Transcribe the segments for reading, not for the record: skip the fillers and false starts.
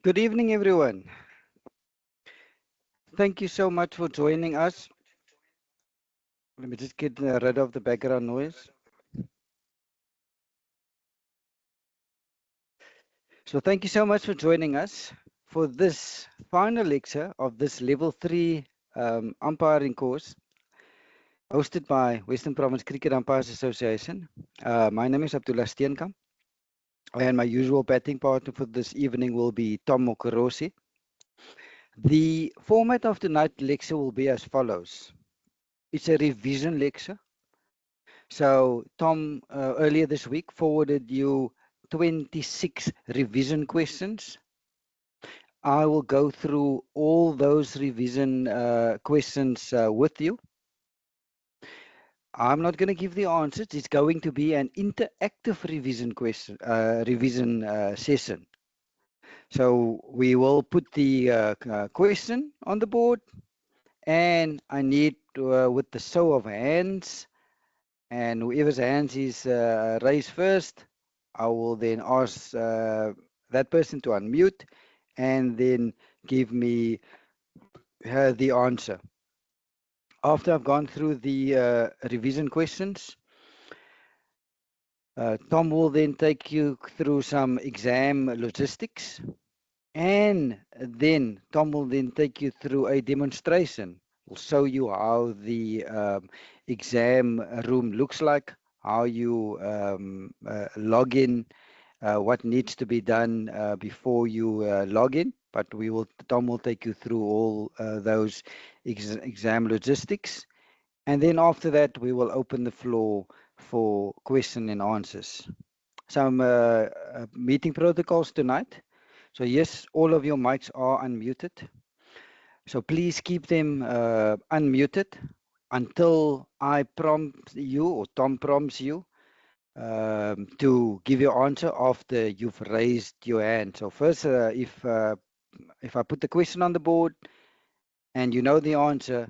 Good evening, everyone. Thank you so much for joining us. Let me just get rid of the background noise. So, thank you so much for joining us for this final lecture of this level 3 umpiring course hosted by Western Province Cricket Umpires Association. My name is Abdullah Steenkamp, and my usual batting partner for this evening will be Tom Mokorosi. The format of tonight's lecture will be as follows. It's a revision lecture. So, Tom, earlier this week forwarded you 26 revision questions. I will go through all those revision questions with you. I'm not going to give the answers. It's going to be an interactive revision session. So we will put the question on the board, and I need with the show of hands. And whoever's hands is raised first, I will then ask that person to unmute and then give me the answer. After I've gone through the revision questions, Tom will then take you through some exam logistics, and then Tom will then take you through a demonstration. We'll show you how the exam room looks like, how you log in, what needs to be done before you log in. But Tom will take you through all those exam logistics. And then after that, we will open the floor for question and answers. Some meeting protocols tonight. So yes, all of your mics are unmuted. So please keep them unmuted until I prompt you or Tom prompts you to give your answer after you've raised your hand. So first, if I put the question on the board and you know the answer,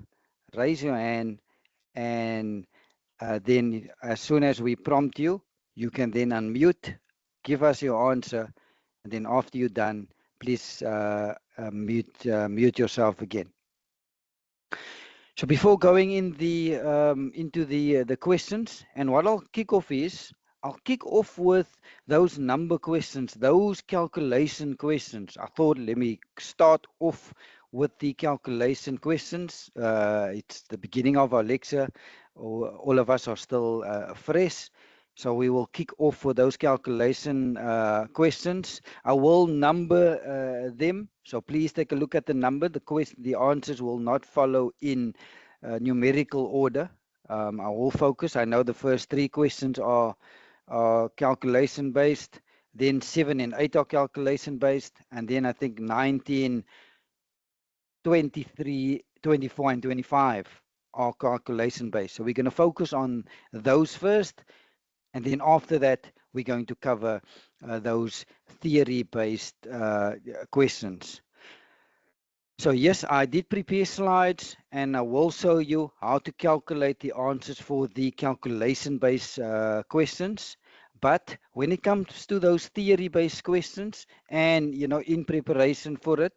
raise your hand, and then as soon as we prompt you, you can then unmute, give us your answer, and then after you're done, please mute yourself again. So before going into the questions, and what I'll kick off is, I'll kick off with those number questions, those calculation questions. I thought let me start off with the calculation questions. It's the beginning of our lecture. All of us are still fresh. So we will kick off with those calculation questions. I will number them. So please take a look at the number. The answers will not follow in numerical order. I will focus. I know the first 3 questions are calculation based. Then 7 and 8 are calculation based. And then I think 19, 23, 24, and 25 are calculation based. So we're going to focus on those first. And then after that, we're going to cover those theory-based questions. So yes, I did prepare slides, and I will show you how to calculate the answers for the calculation-based questions. But when it comes to those theory-based questions, and in preparation for it,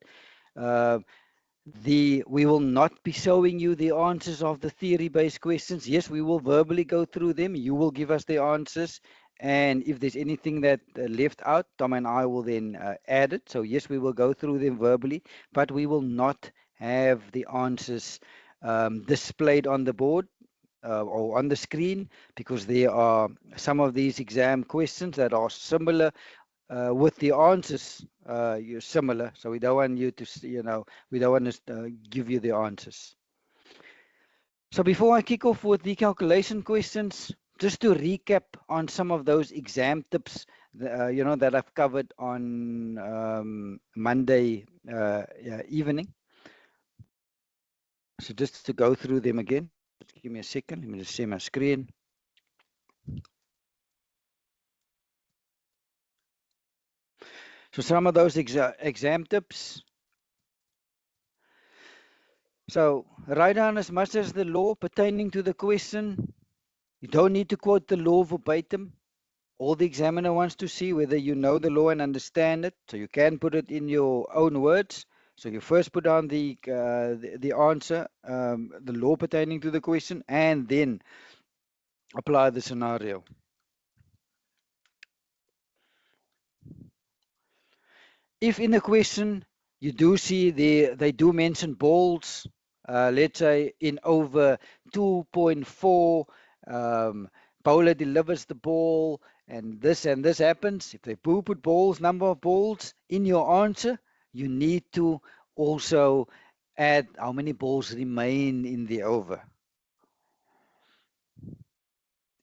we will not be showing you the answers of the theory-based questions. Yes, we will verbally go through them. You will give us the answers. And if there's anything that left out, Tom and I will then add it. So yes, we will go through them verbally, but we will not have the answers displayed on the board or on the screen, because there are some of these exam questions that are similar with the answers you're similar, so we don't want you to, we don't want to give you the answers. So before I kick off with the calculation questions, just to recap on some of those exam tips, that I've covered on Monday evening. So just to go through them again, just give me a second. Let me just share my screen. So some of those exam tips. So write down as much as the law pertaining to the question. You don't need to quote the law verbatim. All the examiner wants to see whether you know the law and understand it, so you can put it in your own words. So you first put down the answer, the law pertaining to the question, and then apply the scenario. If in the question you do see they do mention balls, let's say in over 2.4, bowler delivers the ball and this happens. If they do put balls, number of balls in your answer, you need to also add how many balls remain in the over.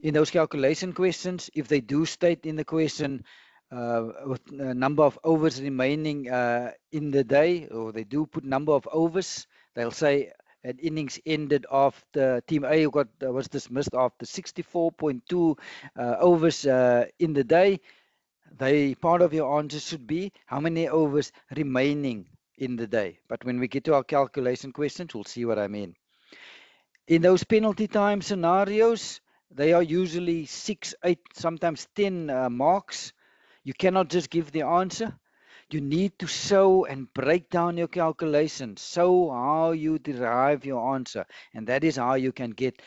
In those calculation questions, if they do state in the question with a number of overs remaining in the day, or they do put number of overs, they'll say an innings ended after team A got was dismissed after 64.2 overs in the day. Part of your answer should be how many overs remaining in the day. But when we get to our calculation questions, we'll see what I mean. In those penalty time scenarios, they are usually 6, 8, sometimes 10 marks. You cannot just give the answer. You need to show and break down your calculations, show how you derive your answer, and that is how you can get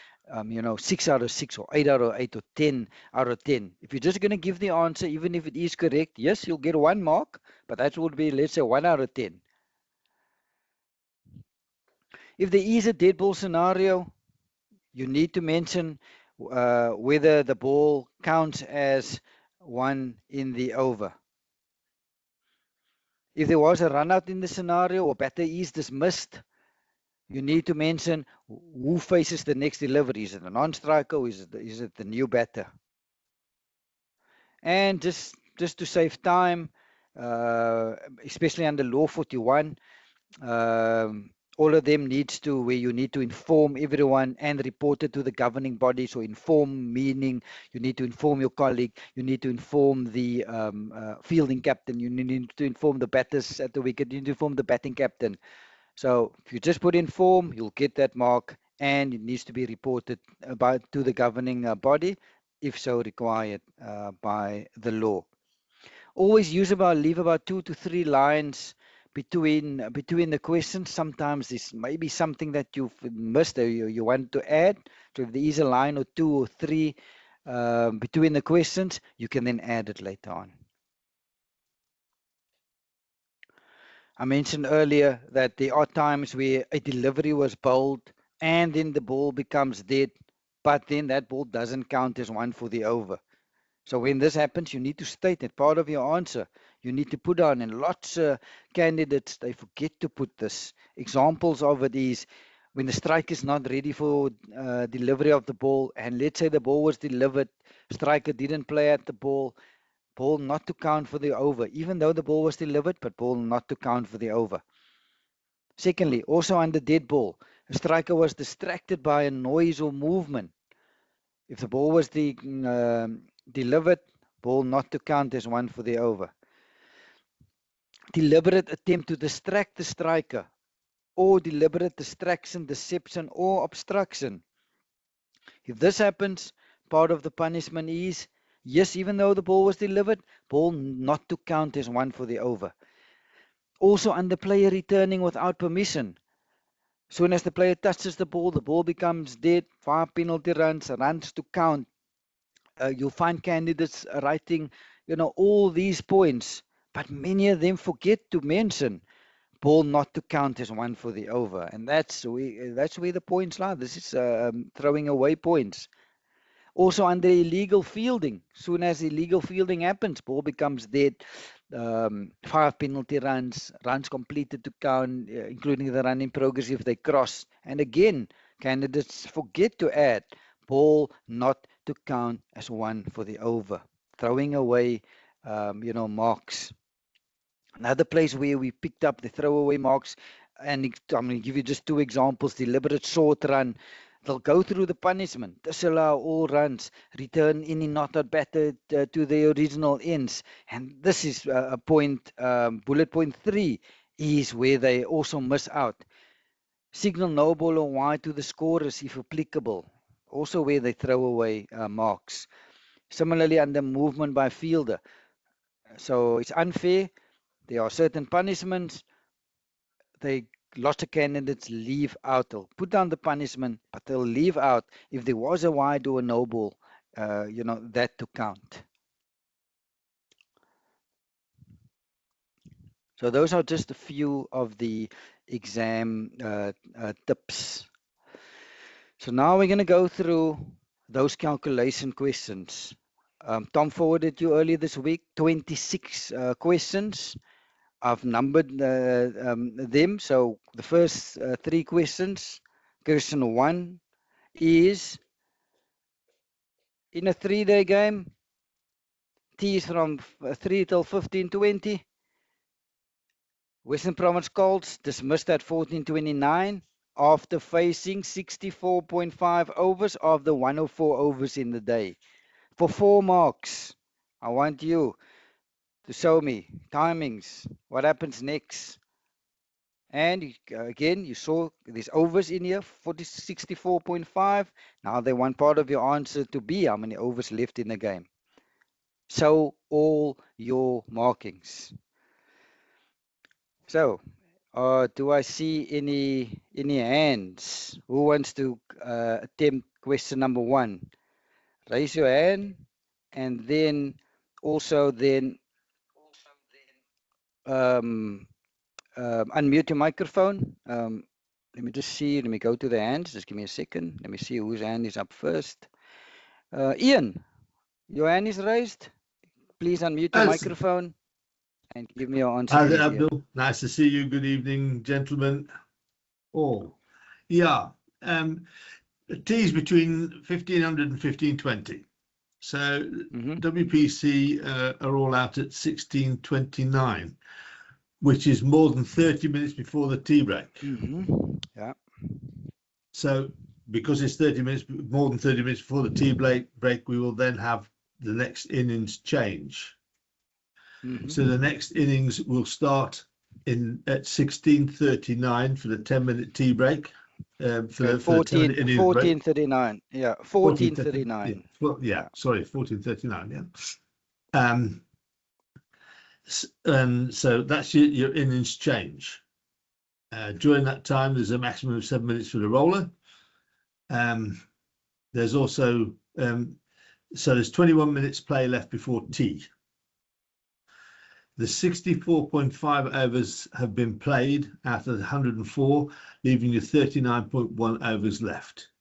6 out of 6 or 8 out of 8 or 10 out of 10. If you're just going to give the answer, even if it is correct, yes, you'll get 1 mark, but that would be, let's say, 1 out of 10. If there is a dead ball scenario, you need to mention whether the ball counts as one in the over. If there was a run out in the scenario or batter is dismissed, you need to mention who faces the next delivery. Is it a non-striker or is it the new batter? And just to save time, especially under Law 41, all of them needs to where you need to inform everyone and report it to the governing body. So inform meaning you need to inform your colleague, you need to inform the fielding captain, you need to inform the batters at the wicket, you need to inform the batting captain. So if you just put inform, you'll get that mark, and it needs to be reported to the governing body if so required by the law. Always leave about 2 to 3 lines between the questions. Sometimes this may be something that you've missed or you want to add. So if there is a line or 2 or 3 between the questions, you can then add it later on. I mentioned earlier that there are times where a delivery was bowled and then the ball becomes dead, but then that ball doesn't count as one for the over. So when this happens, you need to state that part of your answer. You need to put on, and lots of candidates, they forget to put this. Examples of it is when the striker is not ready for delivery of the ball, and let's say the ball was delivered, striker didn't play at the ball not to count for the over, even though the ball was delivered, but ball not to count for the over. Secondly, also under dead ball, a striker was distracted by a noise or movement. If the ball was delivered, ball not to count as one for the over. Deliberate attempt to distract the striker, or deliberate distraction, deception, or obstruction. If this happens, part of the punishment is, yes, even though the ball was delivered, ball not to count as one for the over. Also under player returning without permission. Soon as the player touches the ball becomes dead. 5 penalty runs to count. You'll find candidates writing, all these points, but many of them forget to mention ball not to count as one for the over, and that's where the points lie. This is throwing away points. Also under illegal fielding, soon as illegal fielding happens, ball becomes dead. 5 penalty runs completed to count, including the run in progress if they cross. And again, candidates forget to add ball not to count as one for the over, throwing away, marks. Another place where we picked up the throwaway marks, and I'm going to give you just 2 examples. Deliberate short run. They'll go through the punishment, disallow all runs, return any not out batter to the original ends. And this is a point, bullet point 3, is where they also miss out. Signal no ball or wide to the scorers if applicable. Also where they throw away marks. Similarly, under movement by fielder. So it's unfair. There are certain punishments. They lost the candidates leave out. They'll put down the punishment, but they'll leave out if there was a wide or a no ball, that to count. So those are just a few of the exam tips. So now we're going to go through those calculation questions. Tom forwarded you earlier this week 26 questions. I've numbered them. So the first three questions. Question 1 is, in a 3-day game, T is from 3 till 15:20. Western Province Colts dismissed at 14:29 after facing 64.5 overs of the 104 overs in the day. For 4 marks, I want you to show me timings, what happens next. And again, you saw these overs in here, 64.5. Now they want part of your answer to be how many overs left in the game. Show all your markings. So, do I see any hands? Who wants to attempt question number 1? Raise your hand, and then also unmute your microphone. Let me just see. Let me go to the hands. Just give me a second. Let me see whose hand is up first. Ian, your hand is raised. Please unmute your microphone and give me your answer. Hi there, Abdul. Nice to see you. Good evening, gentlemen. Yeah. T's between 1500 and 1520. So WPC are all out at 16:29, which is more than 30 minutes before the tea break. Yeah. So because it's 30 minutes, more than 30 minutes before the tea break, we will then have the next innings change. So the next innings will start at 16:39 for the 10-minute tea break. For 14:39. Yeah, 14:39. Yeah, sorry, 14:39. Yeah. So that's your innings change. During that time, there's a maximum of 7 minutes for the roller. There's also so there's 21 minutes play left before tea. The 64.5 overs have been played out of the 104, leaving you 39.1 overs left.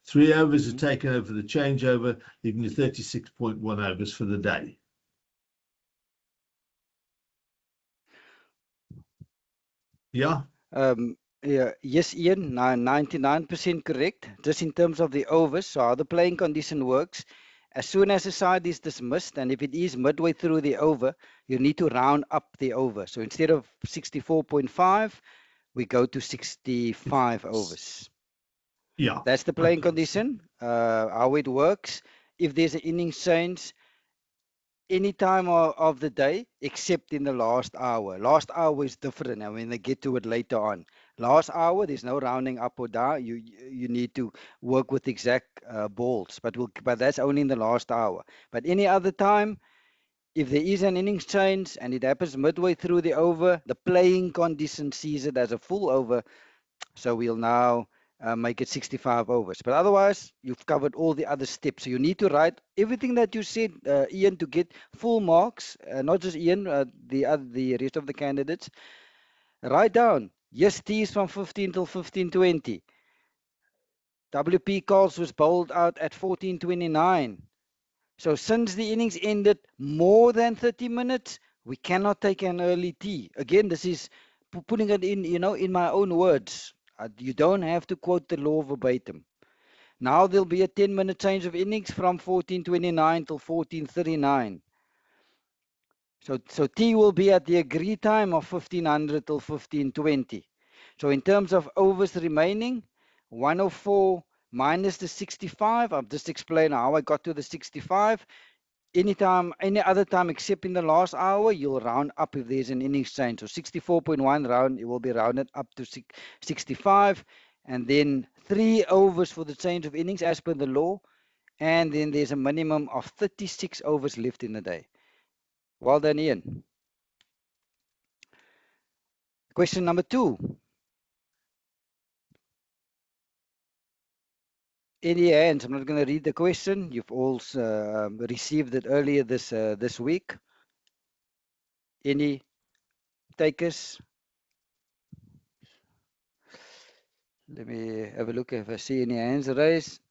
3 overs are taken over the changeover, leaving you 36.1 overs for the day. Yeah? Yes, Ian, 99% correct. Just in terms of the overs, so how the playing condition works, as soon as a side is dismissed, and if it is midway through the over, you need to round up the over. So instead of 64.5, we go to 65 overs. Yeah. That's the playing condition. How it works, if there's an innings change, any time of the day except in the last hour. Last hour is different. I mean, they get to it later on. Last hour, there's no rounding up or down. You need to work with exact balls, but that's only in the last hour. But any other time, if there is an innings change and it happens midway through the over, the playing condition sees it as a full over. So we'll now make it 65 overs. But otherwise, you've covered all the other steps. So you need to write everything that you said, Ian, to get full marks. Not just Ian, the rest of the candidates. Write down, yes, T is from 15 till 15:20. WP Carls was bowled out at 14:29. So since the innings ended more than 30 minutes, we cannot take an early tea. Again, this is putting it in my own words. You don't have to quote the law verbatim. Now there'll be a 10-minute change of innings from 14:29 till 14:39. So tea will be at the agreed time of 1500 till 15:20. So in terms of overs remaining, 104 minus the 65. I've just explained how I got to the 65. Any other time except in the last hour, you'll round up if there's an innings change. So 64.1 round, it will be rounded up to 65. And then 3 overs for the change of innings as per the law. and then there's a minimum of 36 overs left in the day. Well done, Ian. Question number 2. Any hands? I'm not going to read the question. You've all received it earlier this week. Any takers? Let me have a look if I see any hands raised.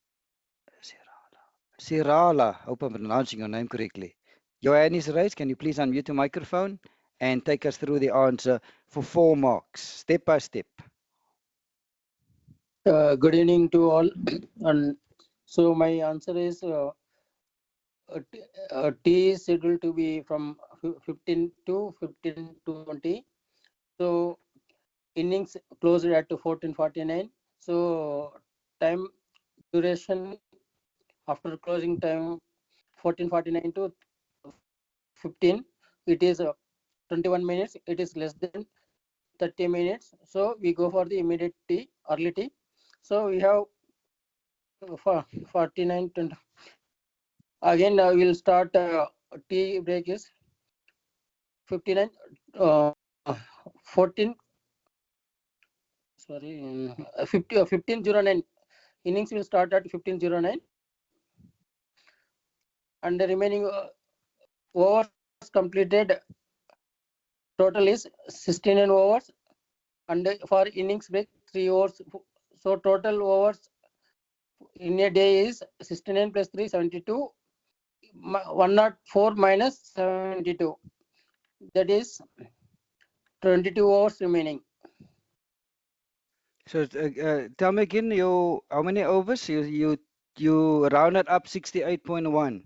Sirala. Hope I'm pronouncing your name correctly. Your hand is raised. Can you please unmute your microphone and take us through the answer for 4 marks, step by step? Good evening to all. And so my answer is T is scheduled to be from 15 to 15:20. So innings closed at 14:49. So time duration after closing time 14:49 to 15. It is 21 minutes. It is less than 30 minutes. So we go for the immediate tea, early tea. So we have for 49 20. Again, we'll start tea break is 59 14 sorry 50 15:09 innings will start at 15:09 and the remaining overs completed total is 69 overs and for innings break 3 overs. So total overs in a day is 69 plus 3 72 104 minus 72, that is 22 overs remaining. So tell me again, how many overs? You rounded up 68.1.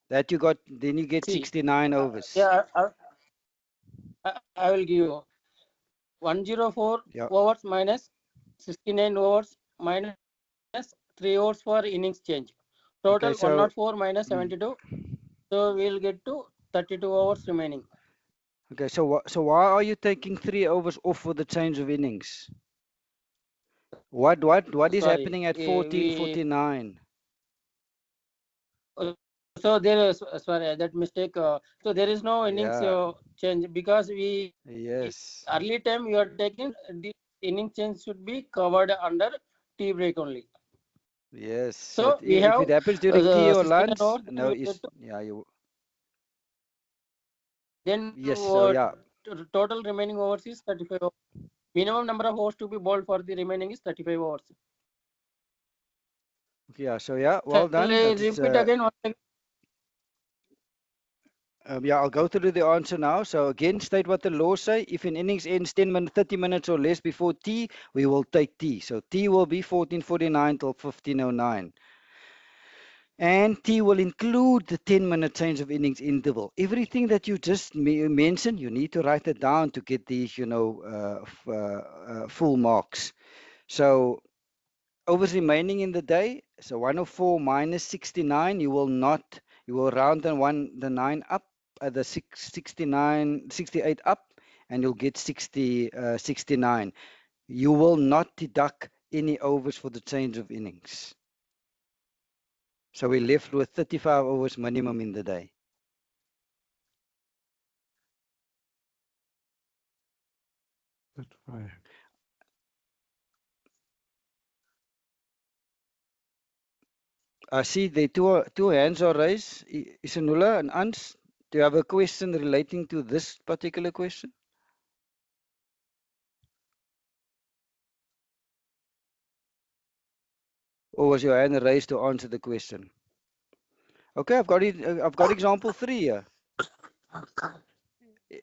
That you got, then you get See, 69 overs. yeah, I will give you 104 Yeah. overs minus 69 overs minus 3 overs for innings change. Total Okay, 104 so minus 72. So we'll get to 32 overs remaining. okay, so why are you taking 3 overs off for the change of innings? What is Sorry, happening at we 14:49? so there is sorry that mistake. So there is no innings Yeah. change because we Yes. early time you are taking the inning change should be covered under tea break only. Yes. So So we if have it happens during tea the or 69 lunch, overs. no, We is get to, yeah, you then yes. So yeah. total remaining overs is 35 overs. Minimum number of overs to be bowled for the remaining is 35 overs. Yeah. So yeah, well Shall done. I That's repeat again? yeah, I'll go through the answer now. So again, state what the law say. If an innings ends 10 minutes, 30 minutes or less before tea, we will take tea. So tea will be 14:49 till 15:09. And tea will include the 10-minute change of innings interval. Everything that you just mentioned, you need to write it down to get these, full marks. So overs remaining in the day. So 104 minus 69, you will round the 9 up, the 69, 68 up, and you'll get 69. You will not deduct any overs for the change of innings. So we're left with 35 overs minimum in the day. That's right. I see the two hands are raised. Isanula and Ans, do you have a question relating to this particular question? Or was your hand raised to answer the question? Okay, I've got it. I've got example 3 here.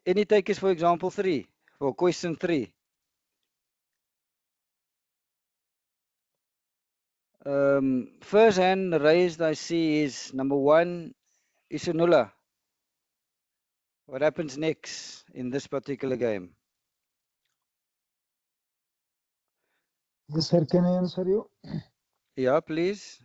Any takers for example 3? For question 3? First hand raised I see is number 1, Isanula. What happens next in this particular game? Yes, sir. Can I answer you? Yeah, please.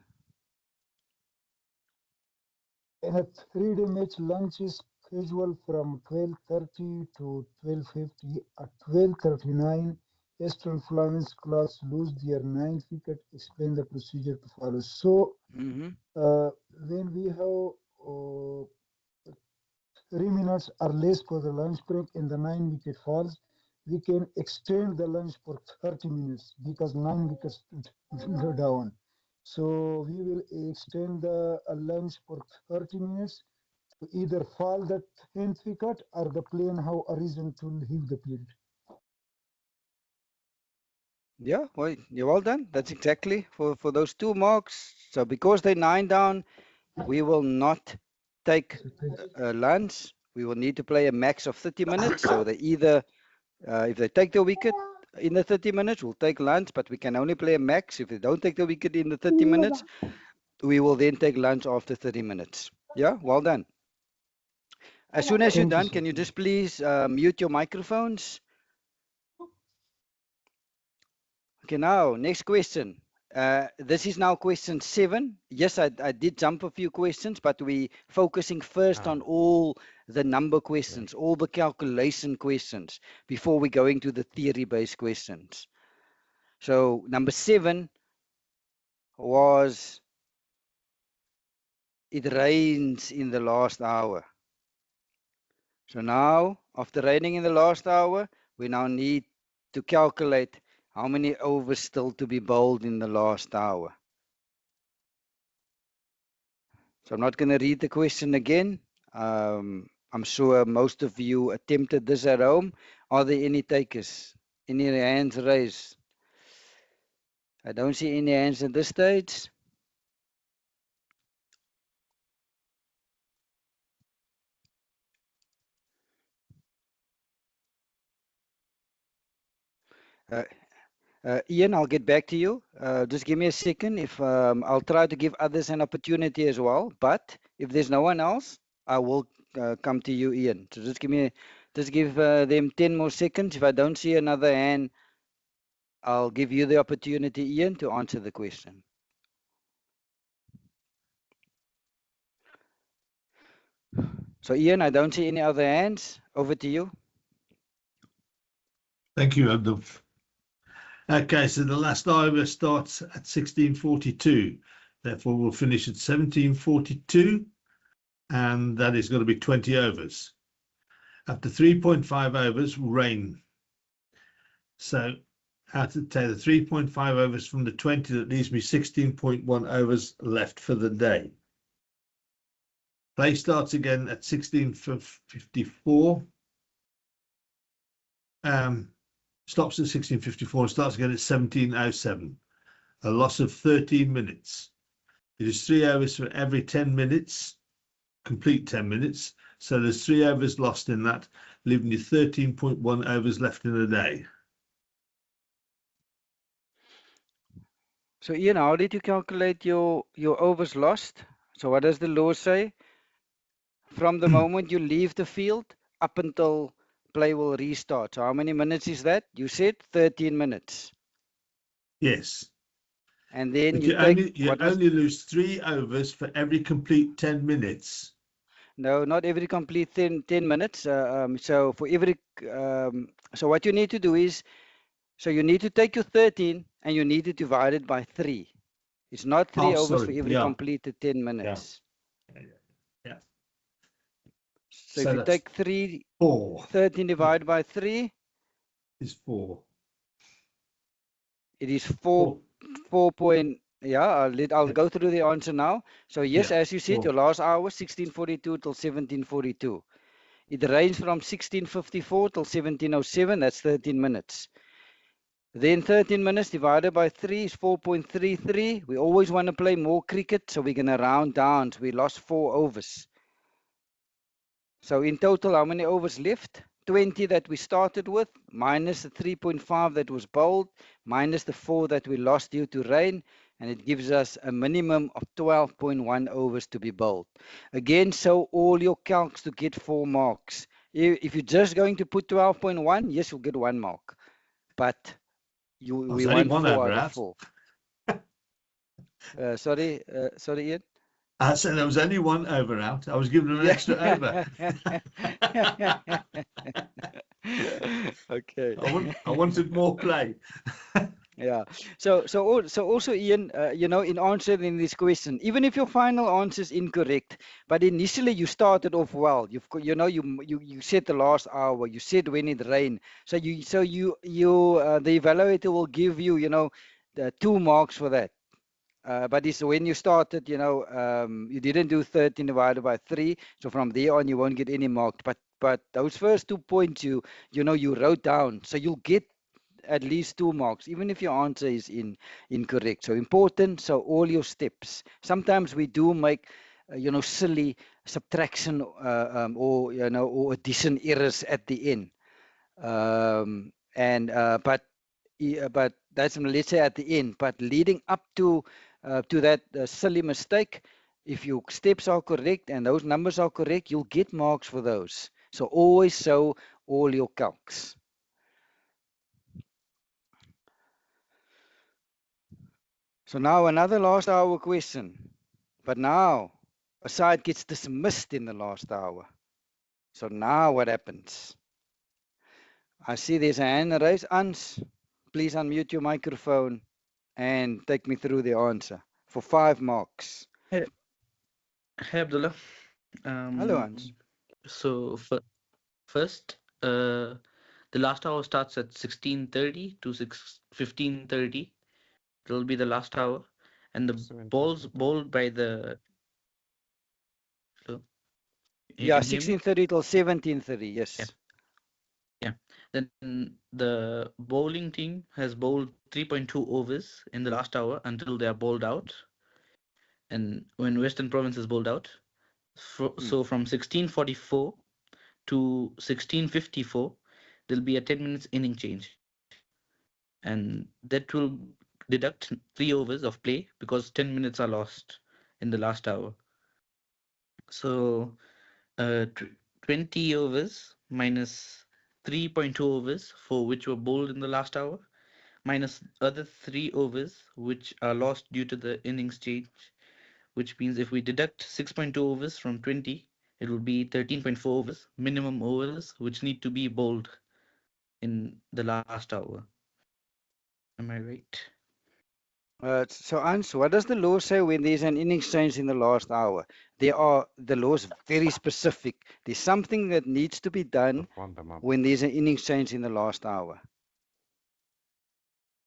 In a three-day match, lunch is scheduled from 12:30 to 12:50. At 12:39, Eastern Flemings class lose their 9th wicket. Explain the procedure to follow. So Mhm. when we have 3 minutes or less for the lunch break and the 9 wicket falls, we can extend the lunch for 30 minutes because 9 wickets go down. So we will extend the lunch for 30 minutes to either fall the 10th wicket or the plane have a reason to leave the field. Yeah, well, you're well done. That's exactly for those 2 marks. So because they're 9 down, we will not take lunch. We will need to play a max of 30 minutes. So they either, if they take the wicket in the 30 minutes, we'll take lunch, but we can only play a max. If they don't take the wicket in the 30 minutes, we will then take lunch after 30 minutes. Yeah, well done. As soon as you're Thank you, done, sir. can you just please mute your microphones? Okay, now, next question. This is now question 7. Yes, I did jump a few questions, but we focusing first on all the number questions, all the calculation questions before we go into the theory-based questions. So number 7 was, it rains in the last hour. So now, after raining in the last hour, we now need to calculate how many overs still to be bowled in the last hour. So I'm not going to read the question again. I'm sure most of you attempted this at home. Are there any takers? Any hands raised? I don't see any hands at this stage. Uh, Ian, I'll get back to you. Just give me a second. If I'll try to give others an opportunity as well. But if there's no one else, I will come to you, Ian. So just give them 10 more seconds. If I don't see another hand, I'll give you the opportunity, Ian, to answer the question. So, Ian, I don't see any other hands. Over to you. Thank you, Abdul. Okay, so the last over starts at 16:42. Therefore, we'll finish at 17:42, and that is going to be 20 overs. After 3.5 overs, rain. So out of the 3.5 overs from the 20, that leaves me 16.1 overs left for the day. Play starts again at 16:54. Stops at 16:54 and starts again at 17:07. A loss of 13 minutes. It is 3 overs for every 10 minutes, complete 10 minutes. So there's 3 overs lost in that, leaving you 13.1 overs left in the day. So, Ian, how did you calculate your overs lost? So, what does the law say? From the moment you leave the field up until play will restart. So, how many minutes is that? You said 13 minutes. Yes. And then But you take you only lose 3 overs for every complete 10 minutes. No, not every complete 10 minutes. So for every so what you need to do is, so you need to take your 13 and you need to divide it by 3. It's not 3 overs for Sorry. every Yeah. completed 10 minutes. Yeah. So if you that's take 3, 4 13 divided by 3, is 4. it is 4 point, yeah, I'll go through the answer now. So yes, Yeah, as you said, 4. your last hour, 16:42 till 17:42. It ranges from 16:54 till 17:07, that's 13 minutes. Then 13 minutes divided by 3 is 4.33. We always want to play more cricket, so we're going to round down. So we lost 4 overs. So in total, how many overs left? 20 that we started with, minus the 3.5 that was bowled, minus the 4 that we lost due to rain, and it gives us a minimum of 12.1 overs to be bowled. Again, so all your calcs to get 4 marks. If you're just going to put 12.1, yes, you'll get 1 mark. But we want 4 out of 4. Sorry, Ian. So there was only one over out. I was given an extra over. Okay. I wanted more play. Yeah. So also, Ian, in answering this question, even if your final answer is incorrect, but initially you started off well. You said the last hour. You said when it rained. So the evaluator will give you, the 2 marks for that. But it's when you started, you didn't do 13 divided by 3. So from there on, you won't get any marked. But those first 2 points you wrote down. So you'll get at least 2 marks, even if your answer is incorrect. So important. So all your steps. Sometimes we do make, silly subtraction or addition errors at the end. And but that's, let's say, at the end. But leading up to that silly mistake, if your steps are correct and those numbers are correct, you'll get marks for those. So always show all your calcs. So now another last hour question. But now a side gets dismissed in the last hour. So now what happens? I see there's a hand raised. Ans, please unmute your microphone and take me through the answer for 5 marks. Hey, hey Abdullah. Hello, Ans. So first, the last hour starts at 16:30 to 15:30. It'll be the last hour, and the balls 17:30. bowled by the. Hello, you Yeah, can hear me? 16:30 till 17:30. Yeah, Yes. yeah. Then the bowling team has bowled 3.2 overs in the last hour until they are bowled out, and when Western Province is bowled out, so from 16:44 to 16:54, there'll be a 10 minutes inning change, and that will deduct 3 overs of play because 10 minutes are lost in the last hour. So 20 overs minus 3.2 overs for which were bowled in the last hour, minus other 3 overs which are lost due to the innings change, which means if we deduct 6.2 overs from 20, it will be 13.4 overs, minimum overs, which need to be bowled in the last hour. Am I right? So, Ans, what does the law say when there's an innings change in the last hour? The laws very specific. There's something that needs to be done when there's an innings change in the last hour.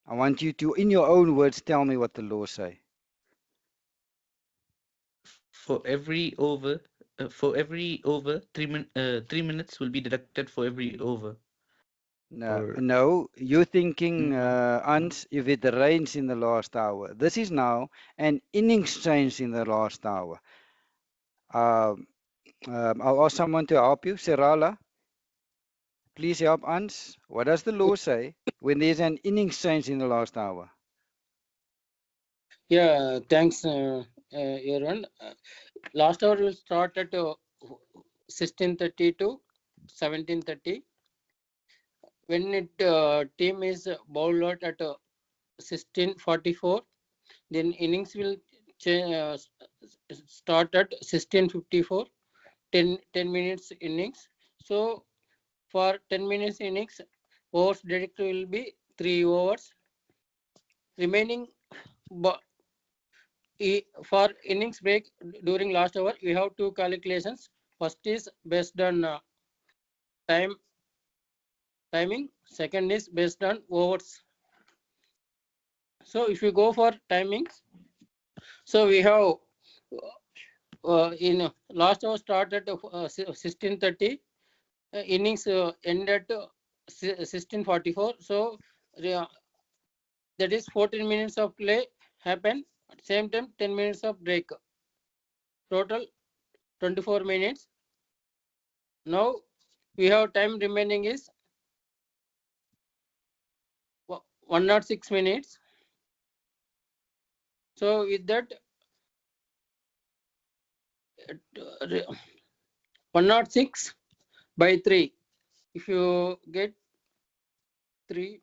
I want you to, in your own words, tell me what the law say. For every over, 3 minutes will be deducted for every over. Or No, you're thinking, no, Ans, if it rains in the last hour. This is now an innings change in the last hour. I'll ask someone to help you. Serala, please help Ans. What does the law say when there's an innings change in the last hour? Yeah, thanks, Aaron. Last hour will start at 16:30 to 17:30. When it team is bowled out at 16:44, then innings will start at 16:54, 10 minutes innings. So for 10 minutes innings, overs deducted will be 3 overs. Remaining for innings break during last hour, we have two calculations. First is based on timing. Second is based on overs. So if you go for timings, so we have in last hour start at 16:30, innings end at 16:44. So that is 14 minutes of play happen. At the same time, 10 minutes of break. Total 24 minutes. Now we have time remaining is 106 minutes. So with that 106 by 3. If you get 3,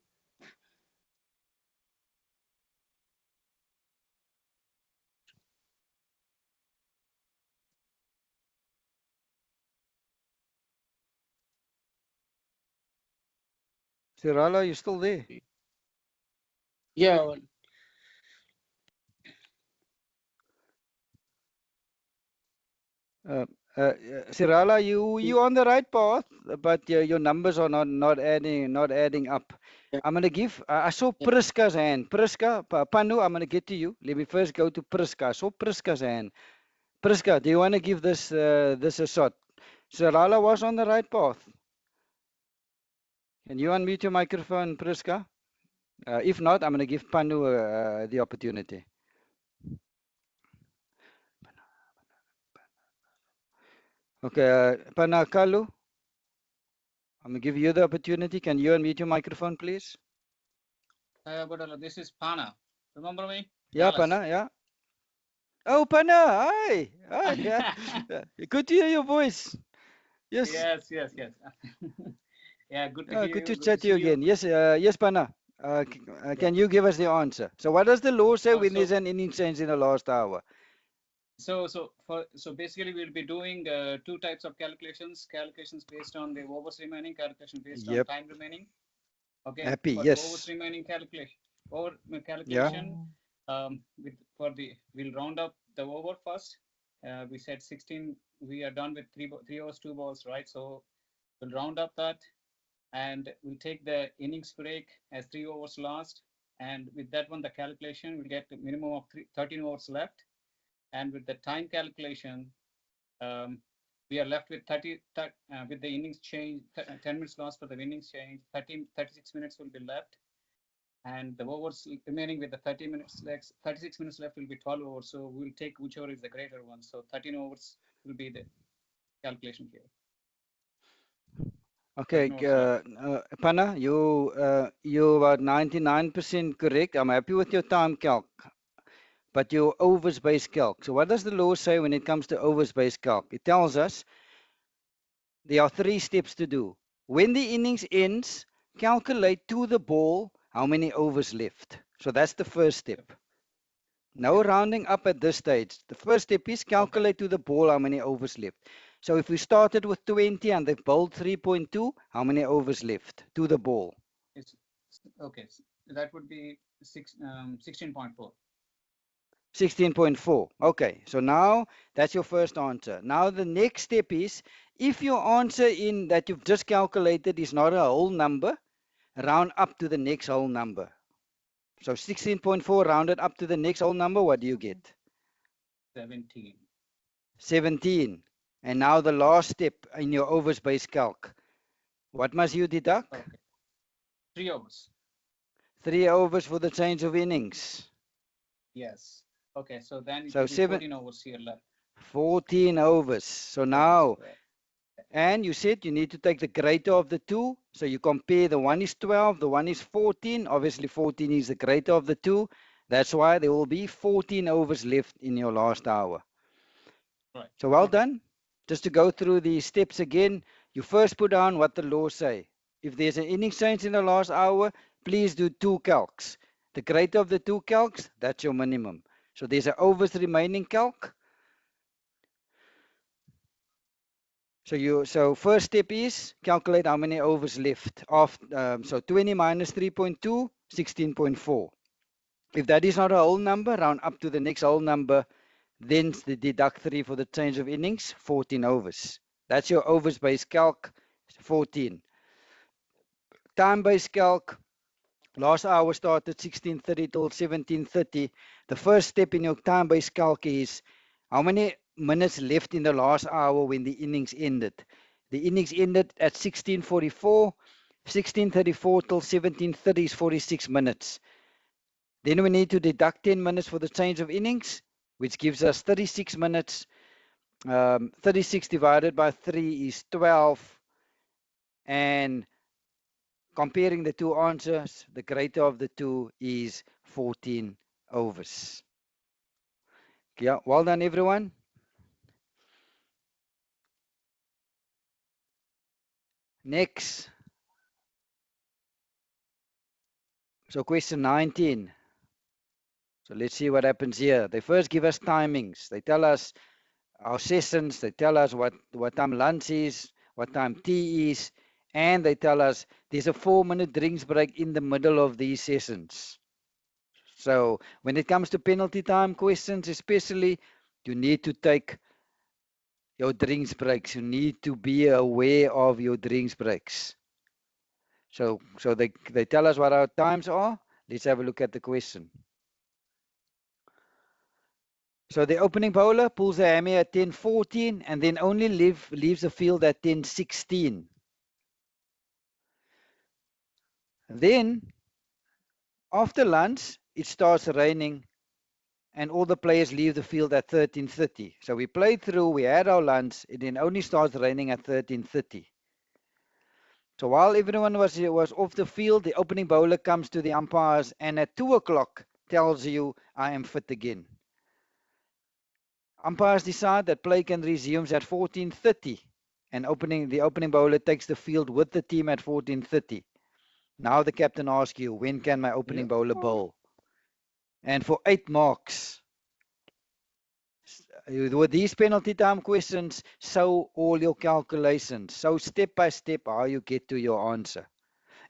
Sirala, you still there? Yeah, one. Uh, Sirala, you on the right path, but your numbers are not adding up. Yeah. I'm gonna give. I saw Yeah. Priska's hand. Priska, Panu, I'm gonna get to you. Let me first go to Priska. I saw Priska's hand. Priska, do you want to give this a shot? Sirala was on the right path. Can you unmute your microphone, Priska? If not, I'm gonna give Panu the opportunity. Okay, Panakalu, I'm gonna give you the opportunity. Can you unmute your microphone, please? But this is Pana. Remember me? Yeah, Dallas. Pana, yeah. Oh, Pana, hi. Hi, yeah. Good to hear your voice. Yes. Yes. Yeah, good to hear Good to you. Good chat to to you see you. again. Yes, Pana. Yeah. Can you give us the answer? So, what does the law say when So there's an inning change in the last hour? so basically we'll be doing two types of calculations. Calculations based on the overs remaining, calculation based on Yep. time remaining. Okay. Happy. For the overs Yes. remaining calculation, Yeah. we'll round up the over first. We said 16. We are done with three overs, 2 balls, right? So we'll round up that, and we'll take the innings break as 3 overs last. And with that one, the calculation will get a minimum of 13 overs left. And with the time calculation, we are left with with the innings change, 10 minutes lost for the innings change, 36 minutes will be left. And the overs remaining with the 36 minutes left will be 12 overs. So we'll take whichever is the greater one. So 13 overs will be the calculation here. Okay, Pana, you are 99% correct. I'm happy with your time calc, but your overs based calc. So what does the law say when it comes to overs based calc? It tells us there are 3 steps to do. When the innings ends, calculate to the ball how many overs left. So that's the first step. No rounding up at this stage. The first step is calculate to the ball how many overs left. So if we started with 20 and they've bowled 3.2, how many overs left to the ball? Okay, that would be 16.4. 16.4. Okay, so now that's your first answer. Now the next step is, if your answer in that you've just calculated is not a whole number, round up to the next whole number. So 16.4 rounded up to the next whole number, what do you get? 17. 17. And now the last step in your overs based calc. What must you deduct? Okay. 3 overs. 3 overs for the change of innings. Yes. Okay, so then it So will be 14 overs here left. 14 overs. So now, and you said you need to take the greater of the two. So you compare, the one is 12, the one is 14. Obviously 14 is the greater of the two. That's why there will be 14 overs left in your last hour. Right. So well done. Just to go through the steps again, you first put down what the law say. If there's an innings change in the last hour, please do 2 calcs. The greater of the 2 calcs, that's your minimum. So there's an overs remaining calc. So first step is calculate how many overs left. So 20 minus 3.2, 16.4. If that is not a whole number, round up to the next whole number, then deduct 3 for the change of innings, 14 overs. That's your overs based calc, 14. Time based calc, last hour started 16:30 till 17:30. The first step in your time based calc is how many minutes left in the last hour when the innings ended. The innings ended at 16:44. 16:34 till 17:30 is 46 minutes. Then we need to deduct 10 minutes for the change of innings, which gives us 36 minutes. 36 divided by 3 is 12. And comparing the two answers, the greater of the two is 14 overs. Yeah, well done, everyone. Next. So question 19. So let's see what happens here. They first give us timings. They tell us our sessions. They tell us what time lunch is, what time tea is, and they tell us there's a 4-minute drinks break in the middle of these sessions. So when it comes to penalty time questions, especially, you need to take your drinks breaks. You need to be aware of your drinks breaks. So they tell us what our times are. Let's have a look at the question. So the opening bowler pulls the hammy at 10:14 and then only leaves the field at 10:16. Then after lunch, it starts raining and all the players leave the field at 13:30. So we played through, we had our lunch, it then only starts raining at 13:30. So while everyone was off the field, the opening bowler comes to the umpires and at 2 o'clock tells you, I am fit again. Umpires decide that play can resume at 14:30 and the opening bowler takes the field with the team at 14:30. Now the captain asks you, when can my opening bowler bowl? And for 8 marks, with these penalty time questions, show all your calculations. So step by step how you get to your answer.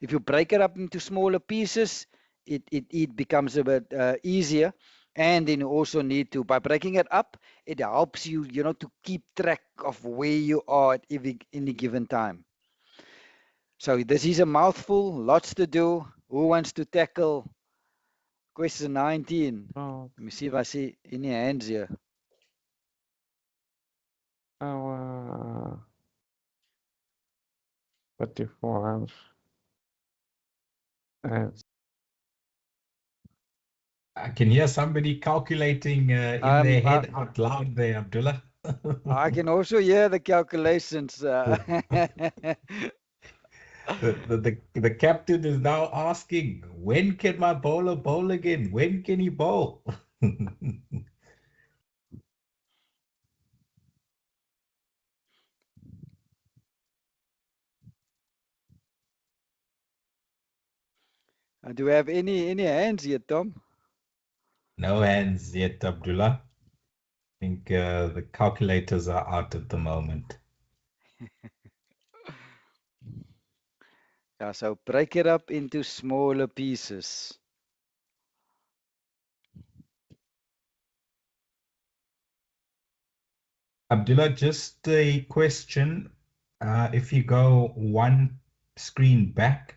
If you break it up into smaller pieces, it becomes a bit easier. And then you also need to, by breaking it up, it helps you, to keep track of where you are at any given time. So this is a mouthful, lots to do. Who wants to tackle question 19? Oh, Let me see if I see any hands here. our 34 hours. I can hear somebody calculating in their head out loud there, Abdullah. I can also hear the calculations. The captain is now asking, when can my bowler bowl again? When can he bowl? Do we have any hands yet, Tom? No hands yet, Abdullah. I think the calculators are out at the moment. Yeah, so break it up into smaller pieces. Abdullah, just a question. If you go one screen back,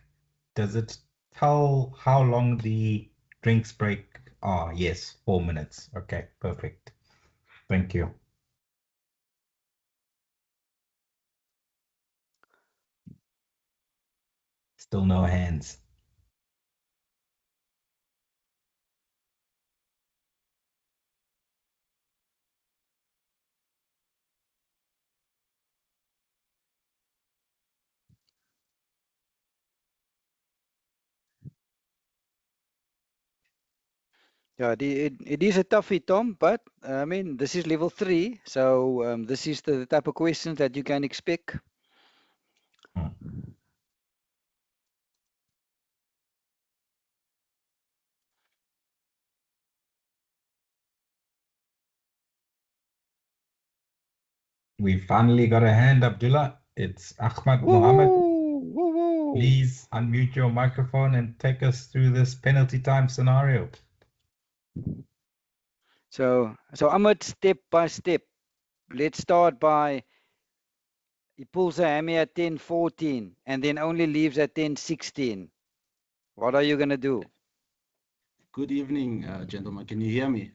does it tell how long the drinks break are? Yes, 4 minutes. Okay, perfect. Thank you. Still no hands. Yeah, it is a toughie, Tom, but I mean, this is level 3, so this is the type of questions that you can expect. We finally got a hand, Abdullah. It's Ahmad Mohammed. Please unmute your microphone and take us through this penalty time scenario. So Ahmed, step by step. Let's start by, he pulls a hammy at 10:14 and then only leaves at 10:16. What are you going to do? Good evening, gentlemen. Can you hear me?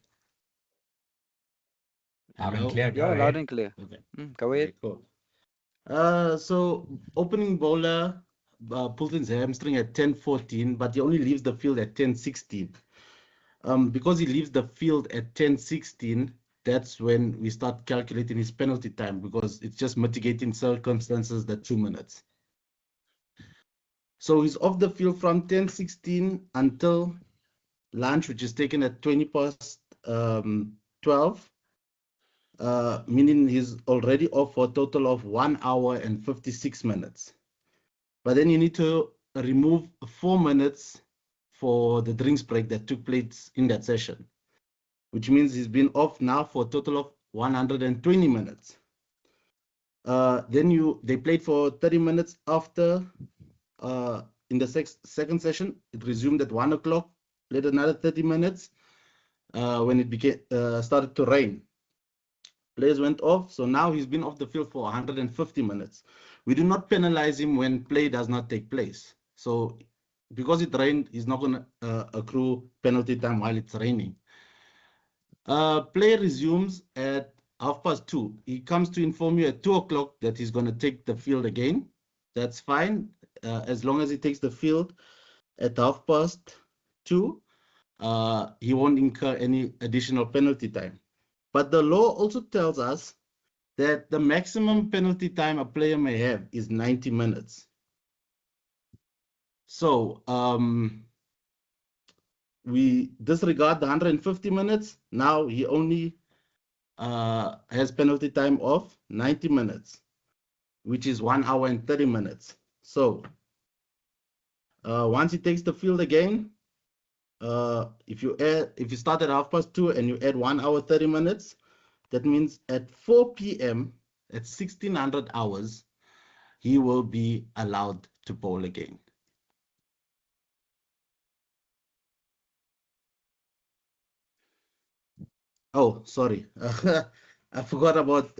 Loud and Hello? clear. Go Yeah, ahead. loud and clear. Okay. Go ahead. Okay, cool. So opening bowler pulls his hamstring at 10:14, but he only leaves the field at 10:16. Because he leaves the field at 10:16, that's when we start calculating his penalty time, because it's just mitigating circumstances, the 2 minutes. So he's off the field from 10:16 until lunch, which is taken at 20 past 12. Meaning he's already off for a total of 1 hour and 56 minutes. But then you need to remove 4 minutes for the drinks break that took place in that session, which means he's been off now for a total of 120 minutes. Then they played for 30 minutes after. In the second session, it resumed at 1 o'clock. Played another 30 minutes. When it started to rain, players went off. So now he's been off the field for 150 minutes. We do not penalize him when play does not take place. So because it rained, he's not going to accrue penalty time while it's raining. Play resumes at 2:30. He comes to inform you at 2 o'clock that he's going to take the field again. That's fine, as long as he takes the field at 2:30. He won't incur any additional penalty time. But the law also tells us that the maximum penalty time a player may have is 90 minutes. So we disregard the 150 minutes. Now he only has penalty time of 90 minutes, which is 1 hour and 30 minutes. So once he takes the field again, if you start at 2:30 and you add 1 hour 30 minutes, that means at 4 p.m. at 1600 hours, he will be allowed to bowl again. Oh, sorry. I forgot about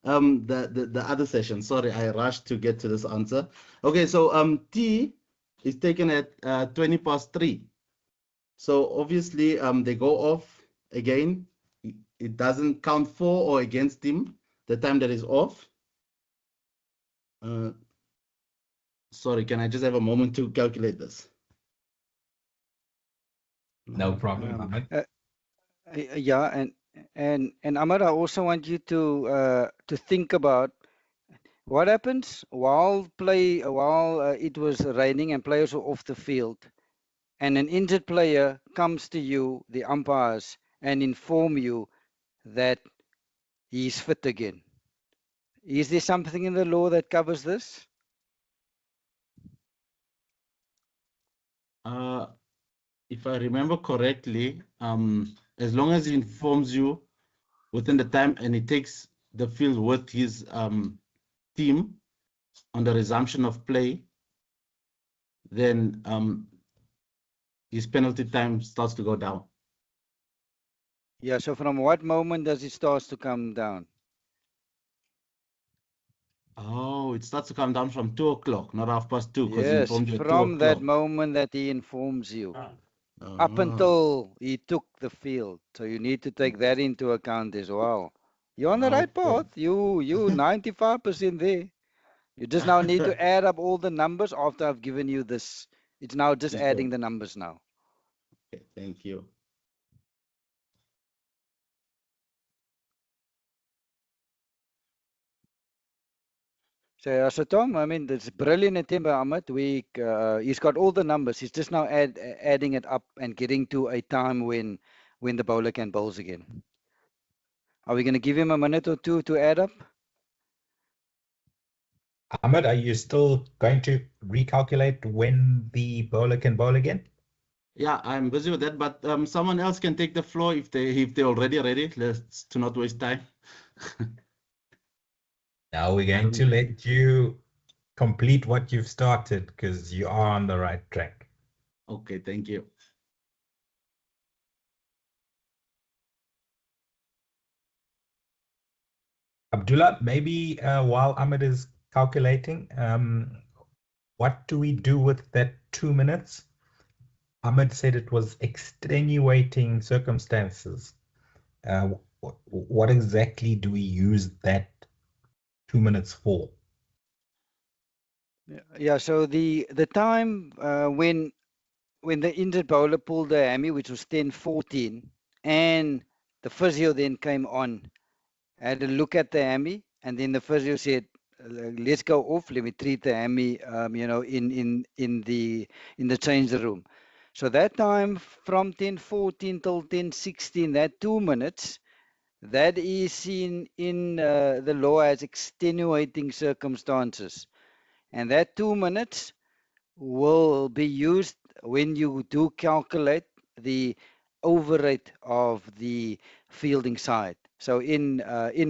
the other session. Sorry, I rushed to get to this answer. Okay, so T is taken at 3:20. So obviously they go off again. It doesn't count for or against him the time that is off. Sorry, can I just have a moment to calculate this? No problem, Ahmed. Yeah, and Amar, I also want you to think about what happens while it was raining and players were off the field, and an injured player comes to you, the umpires, and inform you that he's fit again. Is there something in the law that covers this? If I remember correctly, as long as he informs you within the time and he takes the field with his team on the resumption of play, then his penalty time starts to go down. Yeah, so from what moment does it start to come down? Oh, it starts to come down from 2 o'clock, not 2:30, because he Yes, informed you at 2 from that o'clock. moment that he informs you, up Ah, until he took the field. So you need to take that into account as well. You're on the right okay. path. You 95% there. You just now need to add up all the numbers after I've given you this. It's now just Okay. adding the numbers now. Okay, thank you. So Tom, I mean, it's brilliant attempt by Ahmed. He's got all the numbers. He's just now adding it up and getting to a time when the bowler can bowls again. Are we going to give him a minute or two to add up? Ahmed, are you still going to recalculate when the bowler can bowl again? Yeah, I'm busy with that, but someone else can take the floor if they're already ready. Let's to not waste time. Now we're going to let you complete what you've started because you are on the right track. Okay, thank you. Abdullah, maybe while Ahmed is calculating, what do we do with that 2 minutes? Ahmed said it was extenuating circumstances. What exactly do we use that 2 minutes for? Yeah. So the time when the injured bowler pulled the hammy, which was 10:14, and the physio then came on, had a look at the hammy, and then the physio said, "Let's go off. Let me treat the hammy, in the change room." So that time from 10:14 till 10:16, that 2 minutes, that is seen in the law as extenuating circumstances, and that 2 minutes will be used when you do calculate the overrate of the fielding side. So in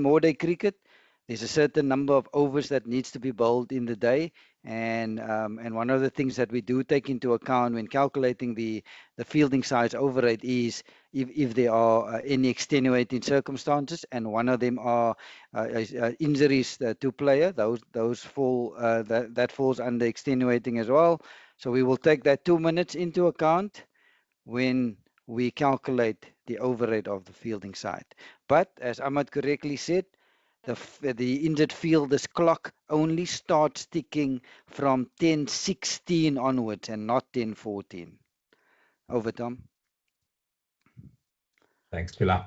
Morday cricket, There's a certain number of overs that needs to be bowled in the day, and one of the things that we do take into account when calculating the fielding size over rate is if there are any extenuating circumstances, and one of them are injuries to player. Those fall that falls under extenuating as well. So we will take that 2 minutes into account when we calculate the over rate of the fielding side. But as Ahmad correctly said, the injured fielder's clock only starts ticking from 10:16 onwards and not 10:14. Over, Tom. Thanks, Pilar.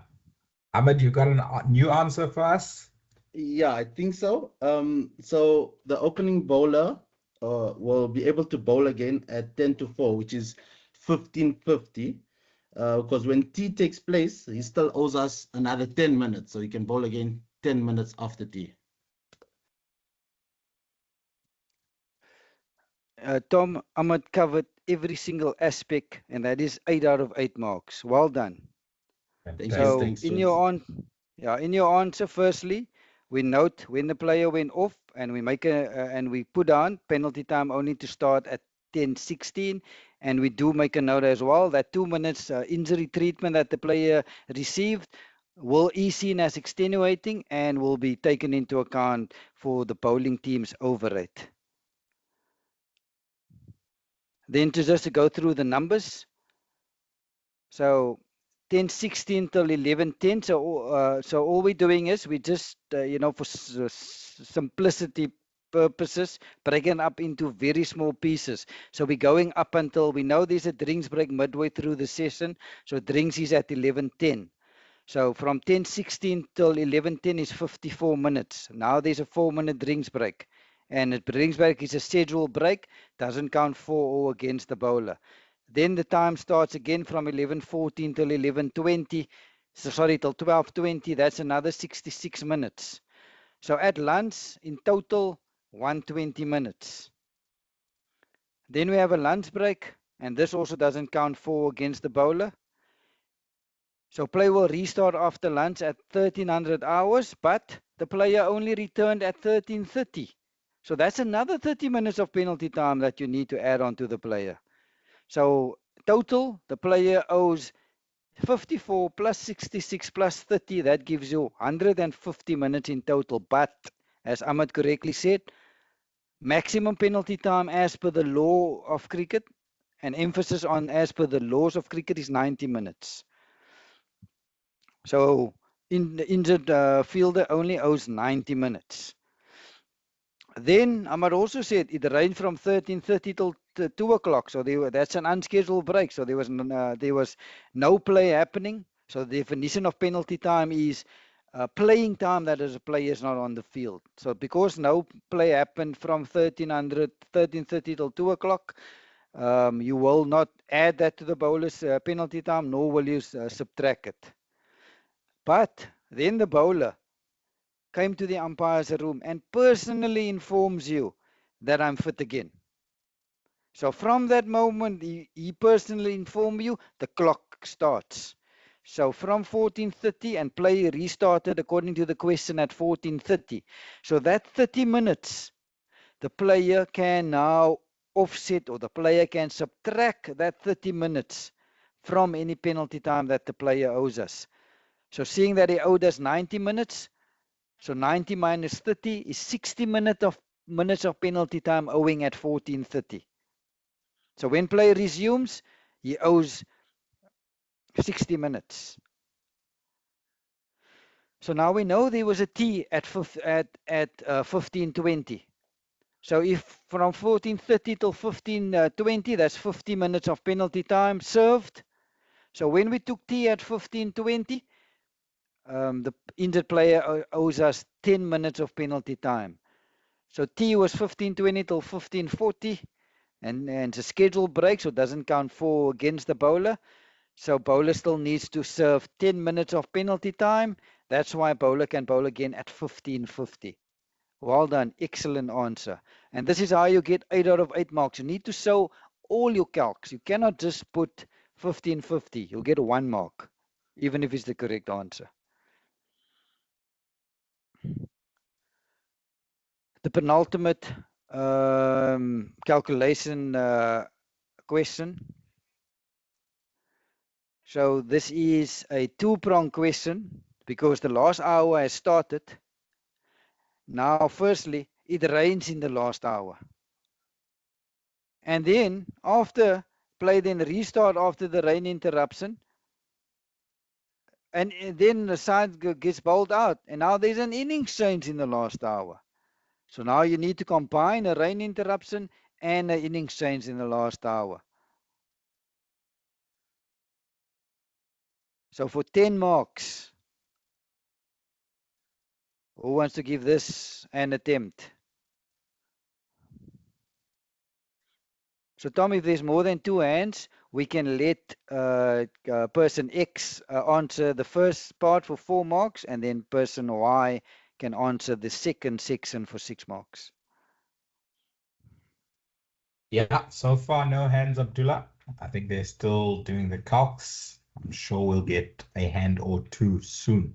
Ahmed, you got a new answer for us? Yeah, I think so. So the opening bowler will be able to bowl again at 10 to 4, which is 15:50. Because when tea takes place, he still owes us another 10 minutes, so he can bowl again 10 minutes after tea. Tom, Ahmad covered every single aspect, and that is 8 out of 8 marks. Well done. Thank you. So Thanks, in Jones. your answer, firstly, we note when the player went off, and we make and we put down penalty time only to start at 10:16, and we do make a note as well that 2 minutes injury treatment that the player received will be seen as extenuating and will be taken into account for the bowling team's over rate. Then just to go through the numbers. So 10:16 till 11:10. So all we're doing is we just for simplicity purposes breaking up into very small pieces. So we're going up until we know there's a drinks break midway through the session. So drinks is at 11:10. So from 10:16 till 11:10 is 54 minutes. Now there's a 4-minute drinks break. And a drinks break is a scheduled break, doesn't count for or against the bowler. Then the time starts again from 11:14 till 11:20. Sorry, till 12:20. That's another 66 minutes. So at lunch, in total, 120 minutes. Then we have a lunch break, and this also doesn't count for against the bowler. So play will restart after lunch at 1300 hours, but the player only returned at 13:30. So that's another 30 minutes of penalty time that you need to add on to the player. So total, the player owes 54 plus 66 plus 30. That gives you 150 minutes in total. But as Ahmed correctly said, maximum penalty time as per the law of cricket, and emphasis on as per the laws of cricket, is 90 minutes. So the injured fielder only owes 90 minutes. Then Ahmad also said it rained from 13:30 till 2 o'clock. So that's an unscheduled break. So there was no play happening. So the definition of penalty time is playing time that is a player is not on the field. So because no play happened from 13:30 till 2 o'clock, you will not add that to the bowler's penalty time, nor will you subtract it. But then the bowler came to the umpire's room and personally informs you that I'm fit again. So from that moment, he personally informed you, the clock starts. So from 14:30, and play restarted according to the question at 14:30. So that 30 minutes, the player can now offset, or the player can subtract that 30 minutes from any penalty time that the player owes us. So seeing that he owed us 90 minutes, so 90 minus 30 is 60 minutes of penalty time owing at 14:30. So when play resumes, he owes 60 minutes. So now we know there was a T at 15:20. So if from 14:30 till 15:20, that's 50 minutes of penalty time served. So when we took T at 15:20, the injured player owes us 10 minutes of penalty time. So T was 15:20 till 15:40, and it's a scheduled break, so it doesn't count for against the bowler. So bowler still needs to serve 10 minutes of penalty time. That's why bowler can bowl again at 15:50. Well done, excellent answer. And this is how you get 8 out of 8 marks. You need to show all your calcs. You cannot just put 15:50. You'll get 1 mark, even if it's the correct answer. The penultimate calculation question. So this is a two-pronged question because the last hour has started. Now, firstly, it rains in the last hour. And then after play, then restart after the rain interruption. And then the side gets bowled out. And now there's an innings change in the last hour. So now you need to combine a rain interruption and an innings change in the last hour. So for 10 marks, who wants to give this an attempt? So Tom, if there's more than two hands, we can let person X answer the first part for 4 marks, and then person Y can answer the second section for 6 marks. Yeah, so far no hands, Abdullah. I think they're still doing the calcs. I'm sure we'll get a hand or two soon.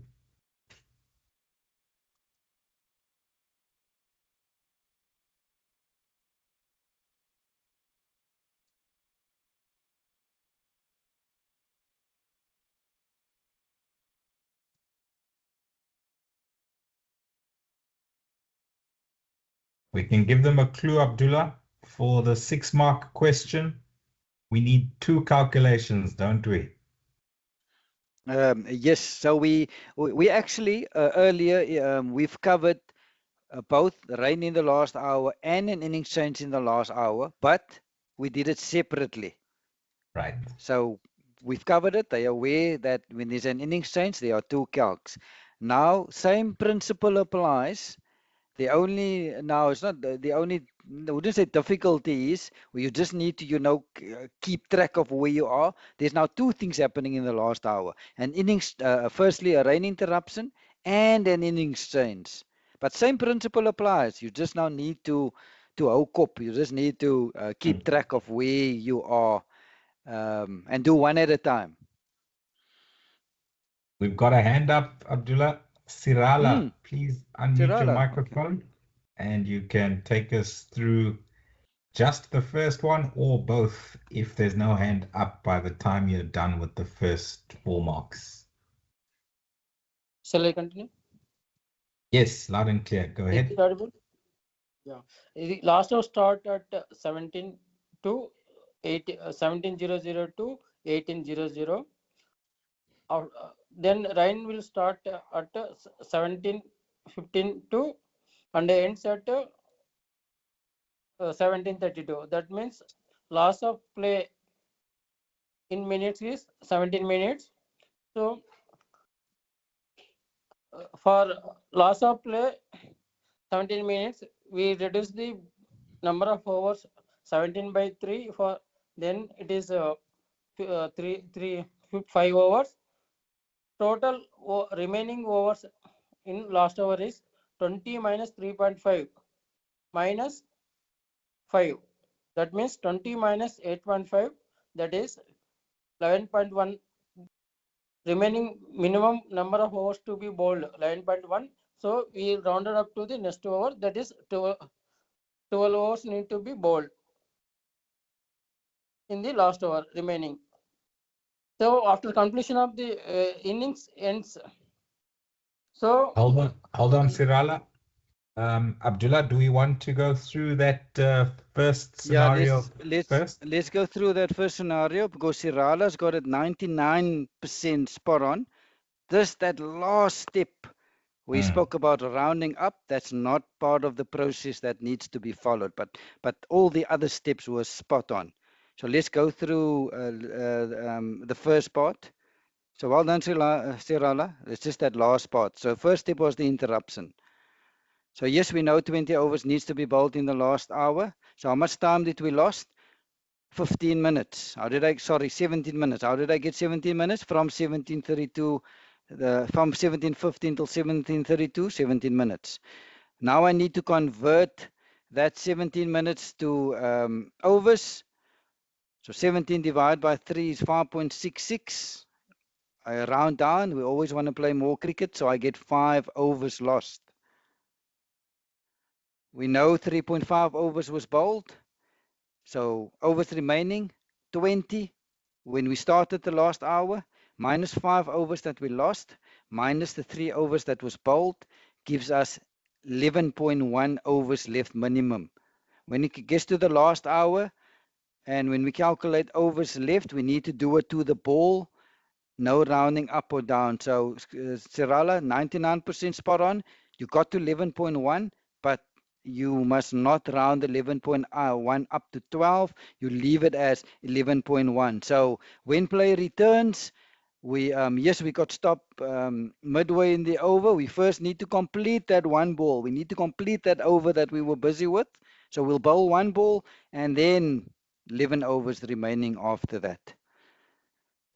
We can give them a clue, Abdullah. For the 6-mark question, we need 2 calculations, don't we? Yes, so we actually earlier we've covered both rain in the last hour and an innings change in the last hour, but we did it separately. Right. So we've covered it. They are aware that when there's an innings change, there are 2 calcs. Now, same principle applies. The only now it's not the only, I wouldn't say difficulty is where you just need to keep track of where you are. There's now 2 things happening in the last hour: an innings, firstly a rain interruption and an innings change. But same principle applies. You just now need to hou kop. You just need to keep track of where you are and do one at a time. We've got a hand up, Abdullah. Sirala, please unmute your Sirala, microphone and you can take us through just the first one or both if there's no hand up by the time you're done with the first 4 marks. Shall I continue? Yes, loud and clear. Go ahead. Yeah. The last hour start at 17 to 17:00 to 18:00. Then rain will start at 17:15 to and ends at 17:32. That means loss of play in minutes is 17 minutes. So for loss of play 17 minutes, we reduce the number of overs 17 by 3 for then it is 5 overs. Total remaining overs in last over is 20 minus 3.5 minus 5. That means 20 minus 8.5, that is 11.1. Remaining minimum number of overs to be bowled 11.1. So we rounded up to the next over, that is 12 overs need to be bowled in the last over remaining. So after completion of the innings ends. So hold on, Sirala. Abdullah, do we want to go through that first scenario first? Let's go through that first scenario because Sirala's got it 99% spot on. That last step we spoke about rounding up, that's not part of the process that needs to be followed, but all the other steps were spot on. So let's go through the first part. So well done, Sirala. It's just that last part. So first step was the interruption. So yes, we know 20 overs needs to be bowled in the last hour. So how much time did we lost? 15 minutes. 17 minutes. How did I get 17 minutes? From 17:32, from 17:15 till 17:32, 17 minutes. Now I need to convert that 17 minutes to overs. So 17 divided by 3 is 5.66. I round down. We always want to play more cricket, so I get 5 overs lost. We know 3.5 overs was bowled. So overs remaining 20 when we started the last hour, minus 5 overs that we lost, minus the 3 overs that was bowled, gives us 11.1 overs left minimum. When it gets to the last hour, and when we calculate overs left, we need to do it to the ball, no rounding up or down. So, Sirala, 99% spot on. You got to 11.1, but you must not round 11.1 up to 12. You leave it as 11.1. So, when play returns, we got stopped midway in the over. We first need to complete that one ball. We need to complete that over that we were busy with. So we'll bowl one ball and then 11 overs remaining after that.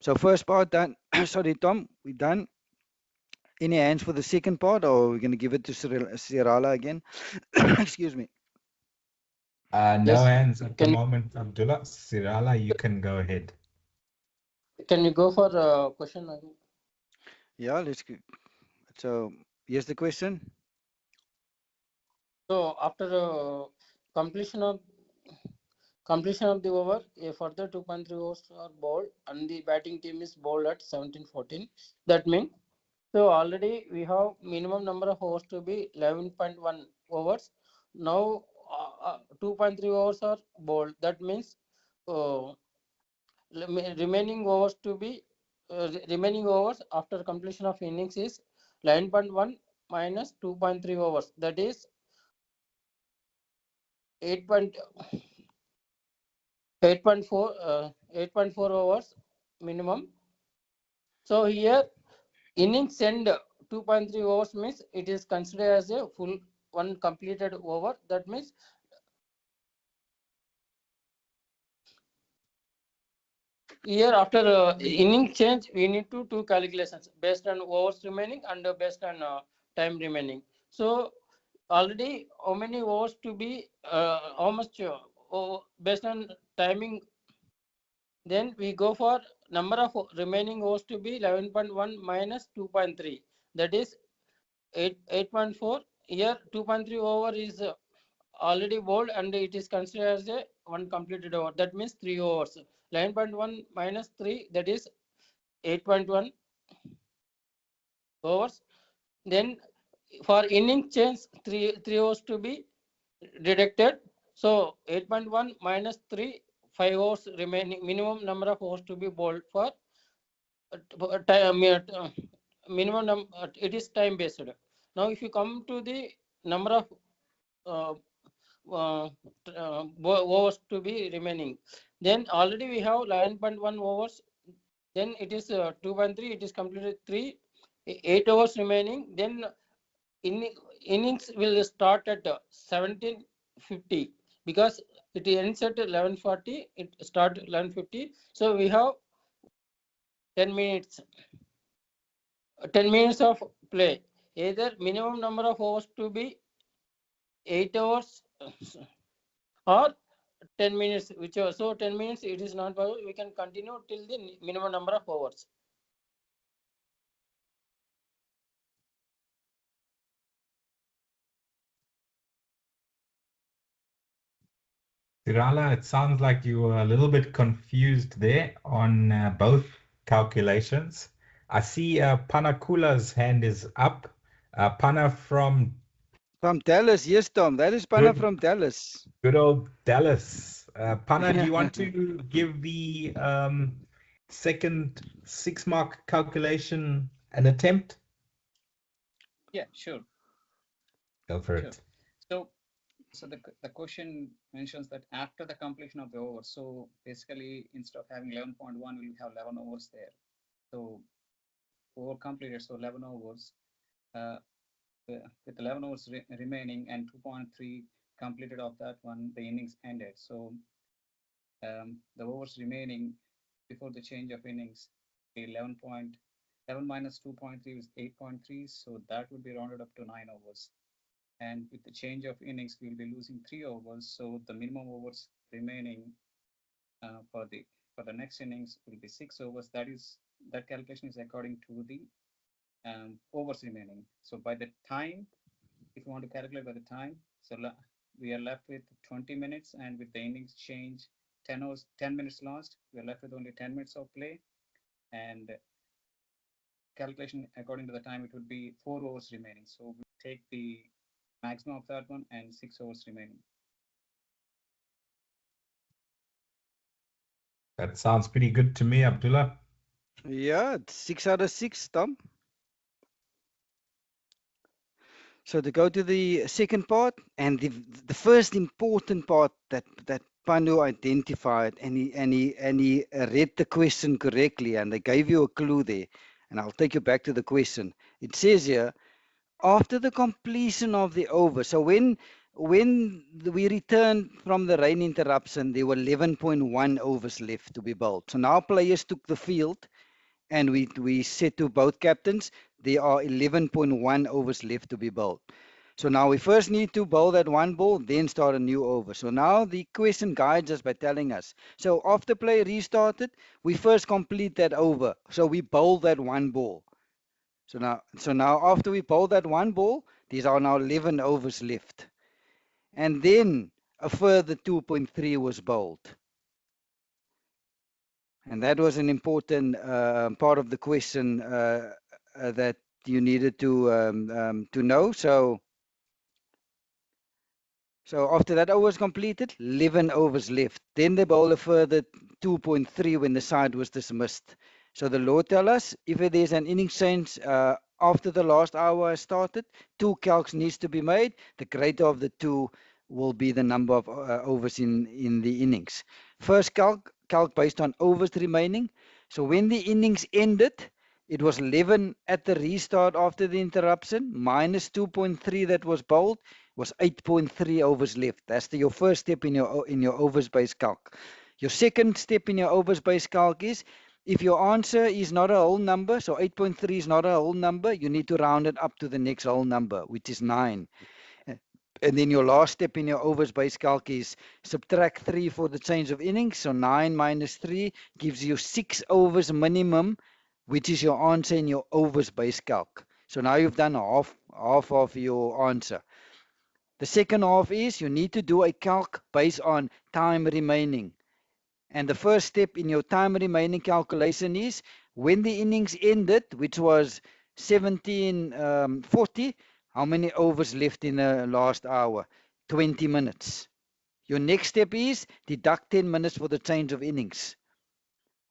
So first part done. Sorry, Tom, we done. Any hands for the second part, or we're going to give it to Sirala again? Excuse me. No Yes. hands at the Can moment, Abdullah. Sirala, you can go ahead. can you go for question again? Yeah, let's go. So here's the question. So after completion of completion of the over, a further 2.3 overs are bowled, and the batting team is bowled at 17-14. That means so already we have minimum number of overs to be 11.1 overs. Now 2.3 overs are bowled. That means uh, remaining overs to be remaining overs after completion of innings is 9.1 minus 2.3 overs. That is 8. 8.4 overs minimum. So here innings end 2.3 overs means it is considered as a full one completed over. That means here after inning change we need to do calculations based on overs remaining and based on time remaining. So already how many overs to be how much based on timing. Then we go for number of remaining overs to be 11.1 minus 2.3. That is 8.4. Here 2.3 over is already bowled and it is considered as a one completed over. That means 3 overs. 9.1 minus 3, that is 8.1 overs. Then for inning change, 3 overs to be deducted. So 8.1 minus 3, 5 overs remaining, minimum number of overs to be bowled for minimum it is time based. Now if you come to the number of uh, overs to be remaining, then already we have 11.1 overs. Then it is 2.3, it is completed 3, 8 overs remaining. Then innings will start at 17:50 because it ends at 11:40, it start 11:50. So we have 10 minutes 10 minutes of play. Either minimum number of overs to be 8 hours or 10 minutes, whichever. So 10 minutes it is not possible. We can continue till the minimum number of overs. Sirala, it sounds like you were a little bit confused there on both calculations. I see Panakula's hand is up. Pana from From Dallas, yes, Tom. That is Panna good, from Dallas. good old Dallas. Pana, do you want to give the second 6-mark calculation an attempt? Yeah, sure. Go for Sure. it. So the question mentions that after the completion of the over, so basically instead of having 11.1, we'll have 11 overs there. So over completed, so 11 overs uh, with 11 overs remaining and 2.3 completed of that one, the innings ended. So the overs remaining before the change of innings, 11 minus 2.3 is 8.3, so that would be rounded up to 9 overs. And with the change of innings, we'll be losing 3 overs. So the minimum overs remaining for the next innings will be 6 overs. That calculation is according to the overs remaining. So by the time, if you want to calculate by the time, so we are left with 20 minutes, and with the innings change 10 minutes lost, we are left with only 10 minutes of play. And calculation according to the time, it would be 4 overs remaining. So we take the maximum of that one and 6 overs remaining. That sounds pretty good to me, Abdullah. Yeah, it's 6 out of 6, Tom. So to go to the second part, and the first important part that Panu identified, and he read the question correctly, and they gave you a clue there, and I'll take you back to the question. It says here, after the completion of the over, so when we returned from the rain interruption, there were 11.1 overs left to be bowled. So now players took the field, and we said to both captains, there are 11.1 overs left to be bowled. So now we first need to bowl that one ball, then start a new over. So now the question guides us by telling us. So after play restarted, we first complete that over. So we bowl that one ball. So now after we bowl that one ball, these are now 11 overs left. And then a further 2.3 was bowled. And that was an important part of the question that you needed to know. So after that over was completed, 11 overs left. Then they bowl a further 2.3 when the side was dismissed. So the law tells us if there's an innings change after the last hour has started, 2 calcs needs to be made. The greater of the 2 will be the number of overs in the innings. First calc based on overs remaining. So when the innings ended, it was 11 at the restart after the interruption, minus 2.3 that was bowled, was 8.3 overs left. That's your first step in your overs based calc. Your second step in your overs based calc is if your answer is not a whole number, so 8.3 is not a whole number, you need to round it up to the next whole number, which is 9. And then your last step in your overs based calc is subtract 3 for the change of innings. So 9 minus 3 gives you 6 overs minimum, which is your answer in your overs based calc. So now you've done half of your answer. The second half is you need to do a calc based on time remaining. And the first step in your time remaining calculation is when the innings ended, which was 17:40, how many overs left in the last hour? 20 minutes. Your next step is deduct 10 minutes for the change of innings,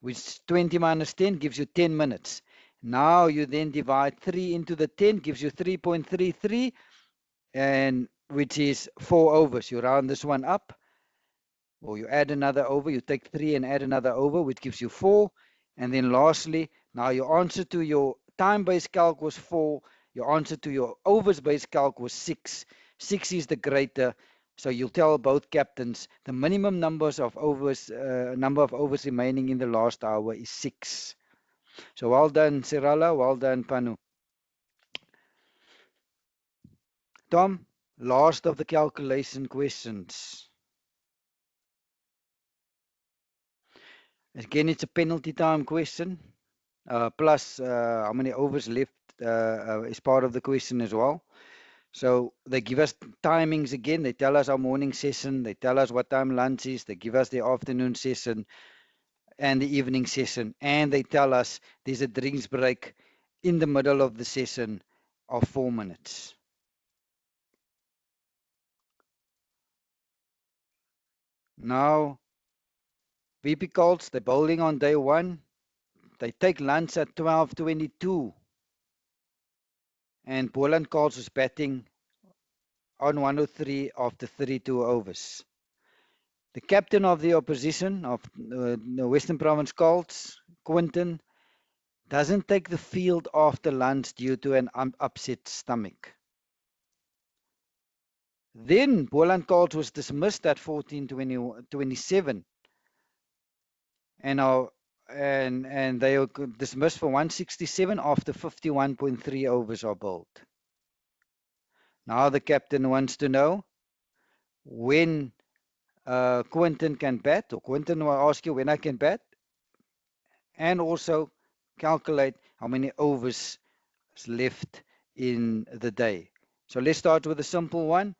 which 20 minus 10 gives you 10 minutes. Now you then divide 3 into the 10, gives you 3.33, and which is 4 overs. You round this one up, or you add another over. You take 3 and add another over, which gives you 4. And then lastly, now your answer to your time-based calc was 4. Your answer to your overs-based calc was 6. 6 is the greater. So you'll tell both captains the minimum number of overs remaining in the last hour is 6. So well done, Sirala. Well done, Panu. Tom, last of the calculation questions. Again, it's a penalty time question. Plus how many overs left is part of the question as well. So they give us timings again. They tell us our morning session. They tell us what time lunch is. They give us the afternoon session and the evening session. And they tell us there's a drinks break in the middle of the session of 4 minutes. Now, VP Colts, they're bowling on day 1. They take lunch at 12:22. And Poland Colts is batting on 103 after 32 overs. The captain of the opposition of the Western Province Colts, Quinton, doesn't take the field after lunch due to an upset stomach. Then Poland Colts was dismissed at 14:27, and they were dismissed for 167 after 51.3 overs are bowled. Now the captain wants to know when Quinton can bat, or Quinton will ask you when I can bat, and also calculate how many overs is left in the day. So let's start with a simple one.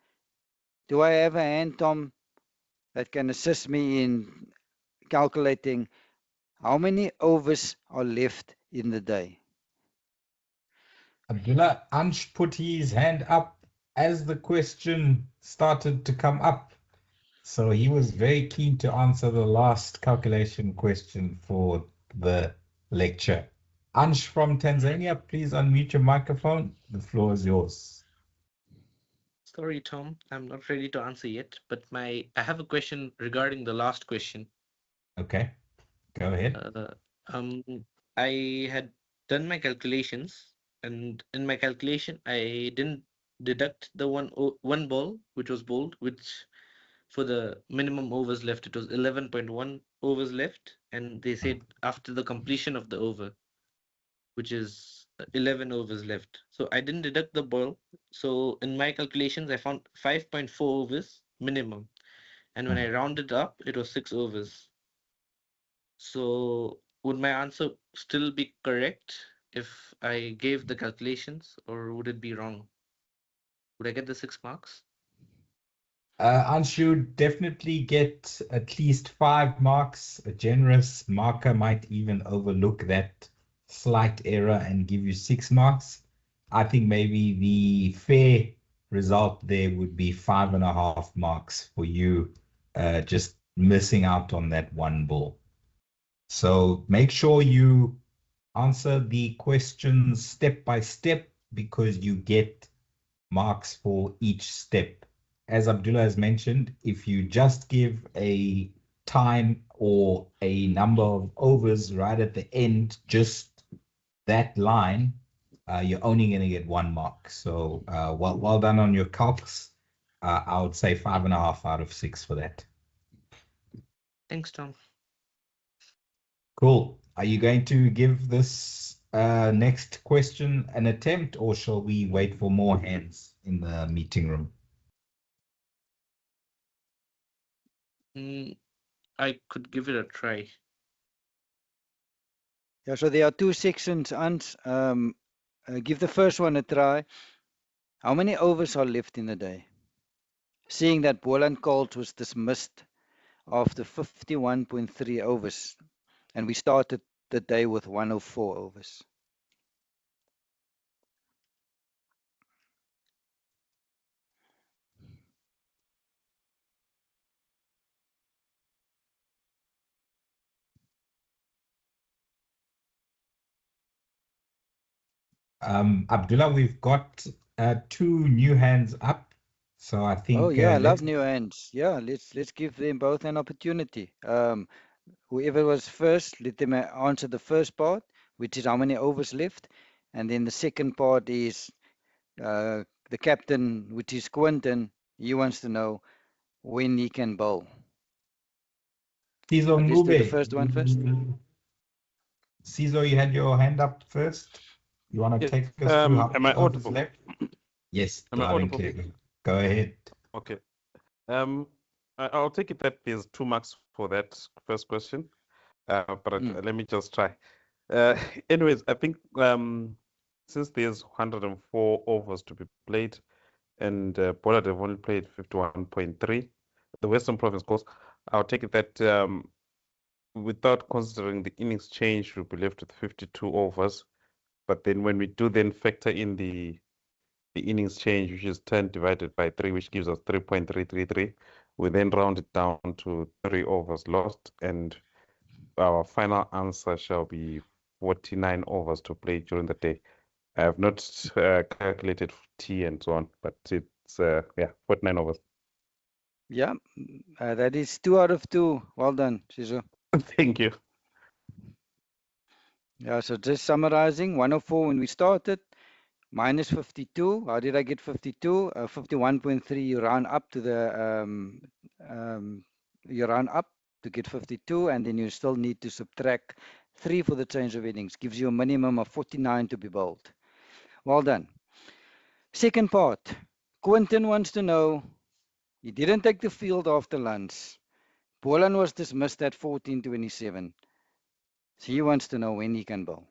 Do I have a hand, Tom, that can assist me in calculating how many overs are left in the day? Abdullah, Ansh put his hand up as the question started to come up. So he was very keen to answer the last calculation question for the lecture. Ansh from Tanzania, please unmute your microphone. The floor is yours. Sorry, Tom, I'm not ready to answer yet, but I have a question regarding the last question. Okay, go ahead. Um, I had done my calculations, and in my calculation, I didn't deduct the one ball which was bowled, which for the minimum overs left, it was 11.1 overs left, and they said after the completion of the over, which is 11 overs left. So I didn't deduct the ball. So in my calculations, I found 5.4 overs minimum, and when I rounded up, it was 6 overs. So would my answer still be correct if I gave the calculations, or would it be wrong? Would I get the 6 marks? Anshu, definitely get at least 5 marks. A generous marker might even overlook that slight error and give you 6 marks. I think maybe the fair result there would be 5.5 marks for you, just missing out on that one ball. So make sure you answer the questions step by step, because you get marks for each step. As Abdullah has mentioned, if you just give a time or a number of overs right at the end, just that line, you're only going to get 1 mark. So well done on your calcs. I would say 5.5 out of 6 for that. Thanks, Tom. Cool. Are you going to give this next question an attempt, or shall we wait for more hands in the meeting room? I could give it a try. Yeah, so there are 2 sections, Ans. Give the first one a try. How many overs are left in the day? Seeing that Boland Colts was dismissed after 51.3 overs, and we started the day with 104 overs. Abdullah, we've got 2 new hands up, so I think Oh yeah, I love let's new hands. Yeah, let's give them both an opportunity. Whoever was first, let them answer the first part, which is how many overs left, and then the second part is the captain, which is Quinton. He wants to know when he can bowl. Cizo Let's do the Ngube. first one first. Cizo, you had your hand up first. You want to Yes. take us through how Am I many overs audible? left? Yes, Am I loud and audible? clear. Go ahead. Okay. I'll take it that there's 2 marks for that first question. But let me just try. Anyways, I think since there's 104 overs to be played, and Pollard have only played 51.3, the Western Province course, I'll take it that without considering the innings change, we'll be left with 52 overs. But then when we do then factor in the innings change, which is 10 divided by 3, which gives us 3.333, we then round it down to 3 overs lost, and our final answer shall be 49 overs to play during the day. I have not calculated T and so on, but it's 49 overs. Yeah, that is 2 out of 2. Well done, Shizu. Thank you. Yeah, so just summarizing, 104 when we started, minus 52. How did I get 52? 51.3, you round up to the, you round up to get 52, and then you still need to subtract 3 for the change of innings. Gives you a minimum of 49 to be bowled. Well done. Second part, Quinton wants to know, he didn't take the field after lunch. Boland was dismissed at 14:27. So he wants to know when he can bowl.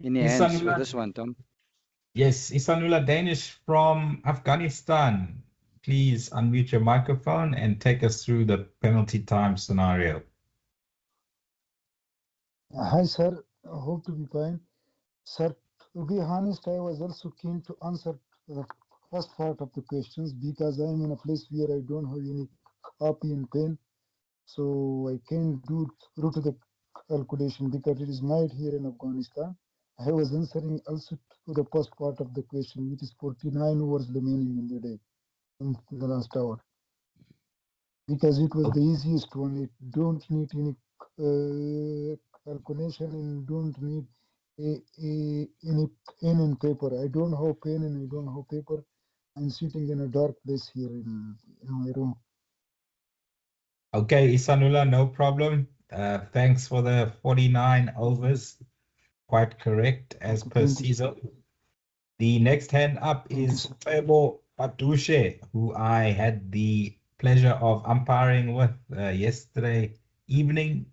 Any hands for this one, Tom? Yes, Isanullah Danish from Afghanistan. please unmute your microphone and take us through the penalty time scenario. Hi, sir. I hope to be fine. Sir, to be honest, I was also keen to answer the first part of the questions because I'm in a place where I don't have any copy and pen. So I can't do through to the calculation because it is night here in Afghanistan. I was answering also to the first part of the question, which is 49 hours remaining in the day, in the last hour. Because it was the easiest one. It don't need any calculation and don't need any pen and paper. I don't have pen and I don't have paper. I'm sitting in a dark place here in my room. Okay, Isanullah, no problem. Thanks for the 49 overs. Quite correct as per CISO. The next hand up is Febo Patushe, who I had the pleasure of umpiring with yesterday evening.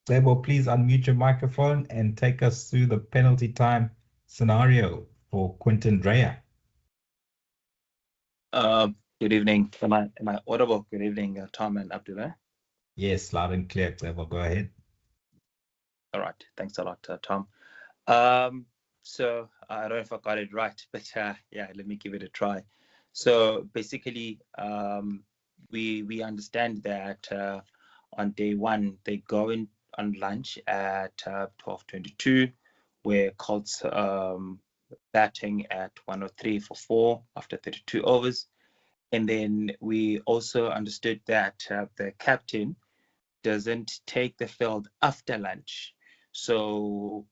Febo, please unmute your microphone and take us through the penalty time scenario for Quinton Dreyer. Good evening. Am I audible? Good evening, Tom and Abdullah. Yes, loud and clear, Febo. Go ahead. All right. Thanks a lot, Tom. So I don't know if I got it right, but yeah, let me give it a try. So basically, we understand that on day one they go in on lunch at 12:22, where Colts batting at 103 for 4 after 32 overs, and then we also understood that the captain doesn't take the field after lunch. So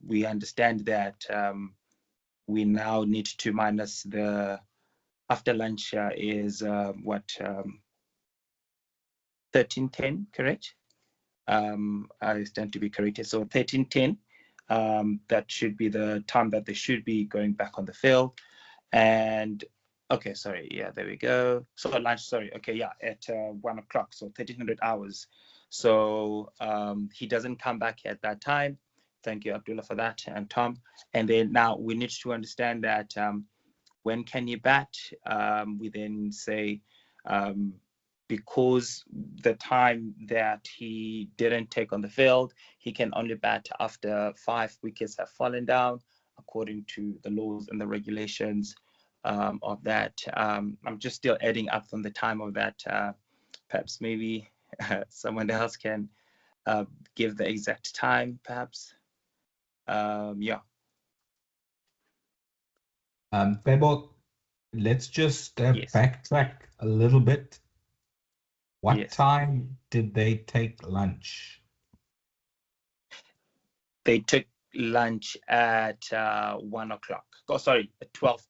we understand that we now need to minus the after lunch is what 13:10, correct? I stand to be corrected. So 13:10, that should be the time that they should be going back on the field. And okay, sorry, yeah, there we go. So lunch, sorry, okay, yeah, at 1 o'clock, so 1300 hours. So he doesn't come back at that time. Thank you, Abdullah, for that, and Tom. And then now we need to understand that when can he bat? We then say because the time that he didn't take on the field, he can only bat after 5 wickets have fallen down, according to the laws and the regulations of that. I'm just still adding up from the time of that. Perhaps maybe someone else can give the exact time, perhaps. Yeah. Febo, let's just Yes. backtrack a little bit. What Yes. time did they take lunch? They took lunch at 1 o'clock. Oh, sorry, at 12.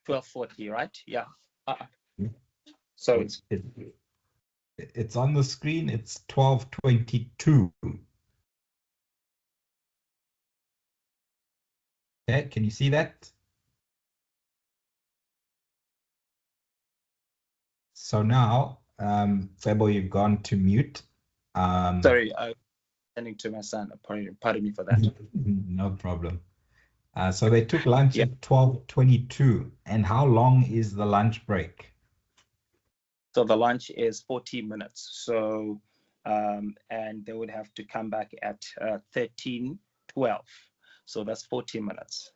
12:40, right? Yeah. So It's on the screen. It's 12:22. Okay, can you see that? So now, Febo, you've gone to mute. sorry, I'm sending to my son. Pardon me for that. No problem. So they took lunch Yeah. at 12:22. And how long is the lunch break? So the lunch is 40 minutes. So, and they would have to come back at 13:12. So that's 40 minutes.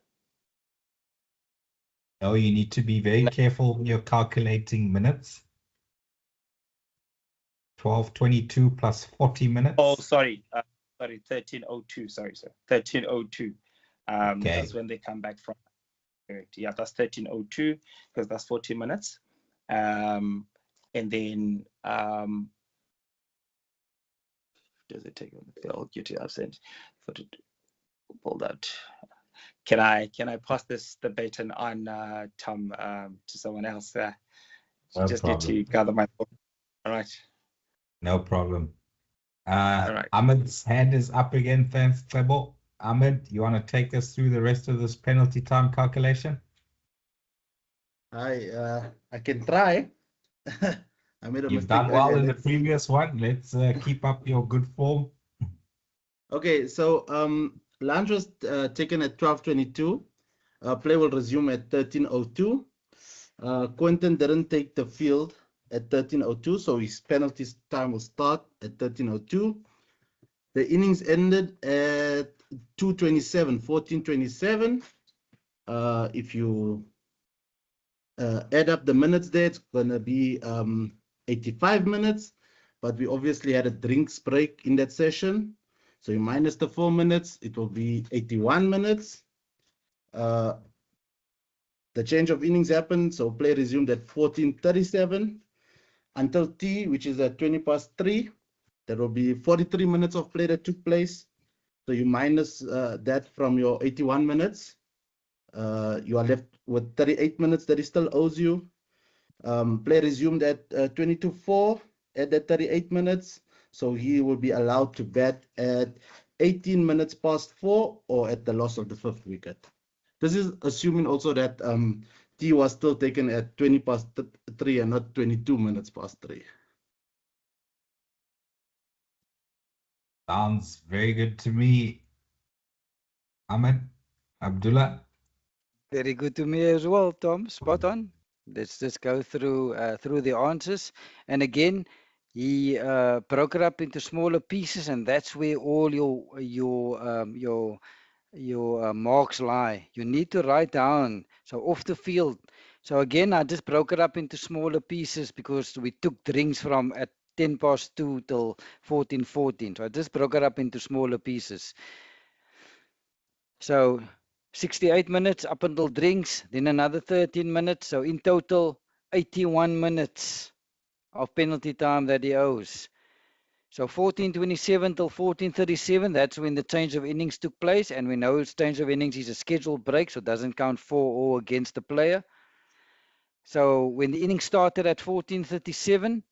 Oh, you need to be very careful when you're calculating minutes. 12:22 plus 40 minutes. Oh, sorry. 13:02. Sorry, sir. 13:02. Okay. That's when they come back from. Correct. Yeah, that's 13:02 because that's 40 minutes. And then does it take on the field due to absent for to pull that? Can I pass the baton on Tom to someone else? No just problem. need to gather my thoughts. All right. No problem. All right. Ahmed's hand is up again. Thanks, Febo. Ahmed, you want to take us through the rest of this penalty time calculation? I can try. I made a You've mistake done well earlier. in the previous one. Let's keep up your good form. Okay, so Lunch was taken at 12:22. Play will resume at 13:02. Quentin didn't take the field at 13:02, so his penalty time will start at 13:02. The innings ended at 2:27, 14:27. If you add up the minutes there, it's gonna be 85 minutes, but we obviously had a drinks break in that session. So you minus the 4 minutes, it will be 81 minutes. The change of innings happened, so play resumed at 14:37 until tea, which is at 3:20. There will be 43 minutes of play that took place. So you minus that from your 81 minutes. You are left with 38 minutes that he still owes you. Play resumed at 22:04 at that 38 minutes. So he will be allowed to bat at 18 minutes past 4 or at the loss of the 5th wicket. This is assuming also that T was still taken at 20 past 3 and not 22 minutes past 3. Sounds very good to me. Ahmed, Abdullah. Very good to me as well, Tom. Spot on. Let's just go through the answers. And again, he broke it up into smaller pieces, and that's where all your marks lie. You need to write down. So off the field. So again, I just broke it up into smaller pieces because we took drinks from at 10 past 2 till 14:14. So I just broke it up into smaller pieces. So 68 minutes up until drinks, then another 13 minutes. So in total, 81 minutes of penalty time that he owes. So 14:27 till 14:37, that's when the change of innings took place. And we know it's change of innings is a scheduled break, so it doesn't count for or against the player. So when the innings started at 14:37,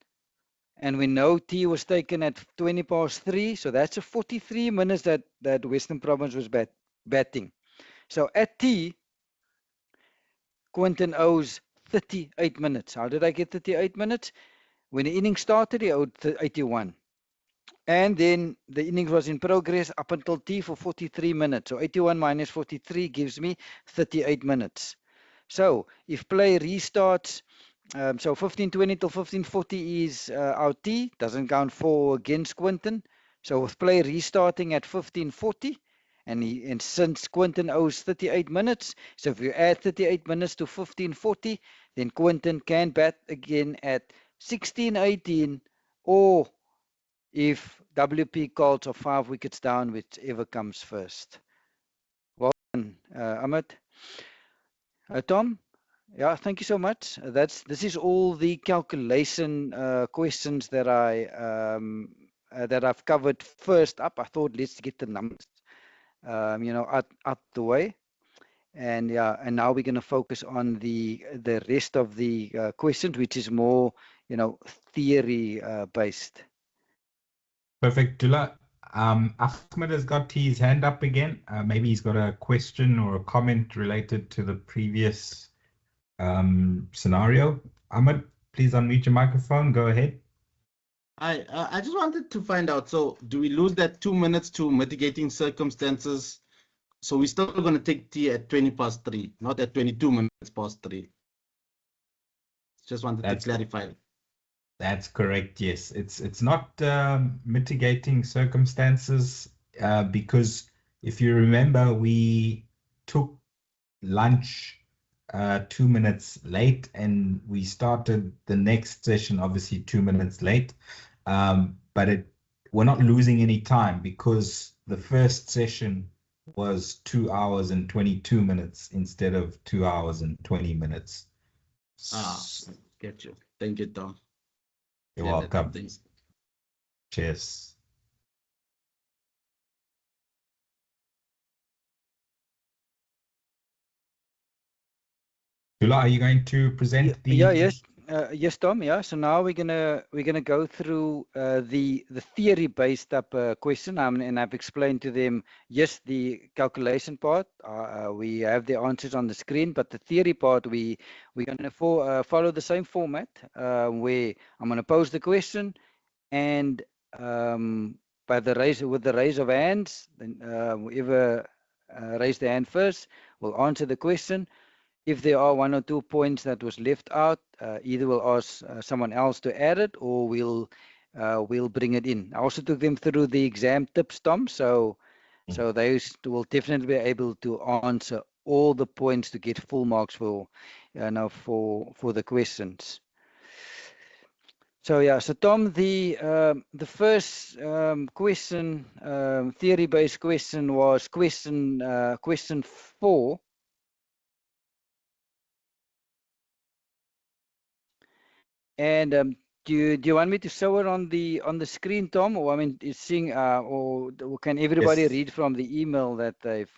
and we know T was taken at 20 past 3, so that's a 43 minutes that Western Province was batting. So at T, Quentin owes 38 minutes. How did I get 38 minutes? When the inning started, he owed 81. And then the innings was in progress up until T for 43 minutes. So 81 minus 43 gives me 38 minutes. So if play restarts, so 15:20 till 15:40 is our T, doesn't count for against Quentin. So with play restarting at 15:40, and since Quentin owes 38 minutes, so if you add 38 minutes to 15:40, then Quentin can bat again at 16:18, or if WP calls of 5 wickets down, whichever comes first. Well done, Ahmed. Tom? Yeah, thank you so much. This is all the calculation questions that I've covered first up. I thought let's get the numbers, out the way, and yeah, and now we're going to focus on the rest of the questions, which is more, theory based. Perfect, Dula. Ahmed has got his hand up again. Maybe he's got a question or a comment related to the previous scenario. Ahmed, please unmute your microphone. Go ahead. I just wanted to find out, so do we lose that 2 minutes to mitigating circumstances? So we're still going to take T at 20 past 3, not at 22 minutes past 3. Just wanted to clarify. That's correct, yes. It's not mitigating circumstances because if you remember, we took lunch 2 minutes late and we started the next session obviously 2 minutes late, but we're not losing any time because the first session was 2 hours and 22 minutes instead of 2 hours and 20 minutes. Get you. Thank you, Tom. You're welcome. Cheers. Dula, are you going to present the? Yes, Tom. Yeah. So now we're gonna go through the theory-based up question, and I've explained to them. Yes, the calculation part. We have the answers on the screen, but the theory part, we're gonna follow the same format where I'm gonna pose the question, and by the raise with the raise of hands. Then whoever raised the hand first will answer the question. If there are 1 or 2 points that was left out, either we'll ask someone else to add it, or we'll bring it in. I also took them through the exam tips, Tom. So they will definitely be able to answer all the points to get full marks for the questions. So yeah, so Tom, the first question, theory-based question, was question 4. And do you want me to show it on the screen, Tom, or I mean, is seeing or can everybody Yes. read from the email that they've?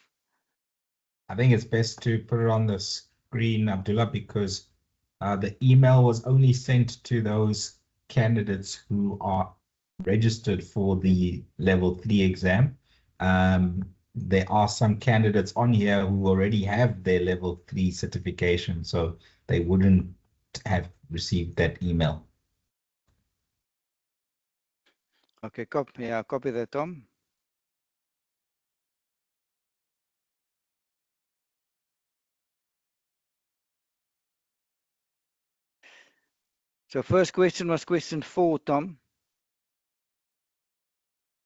I think it's best to put it on the screen, Abdullah, because the email was only sent to those candidates who are registered for the level 3 exam. There are some candidates on here who already have their level 3 certification, so they wouldn't have received that email. Okay, copy that, Tom. So first question was question 4, Tom.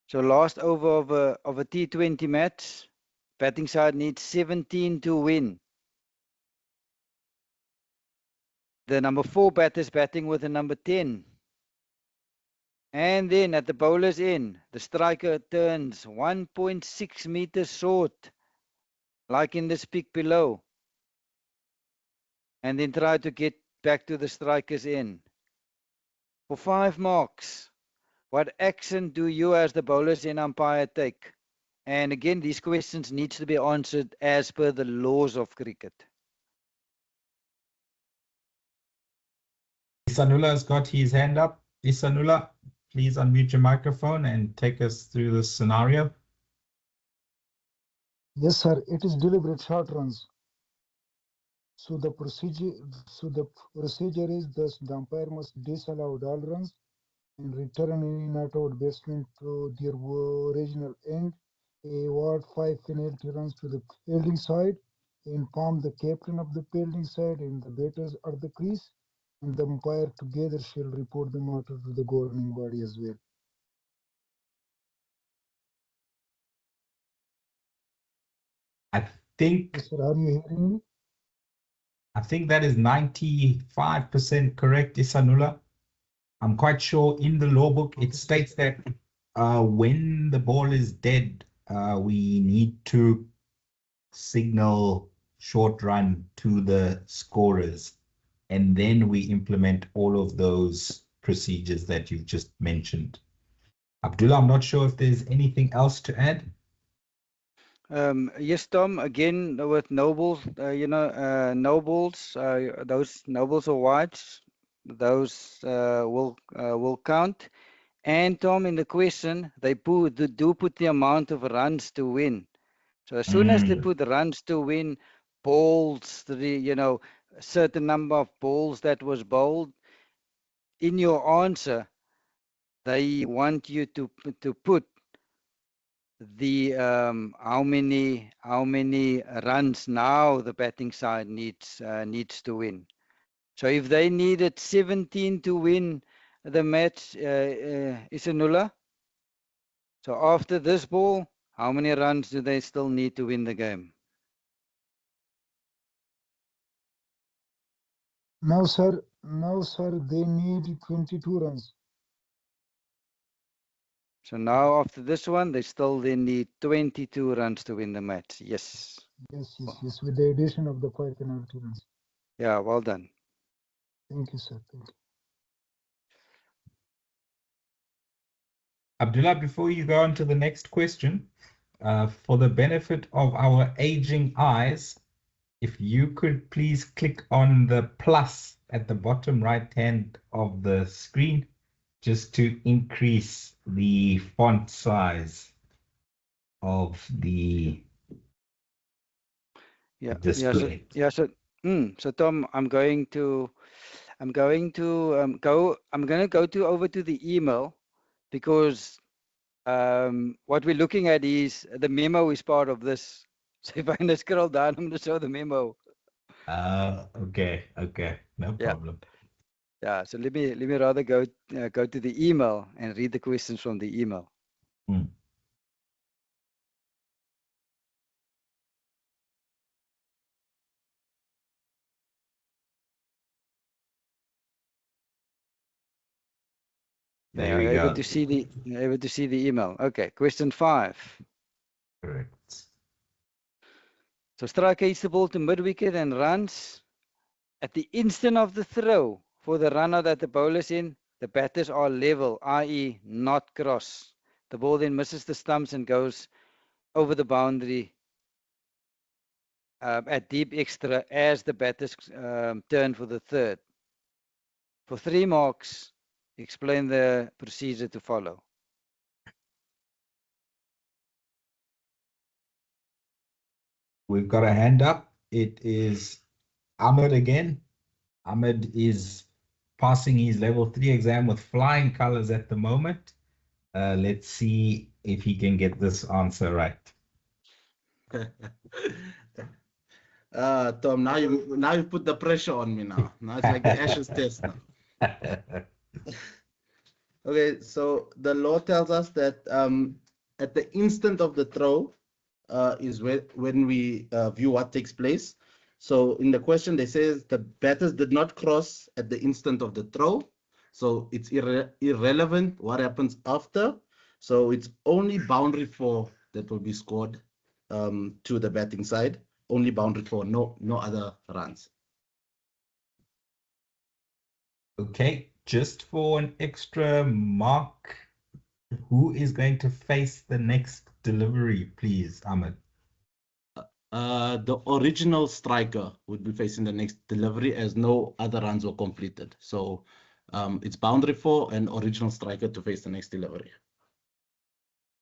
So last over of a T20 match, batting side needs 17 to win. The number 4 batters batting with the number 10. And then at the bowler's end, the striker turns 1.6 meters short, like in this pic below, and then try to get back to the striker's end. For 5 marks, what action do you as the bowler's end umpire take? And again, these questions needs to be answered as per the laws of cricket. Isanullah has got his hand up. Isanullah, please unmute your microphone and take us through the scenario. Yes, sir. It is deliberate short runs. So the procedure is thus the umpire must disallow all runs and return any not out batsmen to their original end. Award 5 penalty runs to the fielding side, inform the captain of the fielding side and the batters at the crease, and the umpire together shall report the matter to the governing body as well. I think, Yes, sir, are you hearing me? I think that is 95% correct, Isanullah. I'm quite sure in the law book it states that when the ball is dead, we need to signal short run to the scorers, and then we implement all of those procedures that you've just mentioned. Abdullah, I'm not sure if there's anything else to add. Yes, Tom, again with nobles, no balls, those nobles or whites, those will count. And Tom, in the question, they do put the amount of runs to win. So as soon as they put runs to win, balls, a certain number of balls that was bowled, in your answer, they want you to put the how many runs now the batting side needs to win. So if they needed 17 to win the match, Isanullah. So after this ball, how many runs do they still need to win the game? Now, sir, they need 22 runs. So now after this one, they still then need 22 runs to win the match. Yes. Yes, with the addition of the 5 penalty runs. Yeah, well done. Thank you, sir. Thank you. Abdullah, before you go on to the next question, for the benefit of our aging eyes, if you could please click on the plus at the bottom right hand of the screen, just to increase the font size of the display. So Tom, I'm going to go to over to the email, because what we're looking at is the memo is part of this. So if I scroll down, I'm going to show the memo. Okay, no Yeah. problem. Yeah, so let me rather go to the email and read the questions from the email. Hmm. There we Able go. to see the email. Okay, question 5. Correct. So striker hits the ball to mid wicket and runs at the instant of the throw for the runner that the bowler's in. The batters are level, i.e., not cross. The ball then misses the stumps and goes over the boundary at deep extra as the batters turn for the third. For 3 marks, explain the procedure to follow. We've got a hand up. It is Ahmed again. Ahmed is passing his level 3 exam with flying colors at the moment. Let's see if he can get this answer right. Tom, now you put the pressure on me now. Now it's like the Ashes test now. Okay, so the law tells us that at the instant of the throw is when we view what takes place. So in the question, they say the batters did not cross at the instant of the throw. So it's irrelevant what happens after. So it's only boundary 4 that will be scored to the batting side. Only boundary 4, no other runs. Okay, just for an extra mark, who is going to face the next delivery, please, Ahmed? The original striker would be facing the next delivery as no other runs were completed. So it's boundary 4 and original striker to face the next delivery.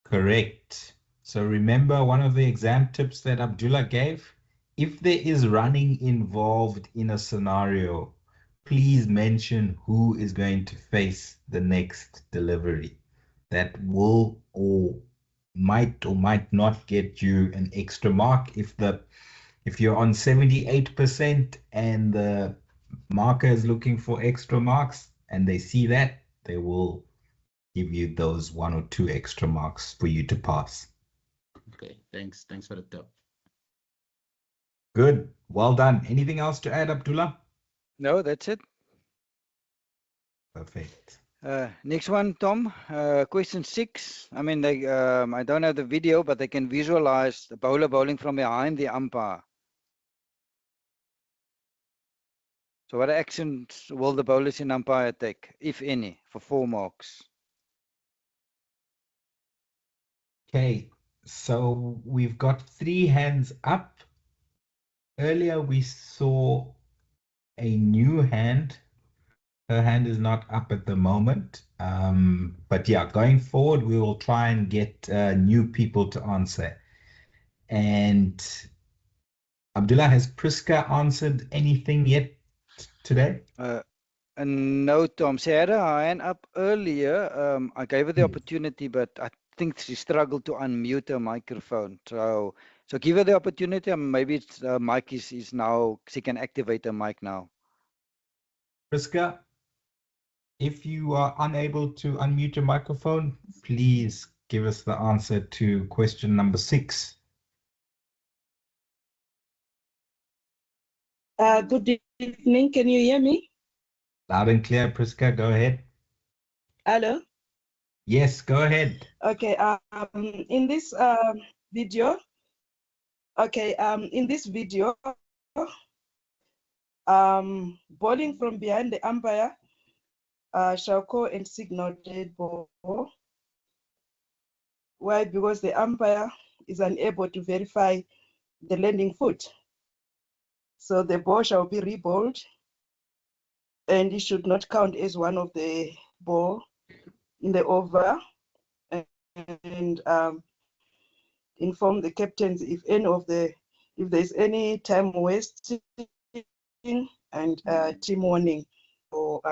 Correct. So remember one of the exam tips that Abdullah gave? If there is running involved in a scenario, please mention who is going to face the next delivery. That will or might not get you an extra mark. If you're on 78% and the marker is looking for extra marks and they see that, they will give you those 1 or 2 extra marks for you to pass. Okay, thanks for the tip. Good, well done. Anything else to add, Abdullah? No, that's it. Perfect. Next one, Tom. Question 6. I mean, I don't have the video, but they can visualize the bowler bowling from behind the umpire. So what actions will the bowlers in umpire take, if any, for 4 marks? Okay, so we've got 3 hands up. Earlier we saw a new hand. Her hand is not up at the moment. But yeah, going forward, we will try and get new people to answer. And Abdullah, has Priska answered anything yet today? No, Tom. She had her hand up earlier. I gave her the opportunity, but I think she struggled to unmute her microphone. So give her the opportunity. Maybe it's mic is now, she can activate her mic now. Priska, if you are unable to unmute your microphone, please give us the answer to question number 6. Good evening. Can you hear me? Loud and clear, Priska. Go ahead. Hello. Yes, go ahead. Okay. In this video, bowling from behind the umpire shall call and signal dead ball. Why? Because the umpire is unable to verify the landing foot. So the ball shall be rebowled, and it should not count as one of the ball in the over. And inform the captains if there's any time wasting and team warning for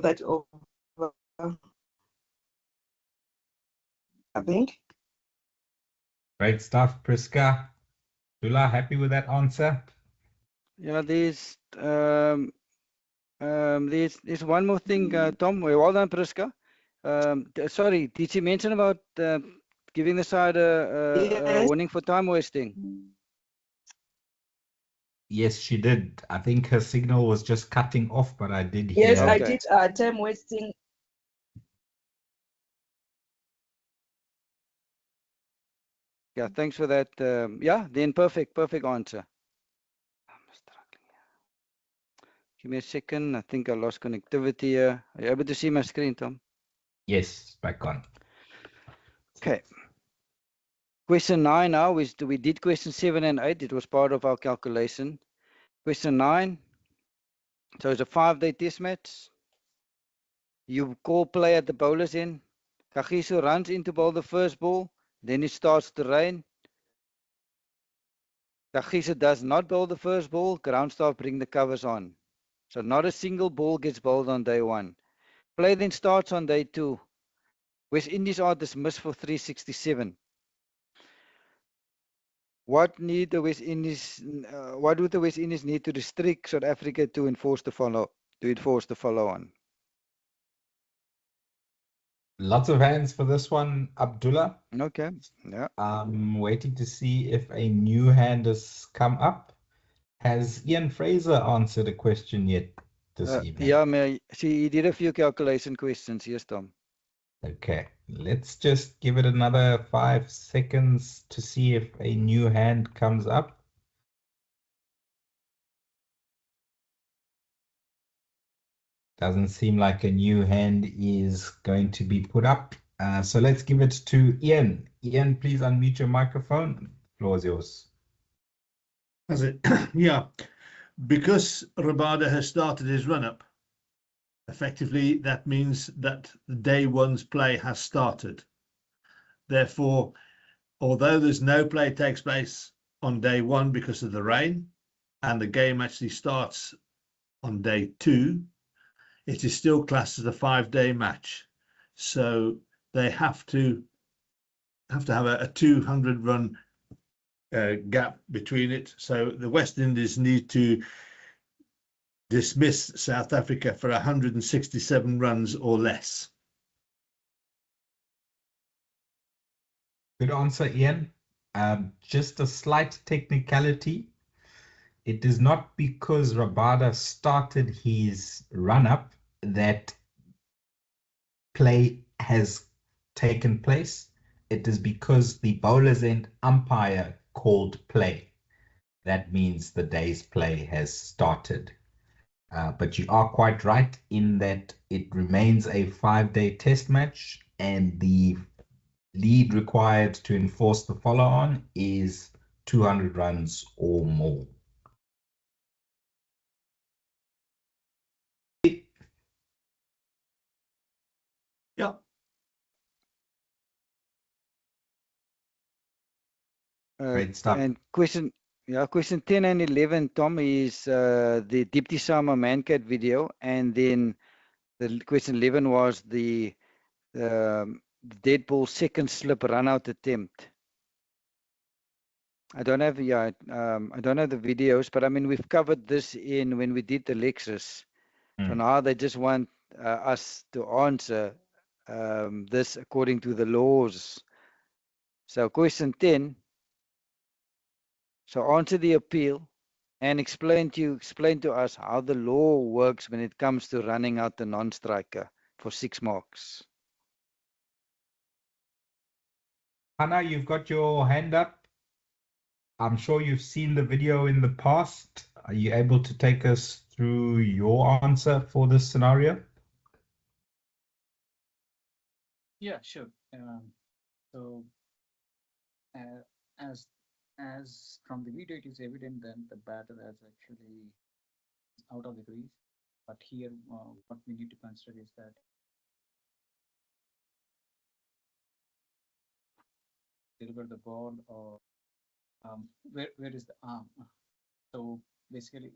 that over. I think. Great stuff, Priska. Dula, happy with that answer? Yeah, there's one more thing, Tom. Well done, Priska. Sorry, did she mention about giving the side a Yes. warning for time wasting? Yes, she did. I think her signal was just cutting off, but I did Yes, hear. I Okay. did time wasting. Yeah, thanks for that. Yeah, then perfect answer. I'm struggling here. Give me a second. I think I lost connectivity here. Are you able to see my screen, Tom? Yes, back on. Okay. Question 9 now we did question 7 and 8. It was part of our calculation. Question 9. So it's a 5-day test match. You call play at the bowler's end. Kagiso runs in to bowl the first ball. Then it starts to rain. Kagiso does not bowl the first ball. Ground staff bring the covers on. So not a single ball gets bowled on day 1. Play then starts on day 2. West Indies are dismissed for 367. What would the West Indies need to restrict South Africa to enforce the follow on? Lots of hands for this one, Abdullah. Okay. Yeah. I'm waiting to see if a new hand has come up. Has Ian Fraser answered a question yet this evening? Yeah, he did a few calculation questions. Yes, Tom. Okay, let's just give it another 5 seconds to see if a new hand comes up. Doesn't seem like a new hand is going to be put up. So let's give it to Ian. Ian, please unmute your microphone. The floor is yours. Has it? Yeah. Because Rabada has started his run-up, effectively that means that the day 1's play has started. Therefore, although there's no play takes place on day 1 because of the rain, and the game actually starts on day 2, it is still classed as a 5-day match. So they have to have a 200-run gap between it. So the West Indies need to dismiss South Africa for 167 runs or less. Good answer, Ian. Just a slight technicality. It is not because Rabada started his run-up that play has taken place. It is because the bowler's end umpire called play. That means the day's play has started. But you are quite right in that it remains a 5-day test match, and the lead required to enforce the follow-on is 200 runs or more. Yeah. Great stuff. And question 10 and 11, Tom, is the Dipti Sama Mancat video, and then the question 11 was the dead ball second slip run out attempt. I don't have the videos, but I mean we've covered this in when we did the Lexus. So now they just want us to answer this according to the laws. So question 10. So answer the appeal and explain to us how the law works when it comes to running out the non-striker for 6 marks. Hannah, you've got your hand up. I'm sure you've seen the video in the past. Are you able to take us through your answer for this scenario? Yeah, sure. So as from the video, it is evident that the batter has actually out of the crease. But here, what we need to consider is that deliver the ball, or where is the arm? So basically,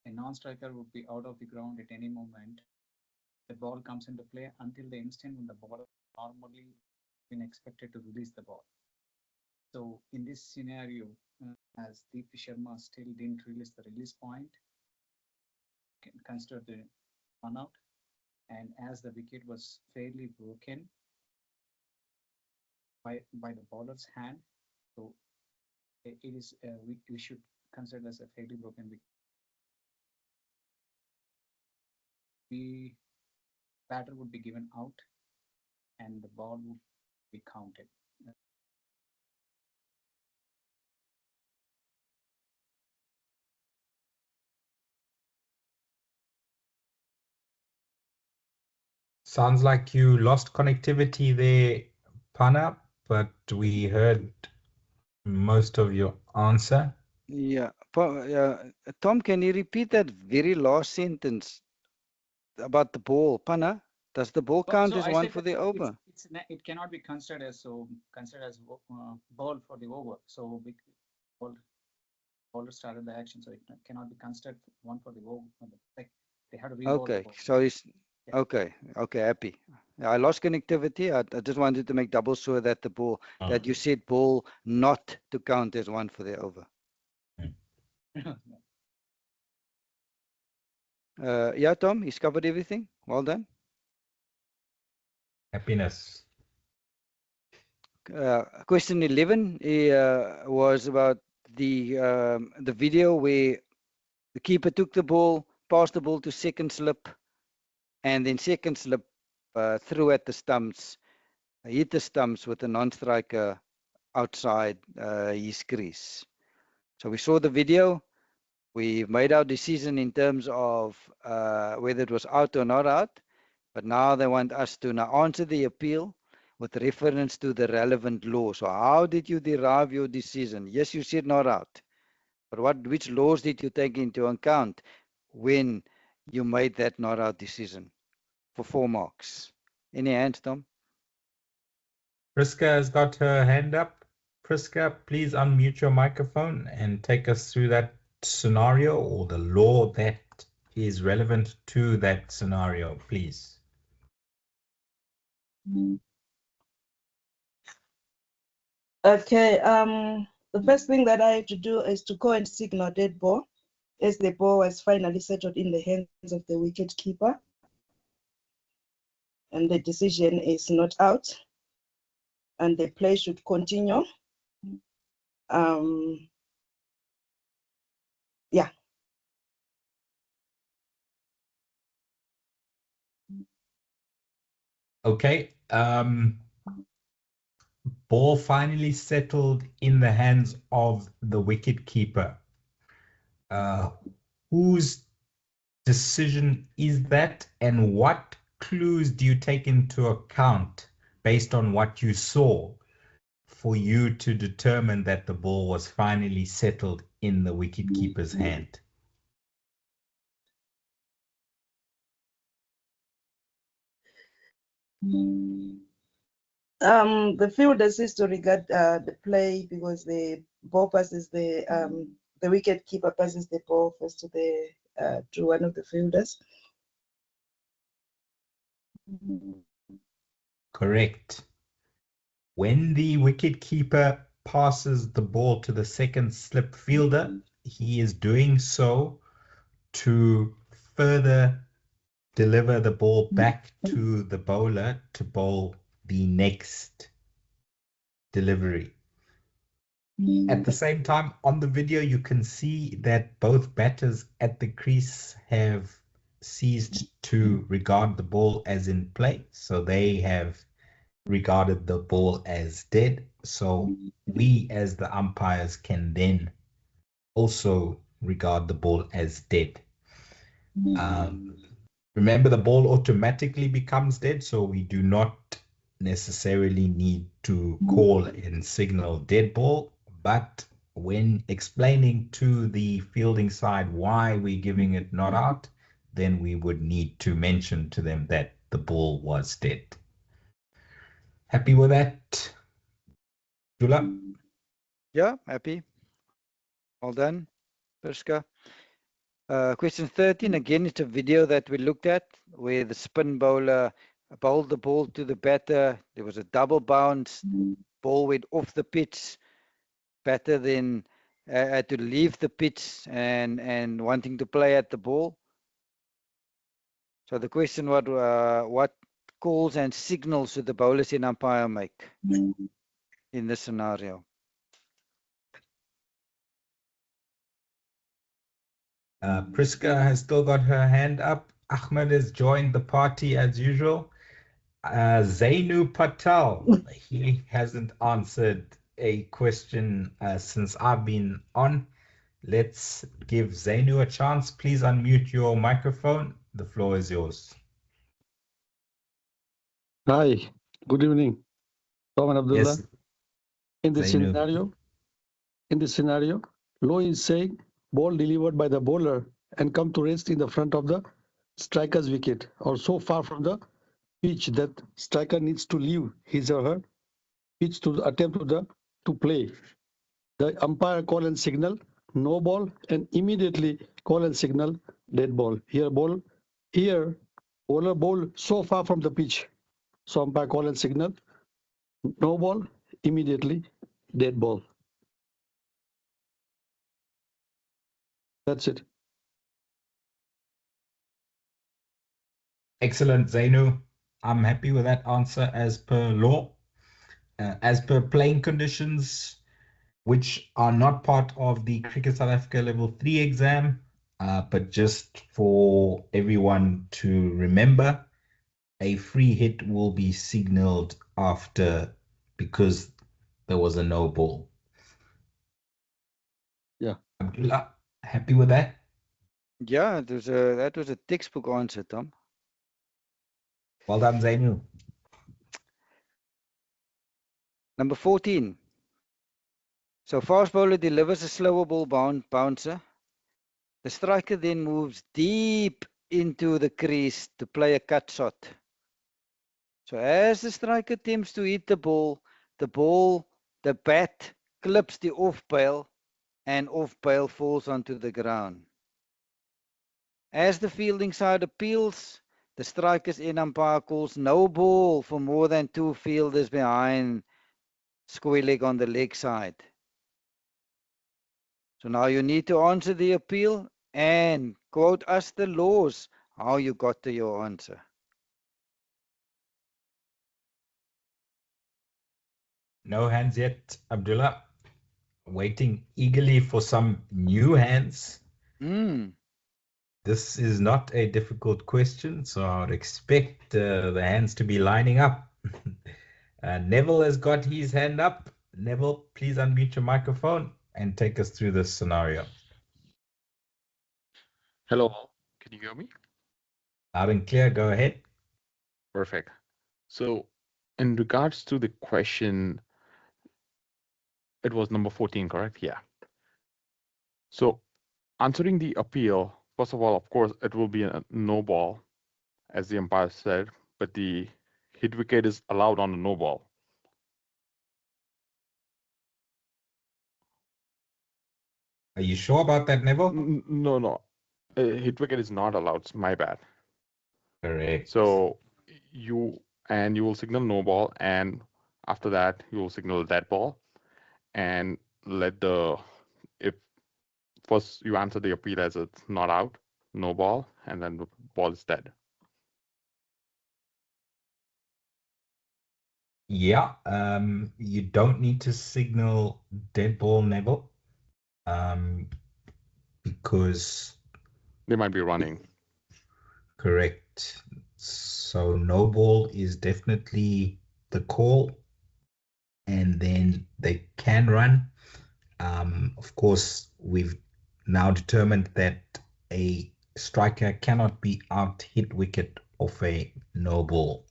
a non-striker would be out of the ground at any moment. The ball comes into play until the instant when the ball normally been expected to release the ball. So in this scenario, as Deep Sharma still didn't release the release point, can consider the run out. And as the wicket was fairly broken by the bowler's hand, so it is we should consider as a fairly broken wicket. The batter would be given out, and the ball would be counted. Sounds like you lost connectivity there, Pana, but we heard most of your answer. Yeah. Tom, can you repeat that very last sentence about the ball? Pana, does the ball count as I one said for the over? it cannot be considered as ball for the over. So bowler started the action, so it cannot be considered one for the over. Like they had to re-bowl the Okay, ball. so it's Yeah. okay, happy. I lost connectivity. I just wanted to make double sure that the ball that you said ball not to count as one for the over. Yeah, Tom, he's covered everything. Well done. Happiness. Question 11 was about the video where the keeper took the ball, passed the ball to second slip, and then second slip threw at the stumps, hit the stumps with a non-striker outside his crease. So we saw the video. We made our decision in terms of whether it was out or not out. But now they want us to now answer the appeal with reference to the relevant law. So how did you derive your decision? Yes, you said not out. But which laws did you take into account when you made that not out decision for 4 marks? Any hands, Tom? Priska has got her hand up. Priska, please unmute your microphone and take us through that scenario or the law that is relevant to that scenario, please. Okay, the first thing that I have to do is to go and signal dead ball, as the ball was finally settled in the hands of the wicket keeper, and the decision is not out, and the play should continue. Yeah. Okay. Ball finally settled in the hands of the wicket keeper. Whose decision is that, and what clues do you take into account based on what you saw for you to determine that the ball was finally settled in the wicket keeper's hand? The fielder says to regard the play because the ball passes the wicket keeper passes the ball first to one of the fielders. Correct. When the wicket keeper passes the ball to the second slip fielder, he is doing so to further deliver the ball back to the bowler to bowl the next delivery. At the same time, on the video, you can see that both batters at the crease have ceased to regard the ball as in play. So they have regarded the ball as dead. So we as the umpires can then also regard the ball as dead. Remember, the ball automatically becomes dead, so we do not necessarily need to call and signal dead ball. But when explaining to the fielding side why we're giving it not out, then we would need to mention to them that the ball was dead. Happy with that, Jula? Yeah, happy. Well done, Priska. Question 13, again, it's a video that we looked at where the spin bowler bowled the ball to the batter. There was a double bounce. Ball went off the pitch. Batter then had to leave the pitch and wanting to play at the ball. So the question was, what calls and signals should the bowlers and umpire make in this scenario? Priska has still got her hand up. Ahmed has joined the party as usual. Zainu Patel, he hasn't answered a question since I've been on. Let's give Zainu a chance. Please unmute your microphone. The floor is yours. Hi, good evening, Tom and Abdullah. Yes, In this Zainu. scenario, low is saying ball delivered by the bowler and come to rest in the front of the striker's wicket or so far from the pitch that striker needs to leave his or her pitch to attempt to play. The umpire call and signal no ball and immediately call and signal dead ball. Here bowler ball so far from the pitch. So umpire call and signal no ball, immediately dead ball. That's it. Excellent, Zainu. I'm happy with that answer as per law. As per playing conditions, which are not part of the Cricket South Africa Level 3 exam, but just for everyone to remember, a free hit will be signaled after because there was a no ball. Yeah. Abdullah, happy with that? Yeah, that was a textbook answer, Tom. Well done, Zainu. Number 14. So fast bowler delivers a slower ball bouncer. The striker then moves deep into the crease to play a cut shot. So as the striker attempts to hit the bat clips the off bail and off bail falls onto the ground. As the fielding side appeals, the striker's end umpire calls no ball for more than 2 fielders behind square leg on the leg side. So now you need to answer the appeal and quote us the laws, how you got to your answer. No hands yet, Abdullah. Waiting eagerly for some new hands. This is not a difficult question, so I would expect the hands to be lining up. Neville has got his hand up. Neville, please unmute your microphone and take us through this scenario. Hello, can you hear me? Loud and clear, go ahead. Perfect. So in regards to the question, it was number 14, correct? Yeah. So answering the appeal, first of all, of course, it will be a no ball, as the umpire said, but the hit wicket is allowed on a no ball. Are you sure about that, Neville? No. Hit wicket is not allowed. It's my bad. Correct. So you will signal no ball, and after that you will signal dead ball, and if first you answer the appeal as it's not out, no ball, and then the ball is dead. Yeah, you don't need to signal dead ball, Neville, because they might be running. Correct. So no ball is definitely the call, and then they can run. Of course, we've now determined that a striker cannot be out hit wicket off a no ball.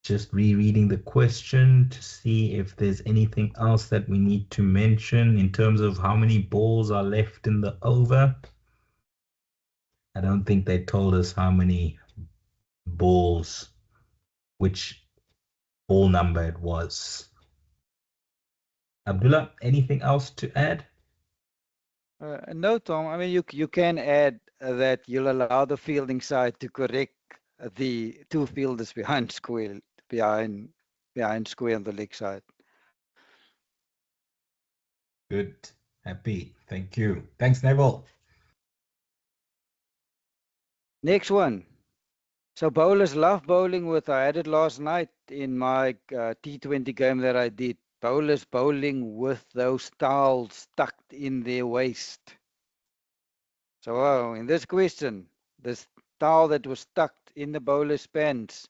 Just rereading the question to see if there's anything else that we need to mention in terms of how many balls are left in the over. I don't think they told us how many balls, which ball number it was. Abdullah, anything else to add? No, Tom. I mean, you can add that you'll allow the fielding side to correct the two fielders behind square on the leg side. Good. Happy. Thank you. Thanks, Neville. Next one. So bowlers love bowling with. I had it last night in my T20 game that I did. Bowlers bowling with those towels tucked in their waist. So in this question, this towel that was tucked in the bowler's pants.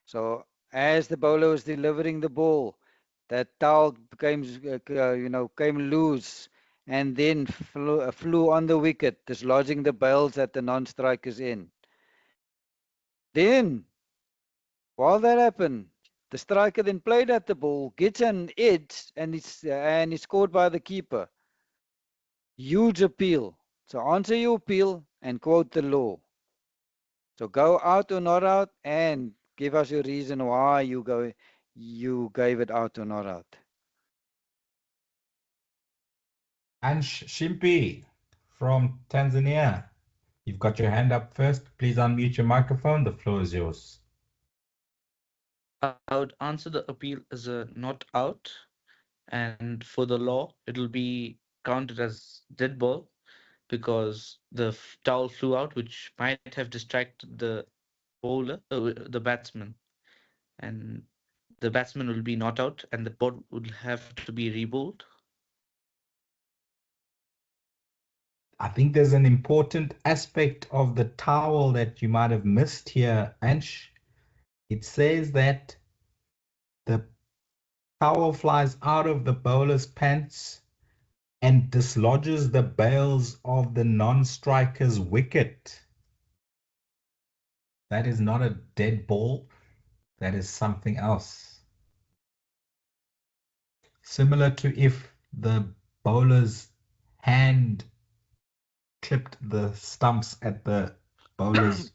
So as the bowler was delivering the ball, that towel came loose and then flew on the wicket, dislodging the bails at the non-striker's end. Then, while that happened, the striker then played at the ball, gets an edge, and he's scored by the keeper. Huge appeal. So answer your appeal and quote the law. So go out or not out, and give us your reason why you gave it out or not out. Ansh Shimpi from Tanzania. You've got your hand up first. Please unmute your microphone. The floor is yours. I would answer the appeal as a not out, and for the law, it'll be counted as dead ball because the towel flew out, which might have distracted the bowler, the batsman, and the batsman will be not out, and the ball will have to be rebowled. I think there's an important aspect of the towel that you might have missed here, Ansh. It says that the towel flies out of the bowler's pants and dislodges the bails of the non-striker's wicket. That is not a dead ball. That is something else. Similar to if the bowler's hand clipped the stumps at the bowler's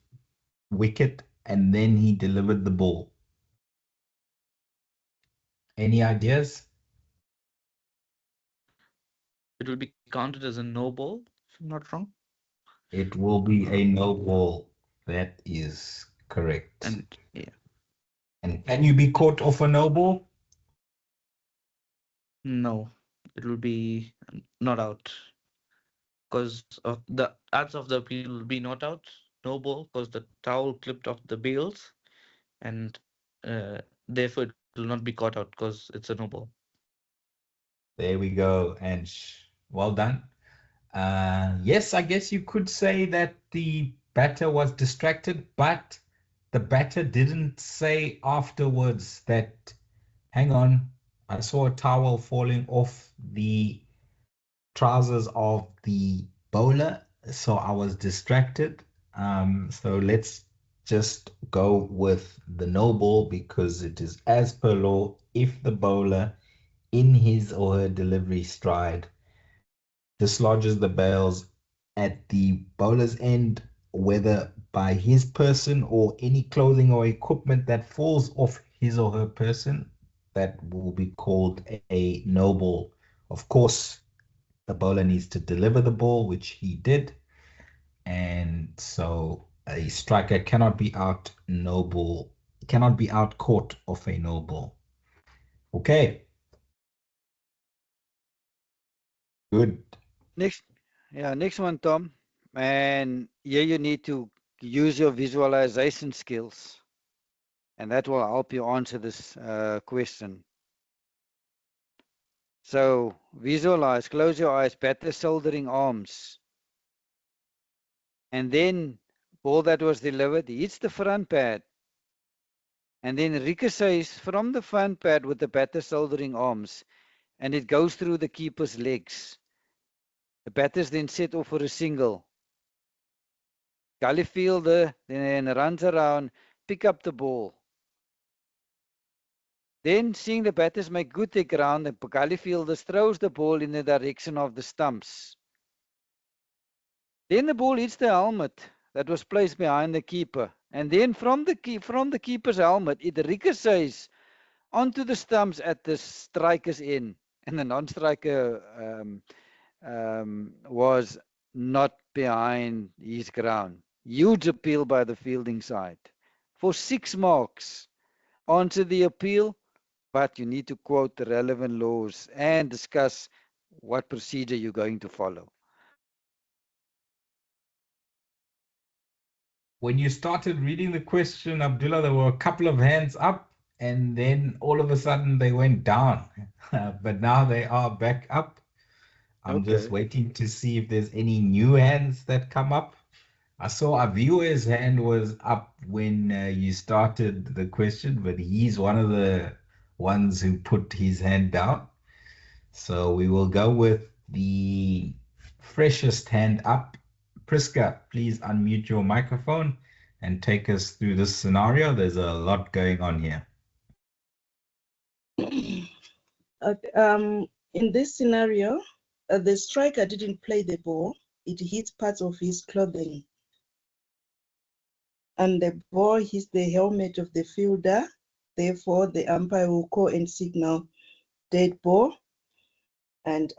wicket and then he delivered the ball. Any ideas? It will be counted as a no ball, if I'm not wrong. It will be a no ball. That is correct. And yeah. And can you be caught off a no ball? No, it will be not out because of the odds of the appeal will be not out, no ball, because the towel clipped off the bails, and therefore it will not be caught out because it's a no ball. There we go, and well done. Yes, I guess you could say that the batter was distracted, but the batter didn't say afterwards that, hang on, I saw a towel falling off the trousers of the bowler, so I was distracted. So let's just go with the no ball because it is as per law if the bowler in his or her delivery stride dislodges the bails at the bowler's end, whether by his person or any clothing or equipment that falls off his or her person, that will be called a no ball. Of course, the bowler needs to deliver the ball, which he did. And so a striker cannot be out no ball, cannot be out caught of a no ball. Okay. Good. Next one, Tom. And here you need to use your visualization skills, and that will help you answer this question. So visualize, close your eyes, batter shouldering arms, and then ball that was delivered hits the front pad, and then ricochets from the front pad with the batter shouldering arms, and it goes through the keeper's legs. The batters then set off for a single. Gully fielder then runs around, pick up the ball. Then, seeing the batters make good take ground, the gully fielder throws the ball in the direction of the stumps. Then the ball hits the helmet that was placed behind the keeper, and then from the keeper's helmet, it ricochets onto the stumps at the striker's end, and the non-striker was not behind his ground. Huge appeal by the fielding side for 6 marks. Answer the appeal, but you need to quote the relevant laws and discuss what procedure you're going to follow. When you started reading the question, Abdullah, there were a couple of hands up, and then all of a sudden they went down. But now they are back up. I'm just Okay. waiting to see if there's any new hands that come up. I saw a viewer's hand was up when you started the question, but he's one of the ones who put his hand down. So we will go with the freshest hand up. Priska, please unmute your microphone and take us through this scenario. There's a lot going on here. In this scenario, the striker didn't play the ball. It hit parts of his clothing. And the ball hits the helmet of the fielder. Therefore, the umpire will call and signal dead ball and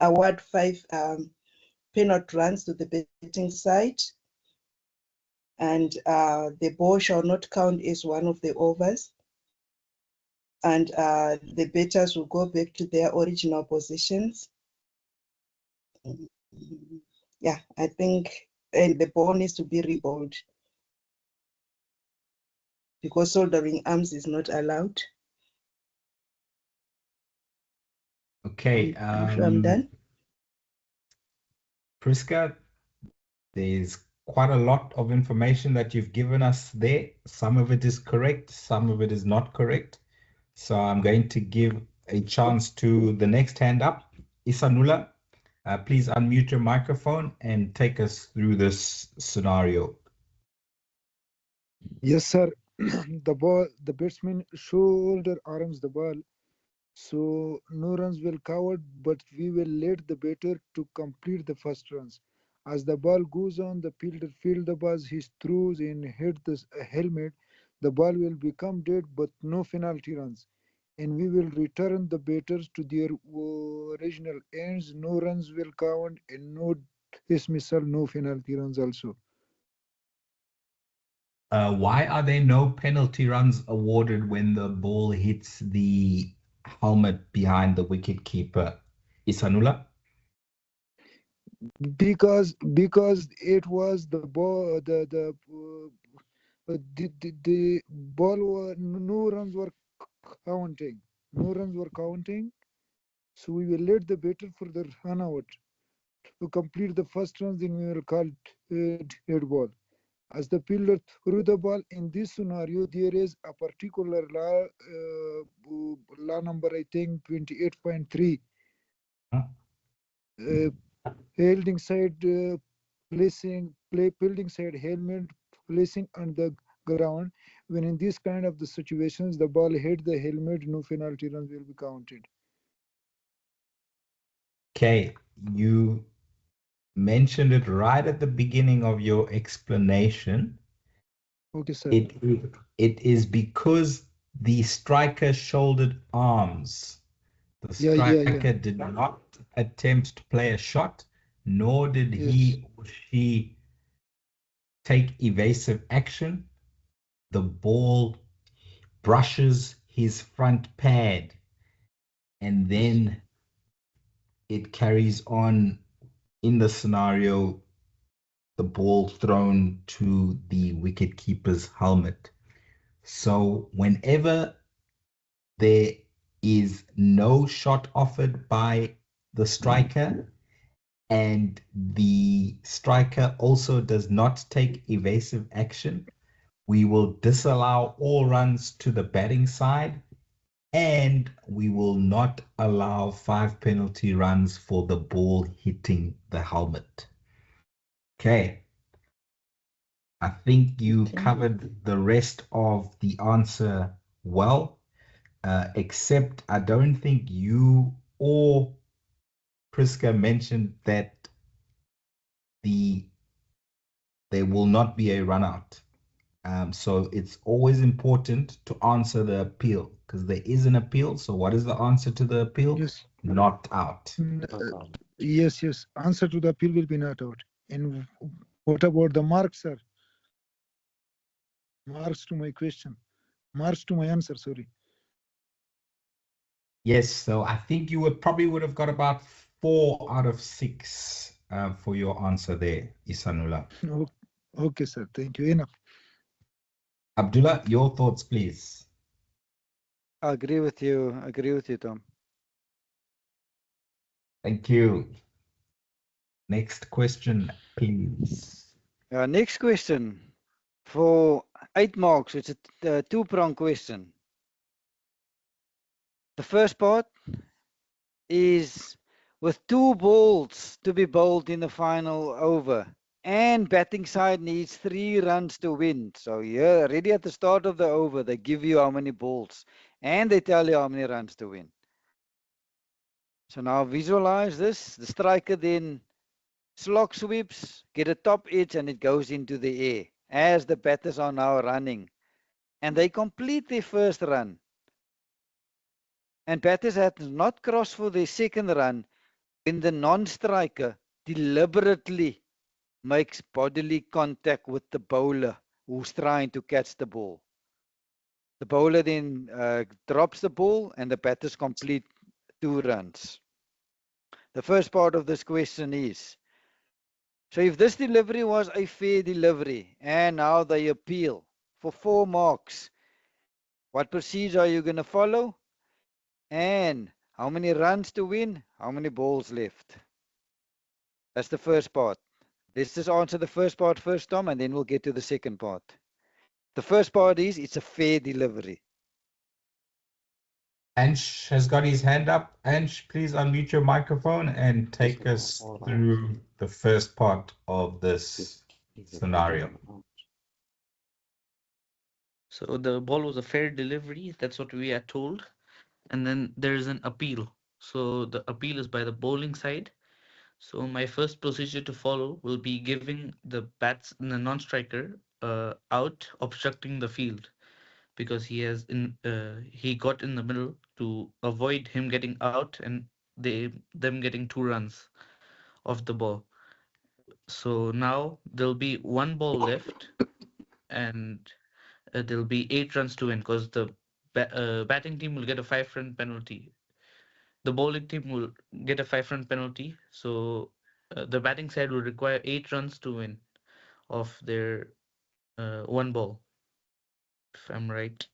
award 5 penalty runs to the betting side. And the ball shall not count as one of the overs. And the bettors will go back to their original positions. Yeah, I think, and the ball needs to be reballed because soldering arms is not allowed. Okay. I'm done. Priska, there's quite a lot of information that you've given us there. Some of it is correct, some of it is not correct. So I'm going to give a chance to the next hand up. Isanula, please unmute your microphone and take us through this scenario. Yes, sir. The batsman shoulder arms the ball, so no runs will covered, but we will let the batter to complete the first runs. As the ball goes on, the fielder field the ball he throws and hit the helmet. The ball will become dead, but no penalty runs, and we will return the batters to their original ends. No runs will count, and no dismissal, no penalty runs also. Why are there no penalty runs awarded when the ball hits the helmet behind the wicket keeper? Isanula? Because it was the ball, the ball were, no runs were counting, no runs were counting, so we will let the batter for the run out to complete the first runs, then we will call dead ball. As the fielder threw the ball in this scenario, there is a particular law, law number I think 28.3. Fielding side fielding side helmet placing on the ground. When in this kind of the situations, the ball hit the helmet, no penalty runs will be counted. Okay, you mentioned it right at the beginning of your explanation. Okay, sir. It is because the striker shouldered arms. The striker did not attempt to play a shot, nor did he or she take evasive action. The ball brushes his front pad, and then it carries on in the scenario, the ball thrown to the wicket keeper's helmet. So whenever there is no shot offered by the striker, and the striker also does not take evasive action, we will disallow all runs to the batting side, and we will not allow 5 penalty runs for the ball hitting the helmet. Okay. I think you covered the rest of the answer well, except I don't think you or Priska mentioned that there will not be a run out. So it's always important to answer the appeal because there is an appeal. So what is the answer to the appeal? Yes. Not out. Yes, yes. Answer to the appeal will be not out. And what about the marks, sir? Marks to my question. Marks to my answer, sorry. Yes, so I think you probably would have got about 4 out of 6 for your answer there, Isanula. Okay, sir. Thank you. Enough. Abdullah, your thoughts, please. I agree with you. I agree with you, Tom. Thank you. Next question, please. Next question. For 8 marks, it's a two-prong question. The first part is with 2 balls to be bowled in the final over, and batting side needs 3 runs to win. So yeah, already at the start of the over, they give you how many balls, and they tell you how many runs to win. So now visualize this. The striker then slog sweeps, get a top edge, and it goes into the air as the batters are now running. And they complete their first run. And batters had not crossed for their second run when the non-striker deliberately makes bodily contact with the bowler who's trying to catch the ball. The bowler then drops the ball and the batters complete 2 runs. The first part of this question is, so if this delivery was a fair delivery and now they appeal for 4 marks, what procedure are you going to follow? And how many runs to win? How many balls left? That's the first part. Let's just answer the first part first, Tom, and then we'll get to the second part. The first part is it's a fair delivery. Ansh has got his hand up. Ansh, please unmute your microphone and take us through the first part of this scenario. So the ball was a fair delivery. That's what we are told. And then there is an appeal. So the appeal is by the bowling side. So my first procedure to follow will be giving the non-striker out, obstructing the field, because he got in the middle to avoid him getting out and them getting 2 runs off the ball. So now there'll be 1 ball left, and there'll be 8 runs to win because the batting team will get a 5-run penalty. The bowling team will get a 5-run penalty. So the batting side will require 8 runs to win of their 1 ball, if I'm right.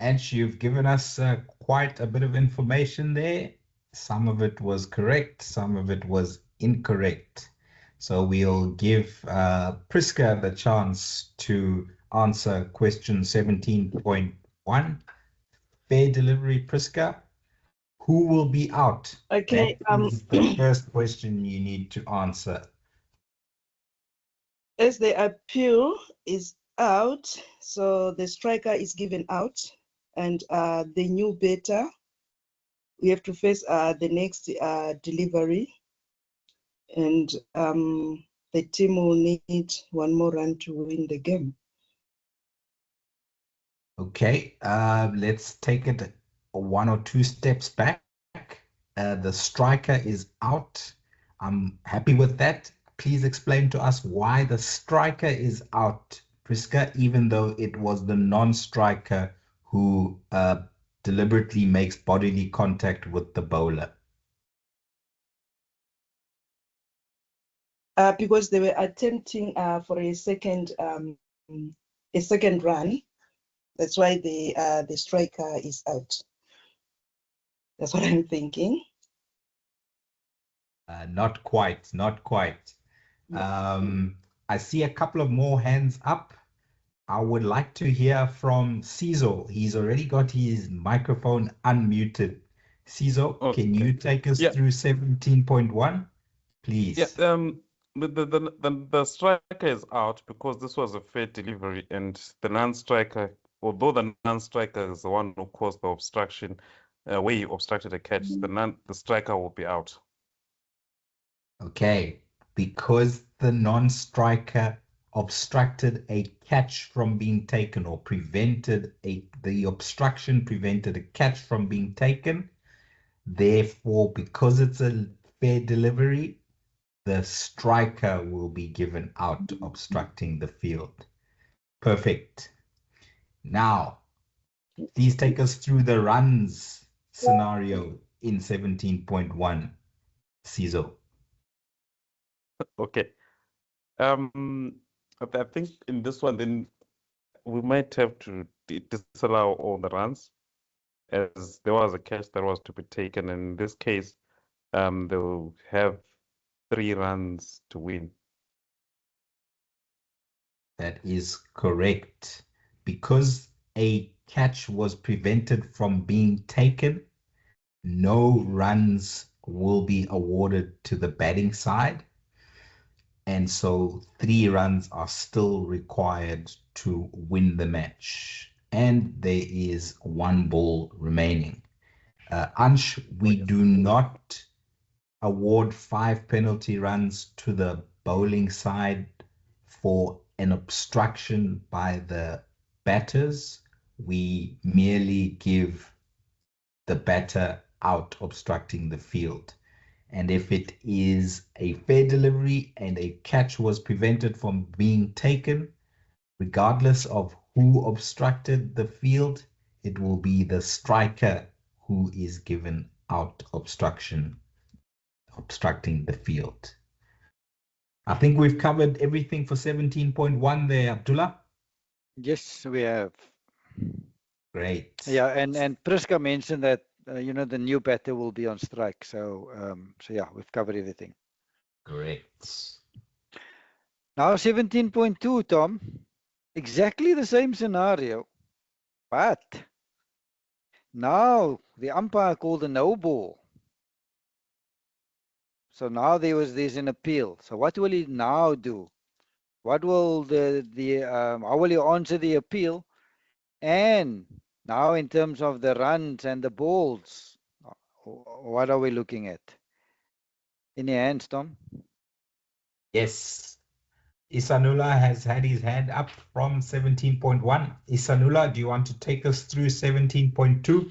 And you've given us quite a bit of information there. Some of it was correct, some of it was incorrect. So we'll give Priska the chance to answer question 17.1. Fair delivery, Priska. Who will be out? Okay. That is the first question you need to answer. As the appeal is out, so the striker is given out, and the new batter, we have to face the next delivery, and the team will need 1 more run to win the game. Okay, let's take it 1 or 2 steps back. The striker is out. I'm happy with that. Please explain to us why the striker is out, Priska, even though it was the non-striker who deliberately makes bodily contact with the bowler. Because they were attempting for a second run. That's why the striker is out. That's what I'm thinking. Not quite, not quite. I see a couple of more hands up. I would like to hear from Cizo. He's already got his microphone unmuted. Cizo, Okay. can you take us through 17.1, please? Yeah. The striker is out because this was a fair delivery, and the non-striker, although the non-striker is the one who caused the obstruction, where he obstructed a catch, the striker will be out. Okay, because the non-striker obstructed a catch from being taken, or the obstruction prevented a catch from being taken, Therefore, because it's a fair delivery, the striker will be given out obstructing the field. Perfect. Now, please take us through the runs scenario in 17.1, CISO. Okay. I think in this one, then we might have to disallow all the runs, as there was a catch that was to be taken. And in this case, they'll have 3 runs to win. That is correct. Because a catch was prevented from being taken, no runs will be awarded to the batting side. And so 3 runs are still required to win the match. And there is 1 ball remaining. Ansh, we do not award 5 penalty runs to the bowling side for an obstruction by the batters. We merely give the batter out obstructing the field. And if it is a fair delivery and a catch was prevented from being taken, regardless of who obstructed the field, it will be the striker who is given out obstructing the field. I think we've covered everything for 17.1 there, Abdullah. Yes, we have. Great. Yeah, and Priska mentioned that the new batter will be on strike. So yeah, we've covered everything. Correct. Now 17.2, Tom. Exactly the same scenario, but now the umpire called a no ball. So now there's an appeal. So what will he now do? What will how will he answer the appeal? And now in terms of the runs and the balls, what are we looking at? Any hands, Tom? Yes. Isanula has had his hand up from 17.1. Isanula, do you want to take us through 17.2?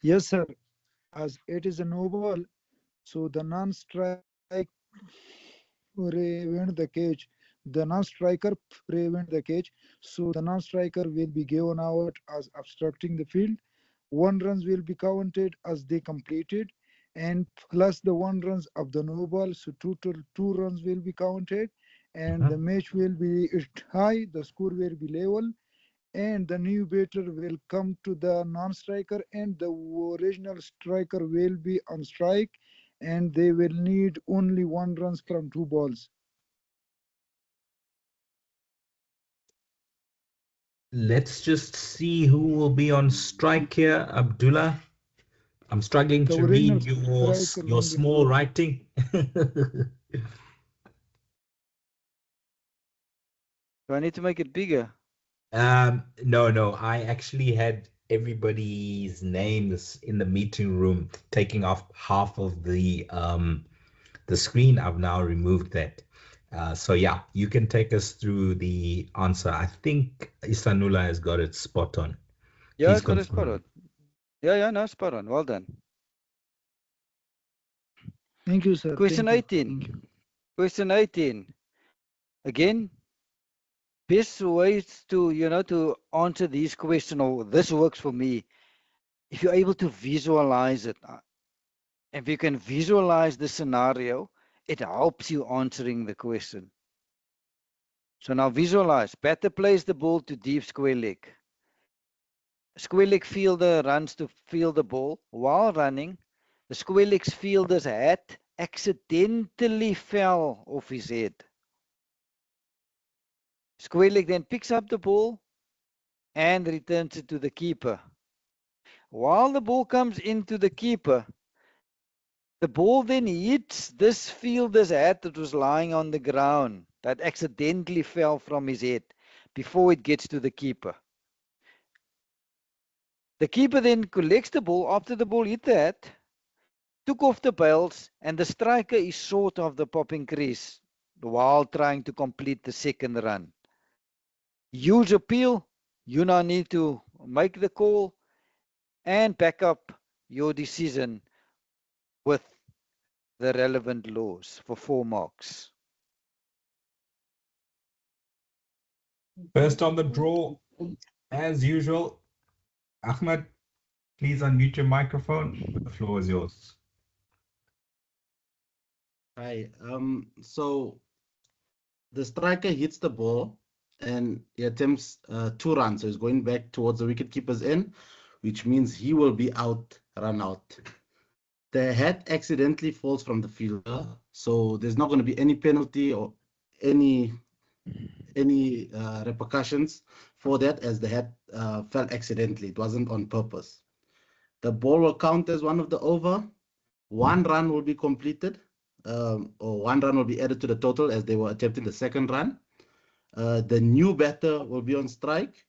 Yes, sir. As it is a no ball, so the non-strike prevent the catch. The non-striker prevent the catch, so the non-striker will be given out as obstructing the field. 1 runs will be counted as they completed, and plus the 1 runs of the no ball, so total 2 runs will be counted, and the match will be high. The score will be level, and the new batter will come to the non-striker, and the original striker will be on strike, and they will need only 1 runs from 2 balls. Let's just see who will be on strike here, Abdullah. I'm struggling The to original read striker your will be small writing. Do I need to make it bigger? No. I actually had everybody's names in the meeting room taking off half of the screen. I've now removed that. So yeah, you can take us through the answer. I think Isanula has got it spot on. Yeah, Please it's got a spot confirm. on. Yeah, no, spot on. Well done. Thank you, sir. Question Thank you. 18. Thank you. Question 18. Again, best ways to to answer these questions, or this works for me, if you're able to visualize it. If you can visualize the scenario, it helps you answering the question. So now visualize. Batter plays the ball to deep square leg. Square leg fielder runs to field the ball. While running, the square leg fielder's hat accidentally fell off his head. Square leg then picks up the ball and returns it to the keeper. While the ball comes into the keeper, the ball then hits this fielder's hat that was lying on the ground, that accidentally fell from his head before it gets to the keeper. The keeper then collects the ball after the ball hit the hat, took off the bails, and the striker is short of the popping crease while trying to complete the second run. Huge appeal. You now need to make the call. and back up your decision with the relevant laws for 4 marks. First on the draw, as usual, Ahmed, please unmute your microphone. The floor is yours. Hi. So the striker hits the ball and he attempts 2 runs. So he's going back towards the wicketkeeper's end, which means he will be out, run out. The hat accidentally falls from the fielder, so there's not going to be any penalty or any repercussions for that, as the hat fell accidentally. It wasn't on purpose. The ball will count as one of the over. 1 run will be completed, or 1 run will be added to the total as they were attempting the 2nd run. The new batter will be on strike,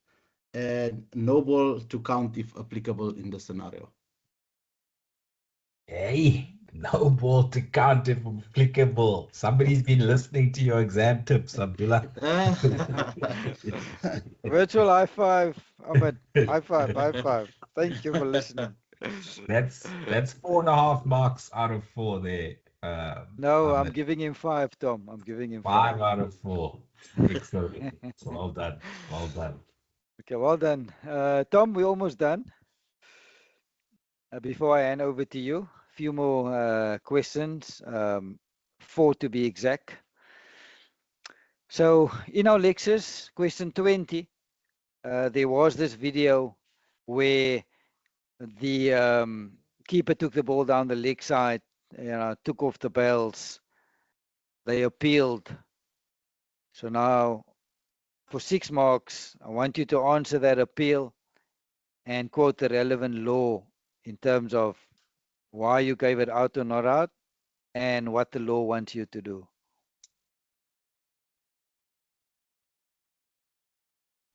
and no ball to count if applicable in the scenario. Hey, no ball to count if applicable. Somebody's been listening to your exam tips, Abdullah. Virtual high five, Ahmed. High five, high five. Thank you for listening. That's 4.5 marks out of 4 there. No, I'm Ahmed. giving him 5, Tom. I'm giving him 5 5. out of 4. Excellent. Well done. Well done. Okay, well done. Tom, we're almost done. Before I hand over to you, a few more questions, 4 to be exact. So in our lectures, question 20, there was this video where the keeper took the ball down the leg side, took off the bells. They appealed. So now for 6 marks, I want you to answer that appeal and quote the relevant law in terms of why you gave it out or not out and what the law wants you to do.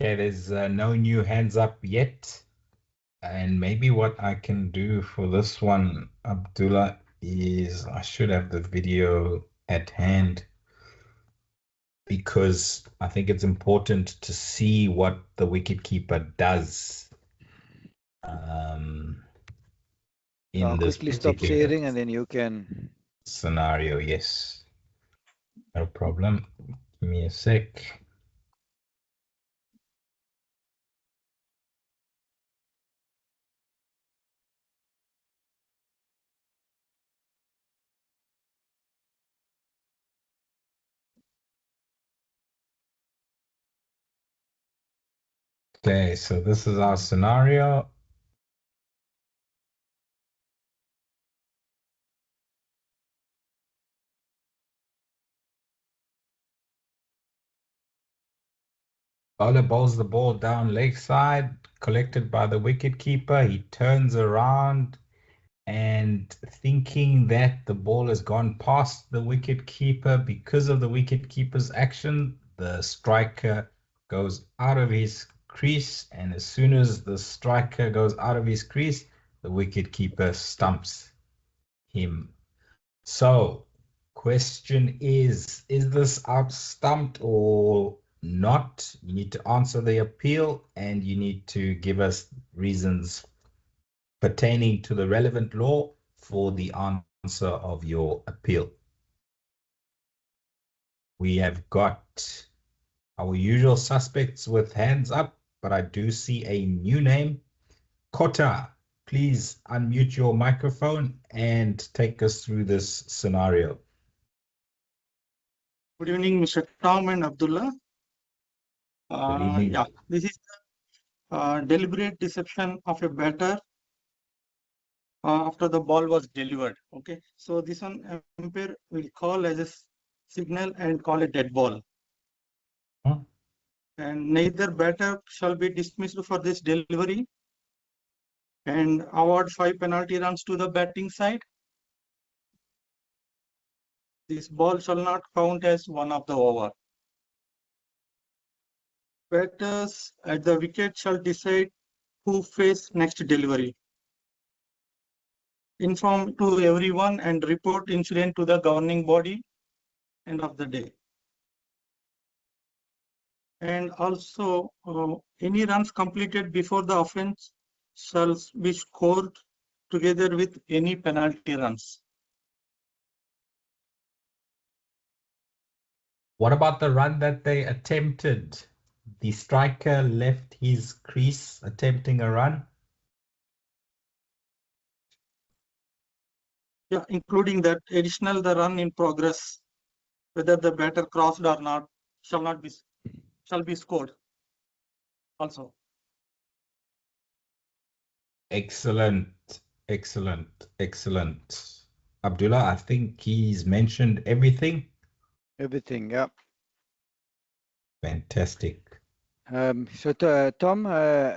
Okay, there's no new hands up yet. And maybe what I can do for this one, Abdullah, is I should have the video at hand, because I think it's important to see what the wicketkeeper does in I'll this quickly stop particular sharing and then you can. scenario. Yes, no problem. Give me a sec. Okay, so this is our scenario. Bowler bowls the ball down leg side, collected by the wicketkeeper. He turns around and thinking that the ball has gone past the wicketkeeper, because of the wicketkeeper's action, the striker goes out of his crease, and as soon as the striker goes out of his crease, the wicketkeeper stumps him. So, question is this out stumped or not? You need to answer the appeal, and you need to give us reasons pertaining to the relevant law for the answer of your appeal. We have got our usual suspects with hands up, but I do see a new name. Kota, please unmute your microphone and take us through this scenario. Good evening, Mr. Tom and Abdullah. Good evening. Yeah, this is deliberate deception of a batter after the ball was delivered. Okay, so this one umpire will call as a signal and call a dead ball. And neither batter shall be dismissed for this delivery and award 5 penalty runs to the batting side. This ball shall not count as one of the over. Batters at the wicket shall decide who face next delivery. Inform to everyone and report incident to the governing body end of the day. And also any runs completed before the offense shall be scored together with any penalty runs. What about the run that they attempted? The striker left his crease attempting a run. Yeah, including that additional the run in progress, whether the batter crossed or not, shall be scored also. Excellent, excellent, excellent. Abdullah, I think he's mentioned everything. Everything, yeah. Fantastic. Tom,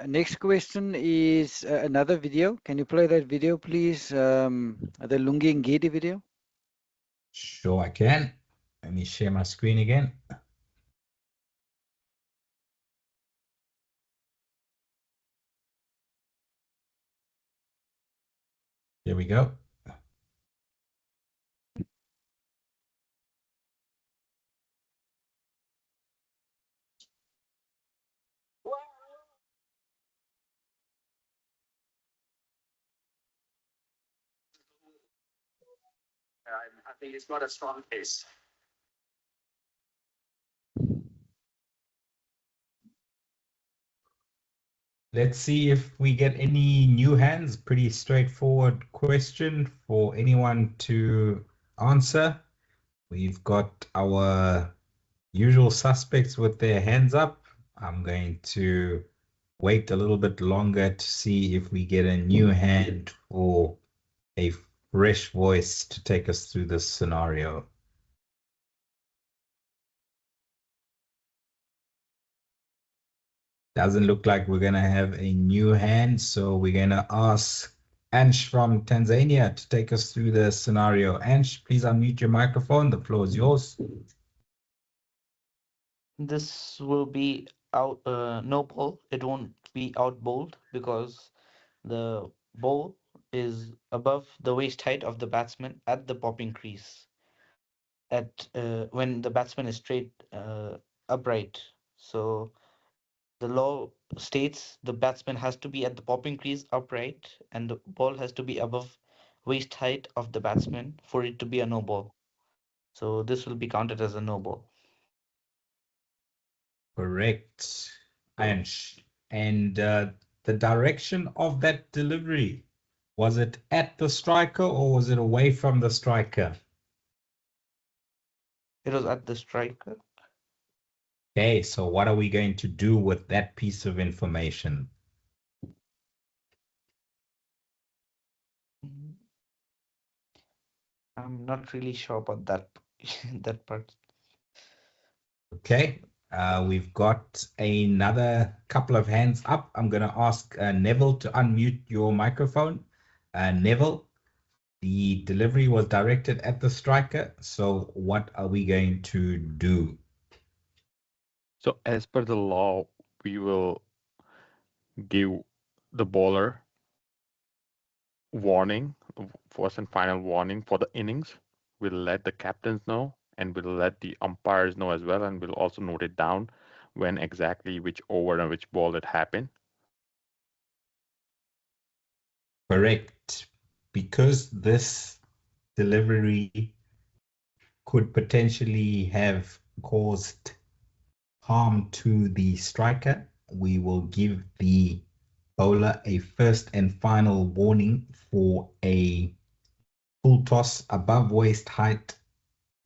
next question is another video. Can you play that video, please? The Lungi Ngidi video. Sure, I can. Let me share my screen again. Here we go. I think he's got a strong pace. Let's see if we get any new hands. Pretty straightforward question for anyone to answer. We've got our usual suspects with their hands up. I'm going to wait a little bit longer to see if we get a new hand or a fresh voice to take us through this scenario. Doesn't look like we're going to have a new hand, so we're going to ask Ansh from Tanzania to take us through the scenario. Ansh, please unmute your microphone. The floor is yours. This will be out no ball. It won't be out bowled because the ball is above the waist height of the batsman at the popping crease. At when the batsman is straight upright. So the law states the batsman has to be at the popping crease upright and the ball has to be above waist height of the batsman for it to be a no ball. So this will be counted as a no ball. Correct, Ansh. And the direction of that delivery, was it at the striker or was it away from the striker? It was at the striker. Okay, so what are we going to do with that piece of information? I'm not really sure about that that part. Okay, we've got another couple of hands up. I'm going to ask Neville to unmute your microphone. Neville, the delivery was directed at the striker. So what are we going to do? So as per the law, we will give the bowler warning, first and final warning for the innings. We'll let the captains know and we'll let the umpires know as well, and we'll also note it down when exactly which over and which ball it happened. Correct. Because this delivery could potentially have caused harm to the striker, we will give the bowler a first and final warning for a full toss above waist height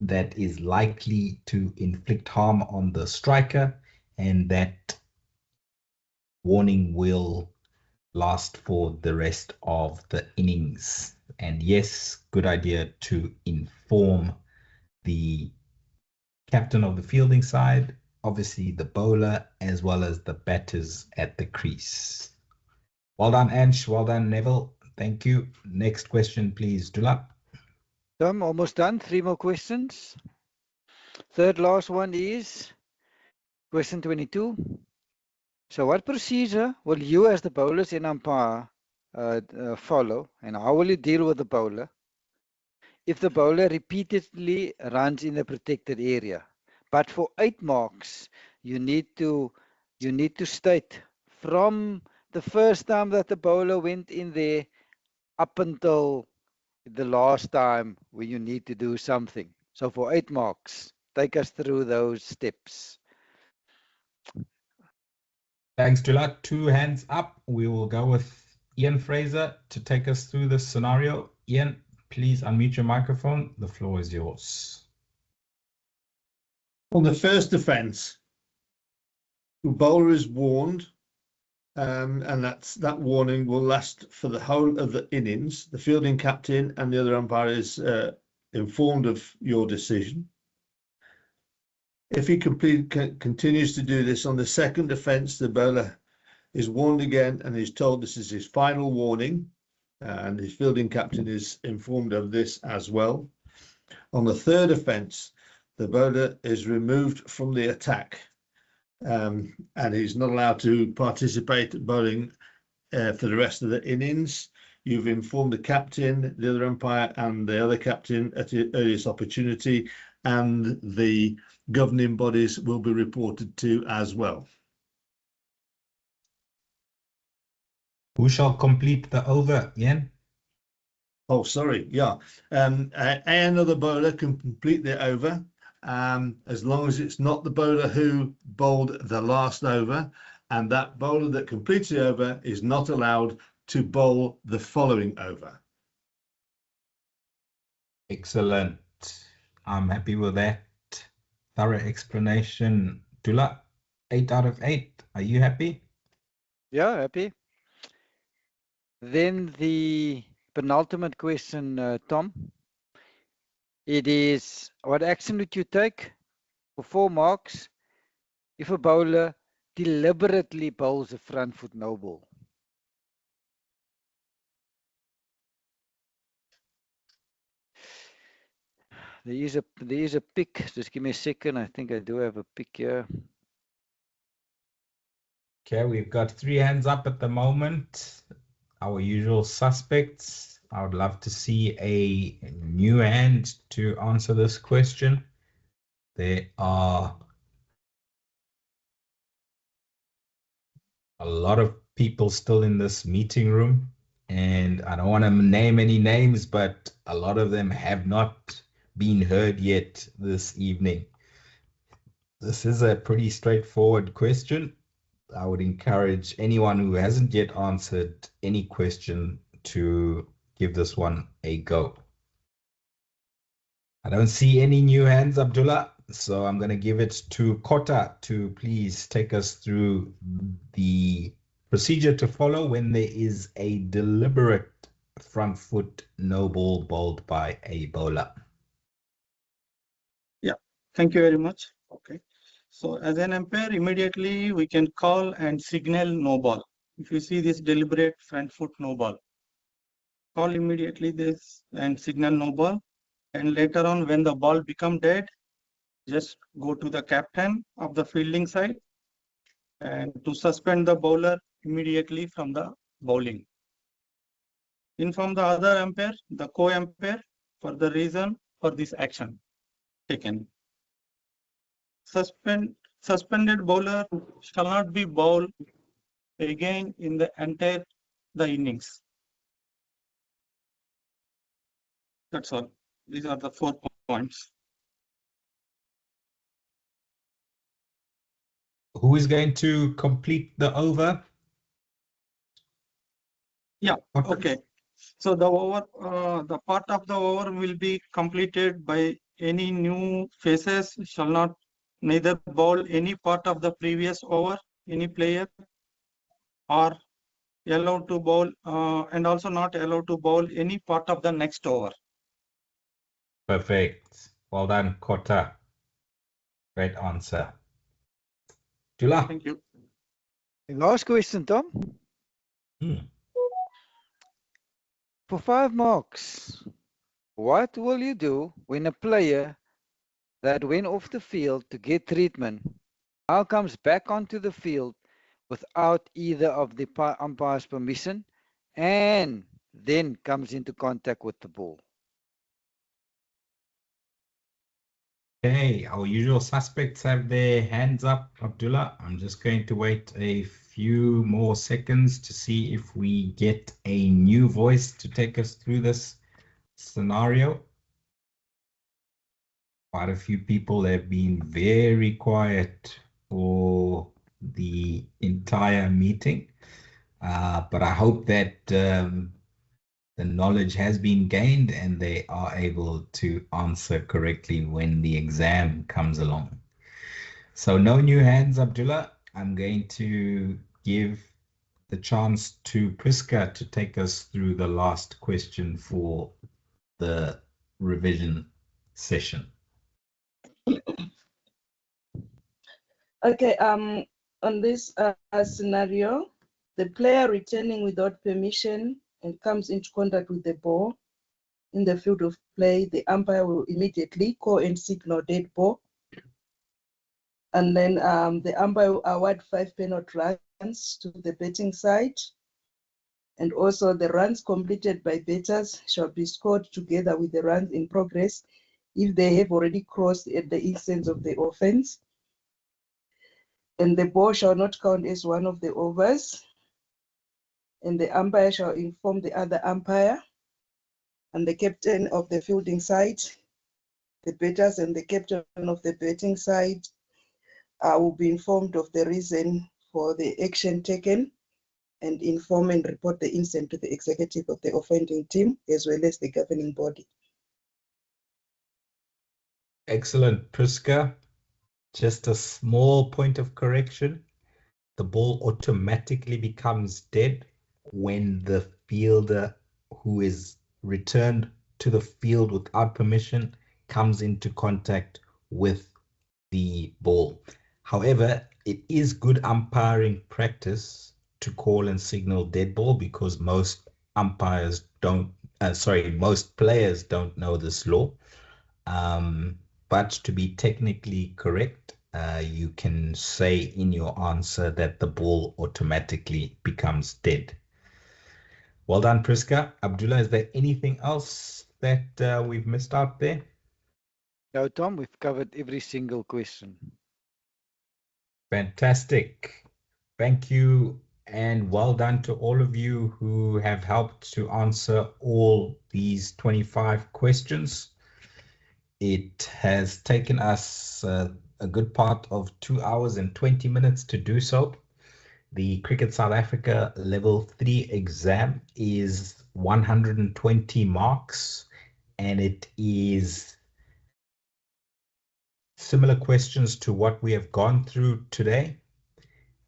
that is likely to inflict harm on the striker, and that warning will last for the rest of the innings. And yes, good idea to inform the captain of the fielding side, obviously the bowler, as well as the batters at the crease. Well done, Ansh. Well done, Neville. Thank you. Next question, please, Dulap. Tom, almost done. 3 more questions. Third last one is question 22. So what procedure will you as the bowlers in umpire follow, and how will you deal with the bowler if the bowler repeatedly runs in the protected area? But for 8 marks, you need to state from the first time that the bowler went in there up until the last time when you need to do something. So for 8 marks, take us through those steps. Thanks, Dula. 2 hands up. We will go with Ian Fraser to take us through this scenario. Ian, please unmute your microphone. The floor is yours. On the first offence, the bowler is warned, and that warning will last for the whole of the innings. The fielding captain and the other umpire is informed of your decision. If he continues to do this on the second offence, the bowler is warned again and is told this is his final warning, and his fielding captain is informed of this as well. On the third offence, the bowler is removed from the attack, and he's not allowed to participate at bowling for the rest of the innings. You've informed the captain, the other umpire, and the other captain at the earliest opportunity, and the governing bodies will be reported to as well. Who shall complete the over, Ian? Oh, sorry. Yeah. Another bowler can complete the over, as long as it's not the bowler who bowled the last over, and that bowler that completes the over is not allowed to bowl the following over. Excellent. I'm happy with that thorough explanation. Dula, 8 out of 8. Are you happy? Yeah, happy. Then the penultimate question, Tom. It is, what action would you take for 4 marks if a bowler deliberately bowls a front foot no ball? There is a pick. Just give me a second. I think I do have a pick here. Okay, we've got 3 hands up at the moment. Our usual suspects. I would love to see a new hand to answer this question. There are a lot of people still in this meeting room, and I don't want to name any names, but a lot of them have not been heard yet this evening. This is a pretty straightforward question. I would encourage anyone who hasn't yet answered any question to give this one a go. I don't see any new hands, Abdullah, so I'm going to give it to Kota to please take us through the procedure to follow when there is a deliberate front foot no ball bowled by a bowler. Yeah, thank you very much. Okay. So as an umpire, immediately we can call and signal no ball. If you see this deliberate front foot no ball, call immediately this and signal no ball. And later on, when the ball become dead, just go to the captain of the fielding side and to suspend the bowler immediately from the bowling. Inform the other umpire, the co-umpire, for the reason for this action taken. Suspended bowler shall not be bowled again in the entire innings. That's all. These are the 4 points. Who is going to complete the over? Yeah, okay. So the over, the part of the over will be completed by any new faces shall not neither bowl any part of the previous over, any player, or allowed to bowl and also not allowed to bowl any part of the next over. Perfect. Well done, Kota. Great answer. Dula. Thank you. Last question, Tom. For 5 marks, what will you do when a player that went off the field to get treatment now comes back onto the field without either of the umpire's permission and then comes into contact with the ball? Okay, our usual suspects have their hands up, Abdullah. I'm just going to wait a few more seconds to see if we get a new voice to take us through this scenario. Quite a few people have been very quiet for the entire meeting, but I hope that the knowledge has been gained and they are able to answer correctly when the exam comes along. So no new hands, Abdullah. I'm going to give the chance to Priska to take us through the last question for the revision session. Okay, on this scenario, the player returning without permission and comes into contact with the ball in the field of play, the umpire will immediately call and signal dead ball. And then the umpire will award 5 penalty runs to the betting side. And also the runs completed by bettors shall be scored together with the runs in progress if they have already crossed at the instance of the offense. And the ball shall not count as one of the overs. And the umpire shall inform the other umpire and the captain of the fielding side, the bettors and the captain of the betting side will be informed of the reason for the action taken and inform and report the incident to the executive of the offending team as well as the governing body. Excellent, Priska. Just a small point of correction. The ball automatically becomes dead when the fielder who is returned to the field without permission comes into contact with the ball. However, it is good umpiring practice to call and signal dead ball because most umpires don't, most players don't know this law. But to be technically correct, you can say in your answer that the ball automatically becomes dead. Well done, Priska. Abdullah, is there anything else that we've missed out there? No, Tom, we've covered every single question. Fantastic. Thank you and well done to all of you who have helped to answer all these 25 questions. It has taken us a good part of 2 hours and 20 minutes to do so. The Cricket South Africa Level 3 exam is 120 marks and it is similar questions to what we have gone through today.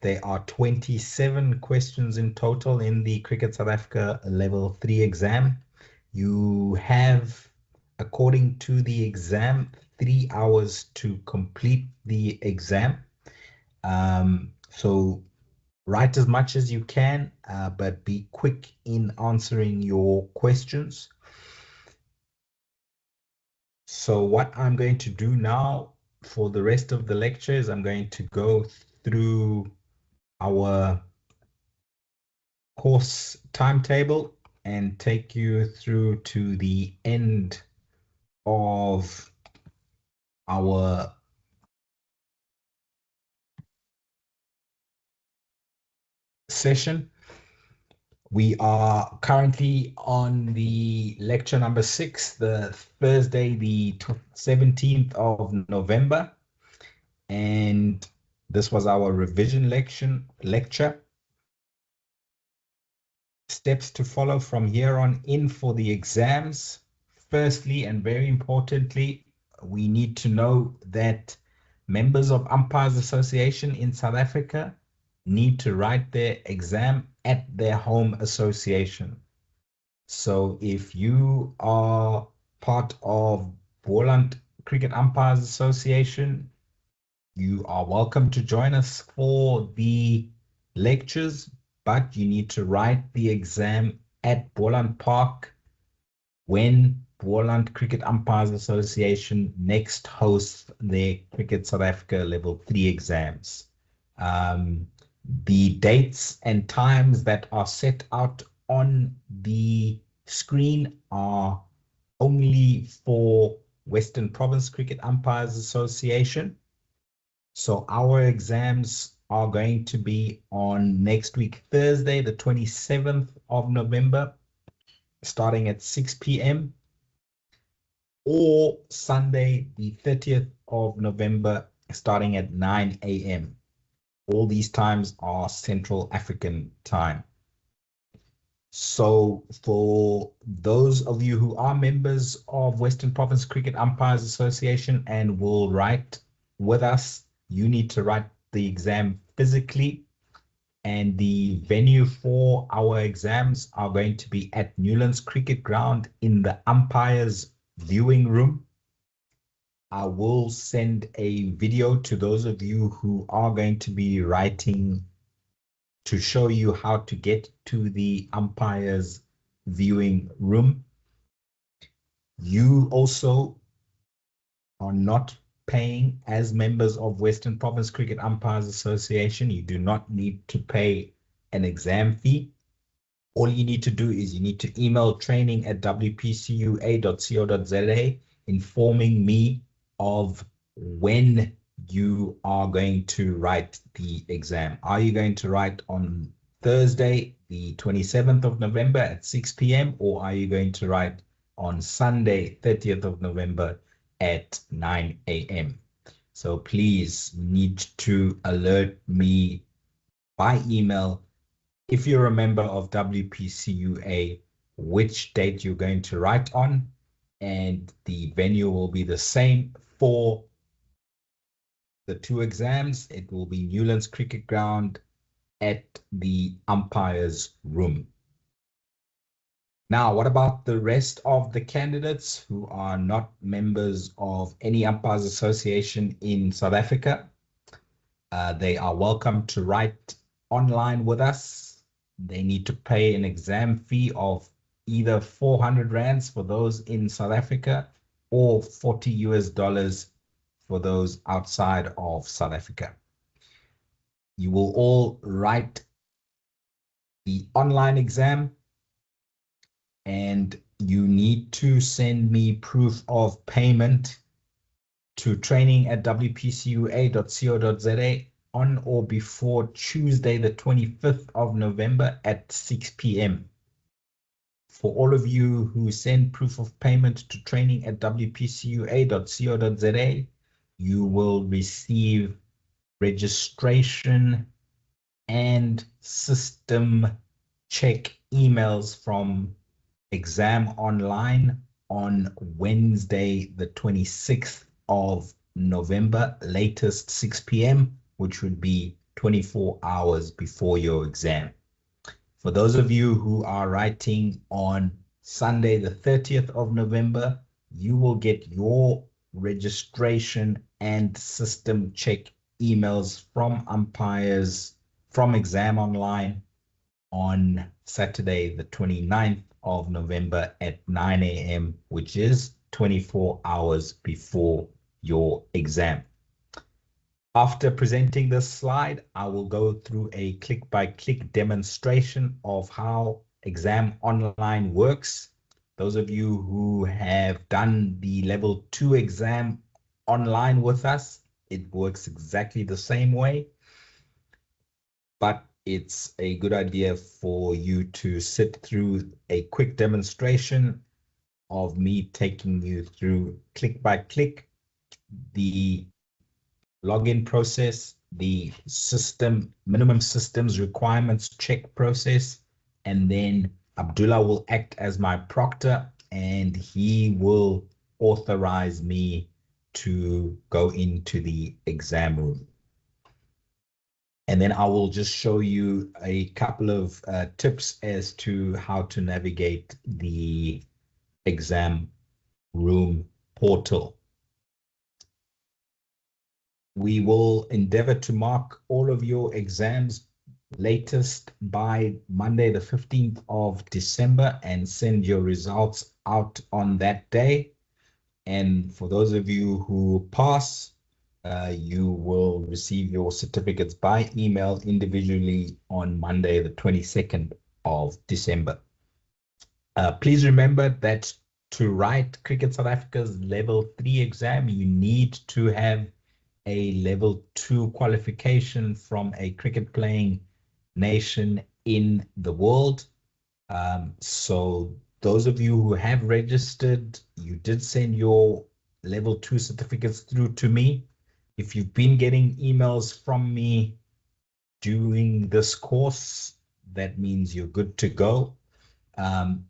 There are 27 questions in total in the Cricket South Africa Level 3 exam. You have, according to the exam, 3 hours to complete the exam. So write as much as you can, but be quick in answering your questions. So what I'm going to do now for the rest of the lecture is I'm going to go through our course timetable and take you through to the end of our session. We are currently on the lecture number 6, the Thursday, the 17th of November. And this was our revision lecture. Steps to follow from here on in for the exams. Firstly, and very importantly, we need to know that members of Umpires Association in South Africa need to write their exam at their home association. So if you are part of Boland Cricket Umpires Association, you are welcome to join us for the lectures, but you need to write the exam at Boland Park when Boland Cricket Umpires Association next hosts their Cricket South Africa Level 3 exams. The dates and times that are set out on the screen are only for Western Province Cricket Umpires Association. So our exams are going to be on next week, Thursday, the 27th of November, starting at 6 p.m. or Sunday, the 30th of November, starting at 9 a.m. All these times are Central African time. So for those of you who are members of Western Province Cricket Umpires Association and will write with us, you need to write the exam physically, and the venue for our exams are going to be at Newlands Cricket Ground in the umpires viewing room. I will send a video to those of you who are going to be writing to show you how to get to the umpires viewing room. You also are not paying as members of Western Province Cricket Umpires Association. You do not need to pay an exam fee. All you need to do is you need to email training@wpcua.co.za informing me of when you are going to write the exam. Are you going to write on Thursday, the 27th of November at 6 p.m. or are you going to write on Sunday, 30th of November at 9 a.m.? So please, you need to alert me by email if you're a member of WPCUA, which date you're going to write on, and the venue will be the same for the two exams. It will be Newlands Cricket Ground at the umpires room. Now, what about the rest of the candidates who are not members of any umpires association in South Africa? They are welcome to write online with us. They need to pay an exam fee of either 400 rands for those in South Africa or $40 for those outside of South Africa. You will all write the online exam and you need to send me proof of payment to training@wpcua.co.za on or before Tuesday, the 25th of November at 6 p.m. For all of you who send proof of payment to training@wpcua.co.za, you will receive registration and system check emails from Exam Online on Wednesday, the 26th of November, latest 6 p.m., which would be 24 hours before your exam. For those of you who are writing on Sunday, the 30th of November, you will get your registration and system check emails from umpires from Exam Online on Saturday, the 29th of November at 9 a.m., which is 24 hours before your exam. After presenting this slide, I will go through a click-by-click demonstration of how Exam Online works. Those of you who have done the level 2 exam online with us, it works exactly the same way, but it's a good idea for you to sit through a quick demonstration of me taking you through click by click the login process, the system minimum systems requirements check process, and then Abdullah will act as my proctor and he will authorize me to go into the exam room. And then I will just show you a couple of tips as to how to navigate the exam room portal. We will endeavor to mark all of your exams latest by Monday, the 15th of December, and send your results out on that day. And for those of you who pass, you will receive your certificates by email individually on Monday, the 22nd of December. Please remember that to write Cricket South Africa's level 3 exam, you need to have a level 2 qualification from a cricket playing nation in the world. So those of you who have registered, you did send your level 2 certificates through to me. If you've been getting emails from me during this course, that means you're good to go.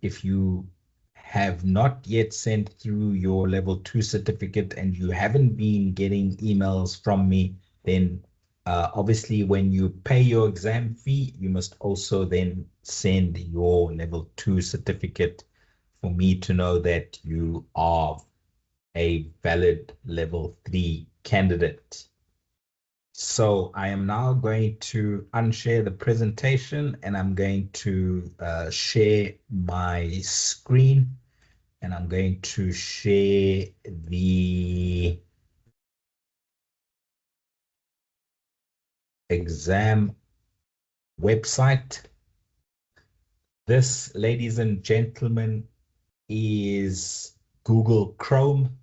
If you have not yet sent through your level 2 certificate and you haven't been getting emails from me, then obviously when you pay your exam fee, you must also then send your level 2 certificate for me to know that you are a valid level 3 candidate. So I am now going to unshare the presentation and I'm going to share my screen, and I'm going to share the exam website. This, ladies and gentlemen, is Google Chrome.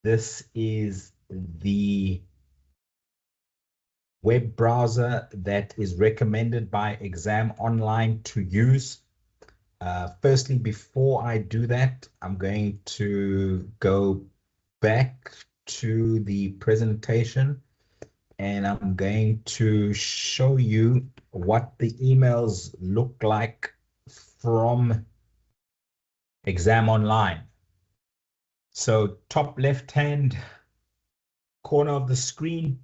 This is the web browser that is recommended by Exam Online to use. Firstly, before I do that, I'm going to go back to the presentation and I'm going to show you what the emails look like from Exam Online. So top left-hand corner of the screen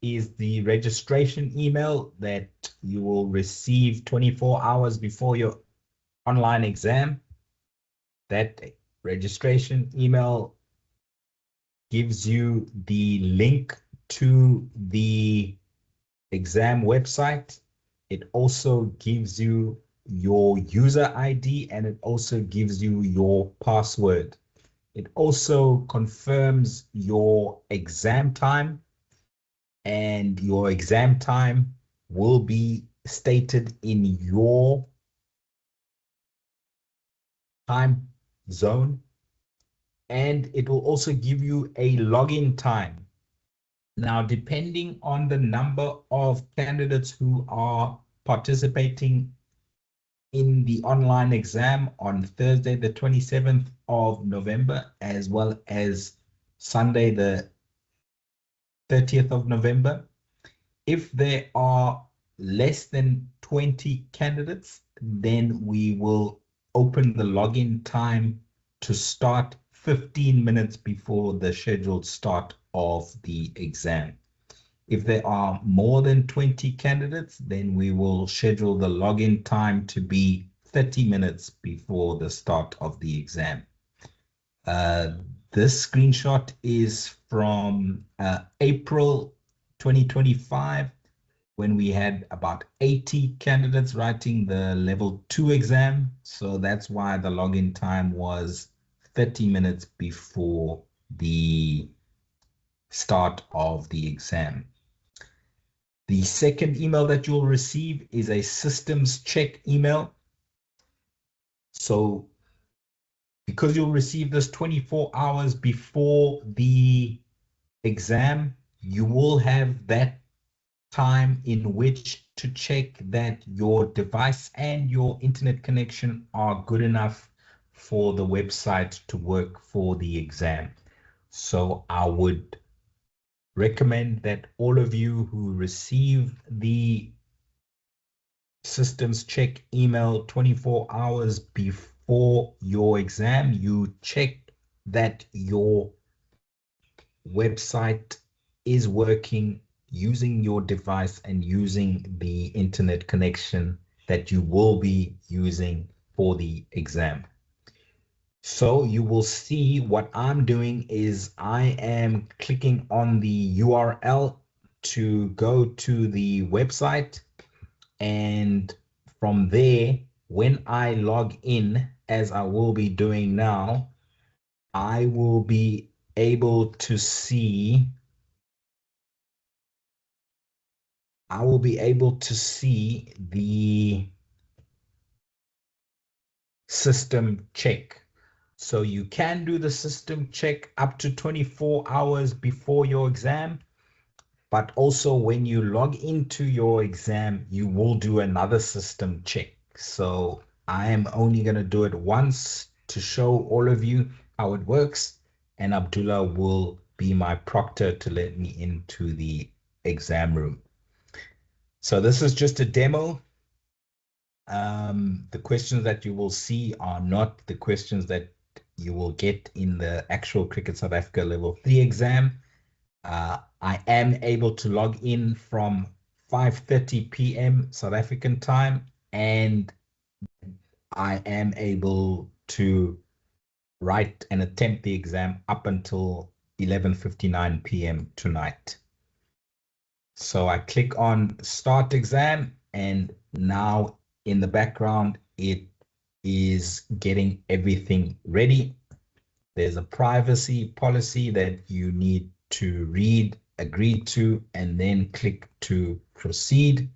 is the registration email that you will receive 24 hours before your online exam. That registration email gives you the link to the exam website. It also gives you your user ID and it also gives you your password. It also confirms your exam time, and your exam time will be stated in your time zone, and it will also give you a login time. Now, depending on the number of candidates who are participating in the online exam on Thursday, the 27th of November, as well as Sunday, the 30th of November, if there are less than 20 candidates, then we will open the login time to start 15 minutes before the scheduled start of the exam. If there are more than 20 candidates, then we will schedule the login time to be 30 minutes before the start of the exam. This screenshot is from April 2025, when we had about 80 candidates writing the level 2 exam. So that's why the login time was 30 minutes before the start of the exam. The second email that you'll receive is a systems check email. So because you'll receive this 24 hours before the exam, you will have that time in which to check that your device and your internet connection are good enough for the website to work for the exam. So I would recommend that all of you who receive the systems check email 24 hours before your exam, you check that your website is working using your device and using the internet connection that you will be using for the exam. So you will see what I'm doing is I am clicking on the URL to go to the website, and from there, when I log in, as I will be doing now, I will be able to see the system check. So you can do the system check up to 24 hours before your exam, but also when you log into your exam, you will do another system check. So I am only going to do it once to show all of you how it works, and Abdullah will be my proctor to let me into the exam room. So this is just a demo. The questions that you will see are not the questions that you will get in the actual Cricket South Africa Level 3 exam. I am able to log in from 5:30 p.m. South African time, and I am able to write and attempt the exam up until 11:59 p.m. tonight. So I click on Start Exam, and now in the background, it is getting everything ready. There's a privacy policy that you need to read, agree to, and then click to proceed.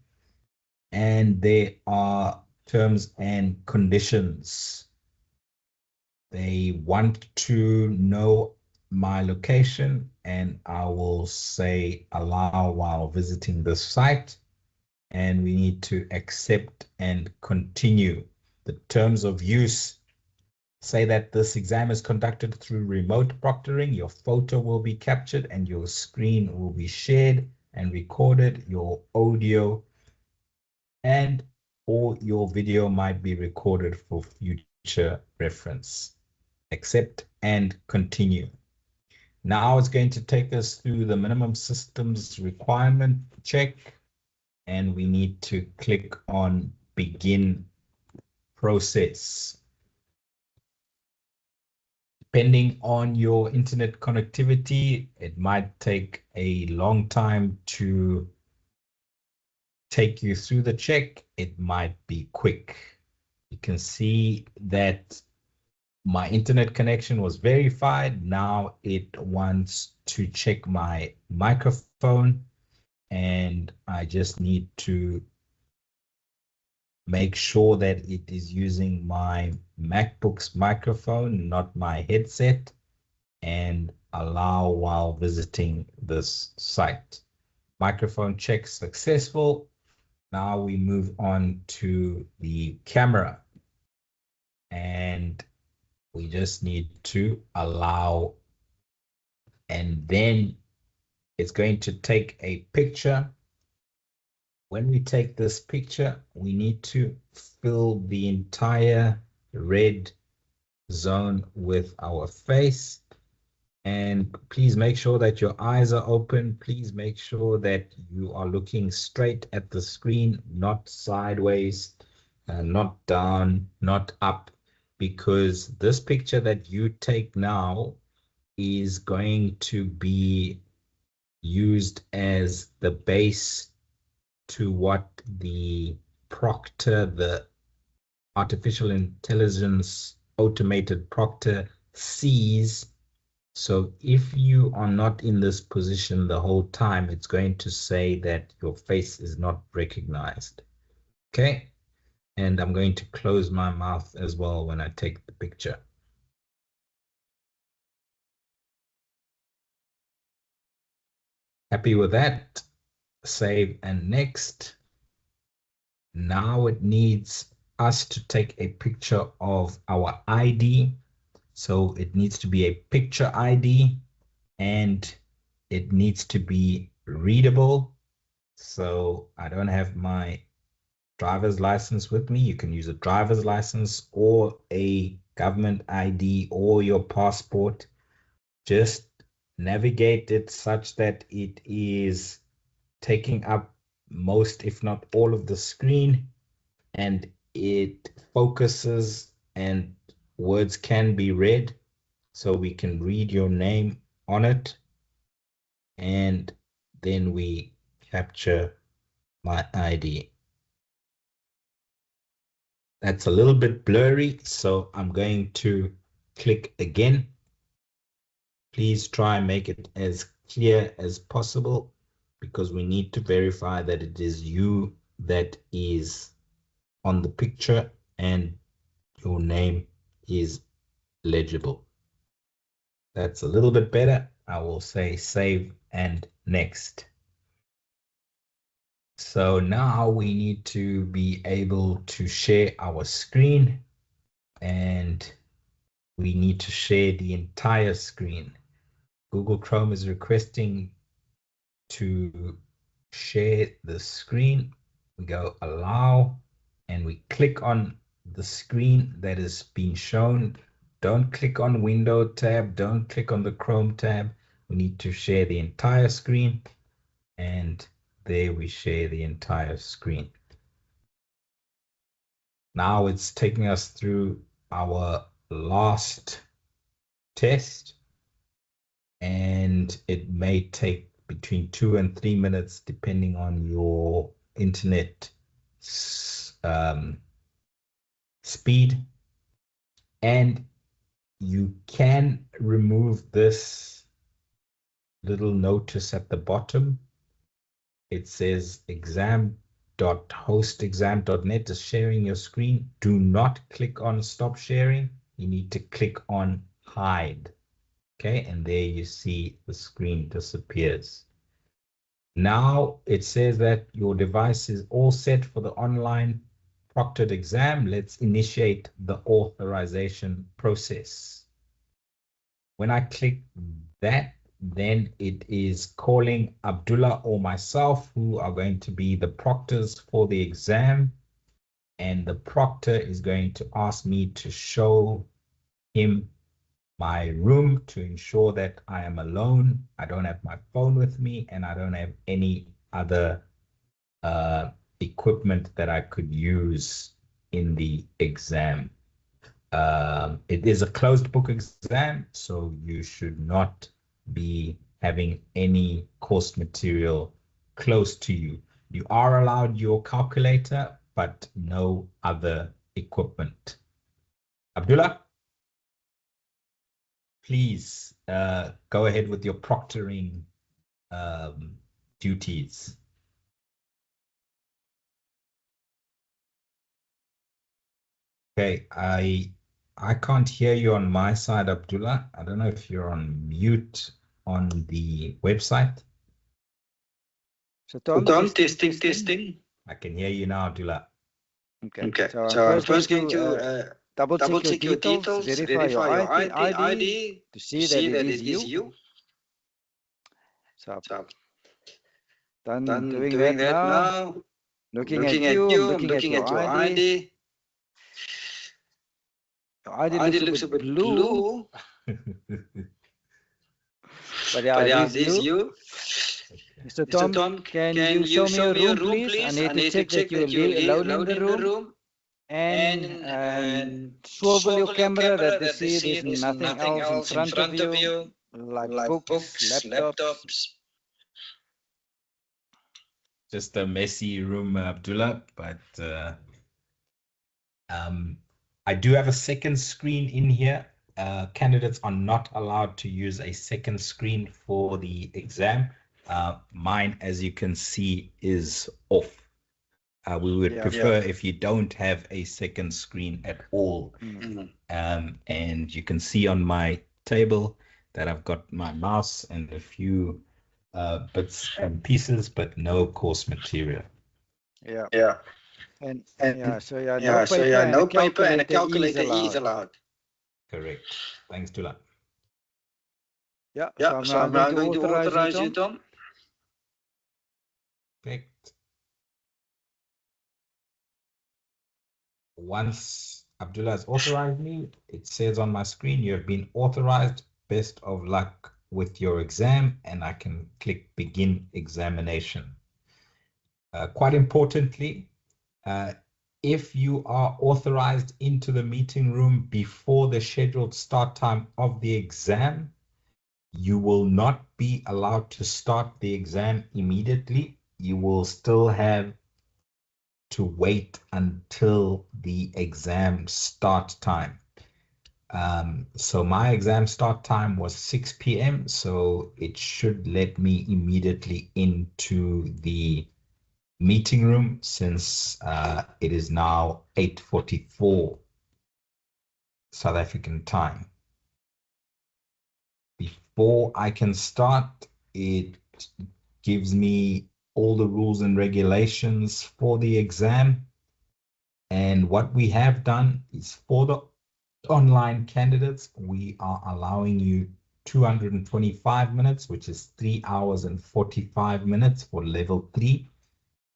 And there are terms and conditions. They want to know my location, and I will say allow while visiting the site. And we need to accept and continue. The terms of use say that this exam is conducted through remote proctoring. Your photo will be captured and your screen will be shared and recorded. Your audio and or your video might be recorded for future reference. Accept and continue. Now it's going to take us through the minimum systems requirement check, and we need to click on begin process. Depending on your internet connectivity, it might take a long time to take you through the check. It might be quick. You can see that my internet connection was verified. Now it wants to check my microphone, and I just need to make sure that it is using my MacBook's microphone, not my headset, and allow while visiting this site. Microphone check successful. Now we move on to the camera, and we just need to allow, and then it's going to take a picture. When we take this picture, we need to fill the entire red zone with our face. And please make sure that your eyes are open. Please make sure that you are looking straight at the screen, not sideways, not down, not up, because this picture that you take now is going to be used as the base to what the proctor, the artificial intelligence automated proctor, sees. So if you are not in this position the whole time, it's going to say that your face is not recognized. Okay. And I'm going to close my mouth as well when I take the picture. Happy with that? Save and next. Now it needs us to take a picture of our ID. So it needs to be a picture ID, and it needs to be readable. So I don't have my driver's license with me. You can use a driver's license or a government ID or your passport. Just navigate it such that it is taking up most, if not all, of the screen, and it focuses and words can be read, so we can read your name on it, and then we capture my ID. That's a little bit blurry, so I'm going to click again. Please try and make it as clear as possible, because we need to verify that it is you that is on the picture and your name is legible. That's a little bit better. I will say save and next. So now we need to be able to share our screen, and we need to share the entire screen. Google Chrome is requesting to share the screen. We go allow, and we click on the screen that is being shown. Don't click on Window tab. Don't click on the Chrome tab. We need to share the entire screen, and there we share the entire screen. Now it's taking us through our last test, and it may take between 2 and 3 minutes depending on your internet speed. And you can remove this little notice at the bottom. It says exam.hostexam.net is sharing your screen. Do not click on stop sharing. You need to click on hide. Okay, and there you see the screen disappears. Now it says that your device is all set for the online proctored exam. Let's initiate the authorization process. When I click that, then it is calling Abdullah or myself, who are going to be the proctors for the exam. And the proctor is going to ask me to show him my room to ensure that I am alone. I don't have my phone with me, and I don't have any other equipment that I could use in the exam. It is a closed book exam, so you should not be having any course material close to you. You are allowed your calculator, but no other equipment. Abdullah, please go ahead with your proctoring duties. Okay, I can't hear you on my side, Abdullah. I don't know if you're on mute on the website. So Tom, testing. I can hear you now, Abdullah. Okay. So I'm first going to double check your details, verify your ID to see that it is you. So done doing that now. Looking at you, I'm looking at your ID. Your ID looks a bit blue. But yeah, it is you. Mr. Tom, can you show me your room, please? I need to check that you're alone in the room. And swivel your camera that they see there's nothing else in front of you, like books, laptops. Just a messy room, Abdullah, but I do have a second screen in here. Candidates are not allowed to use a second screen for the exam. Mine, as you can see, is off. We would prefer if you don't have a second screen at all. And you can see on my table that I've got my mouse and a few bits and pieces, but no course material. Yeah. And no paper and a calculator is allowed. Correct. Thanks, Dula. Yeah. So I'm now going to authorize you, Tom. Perfect. Once Abdullah has authorized me, it says on my screen, you have been authorized. Best of luck with your exam, and I can click begin examination. Quite importantly, if you are authorized into the meeting room before the scheduled start time of the exam, you will not be allowed to start the exam immediately. You will still have to wait until the exam start time. So my exam start time was 6 p.m. So it should let me immediately into the meeting room since it is now 8:44 South African time. before I can start, it gives me all the rules and regulations for the exam. And what we have done is for the online candidates, we are allowing you 225 minutes, which is 3 hours and 45 minutes for level 3,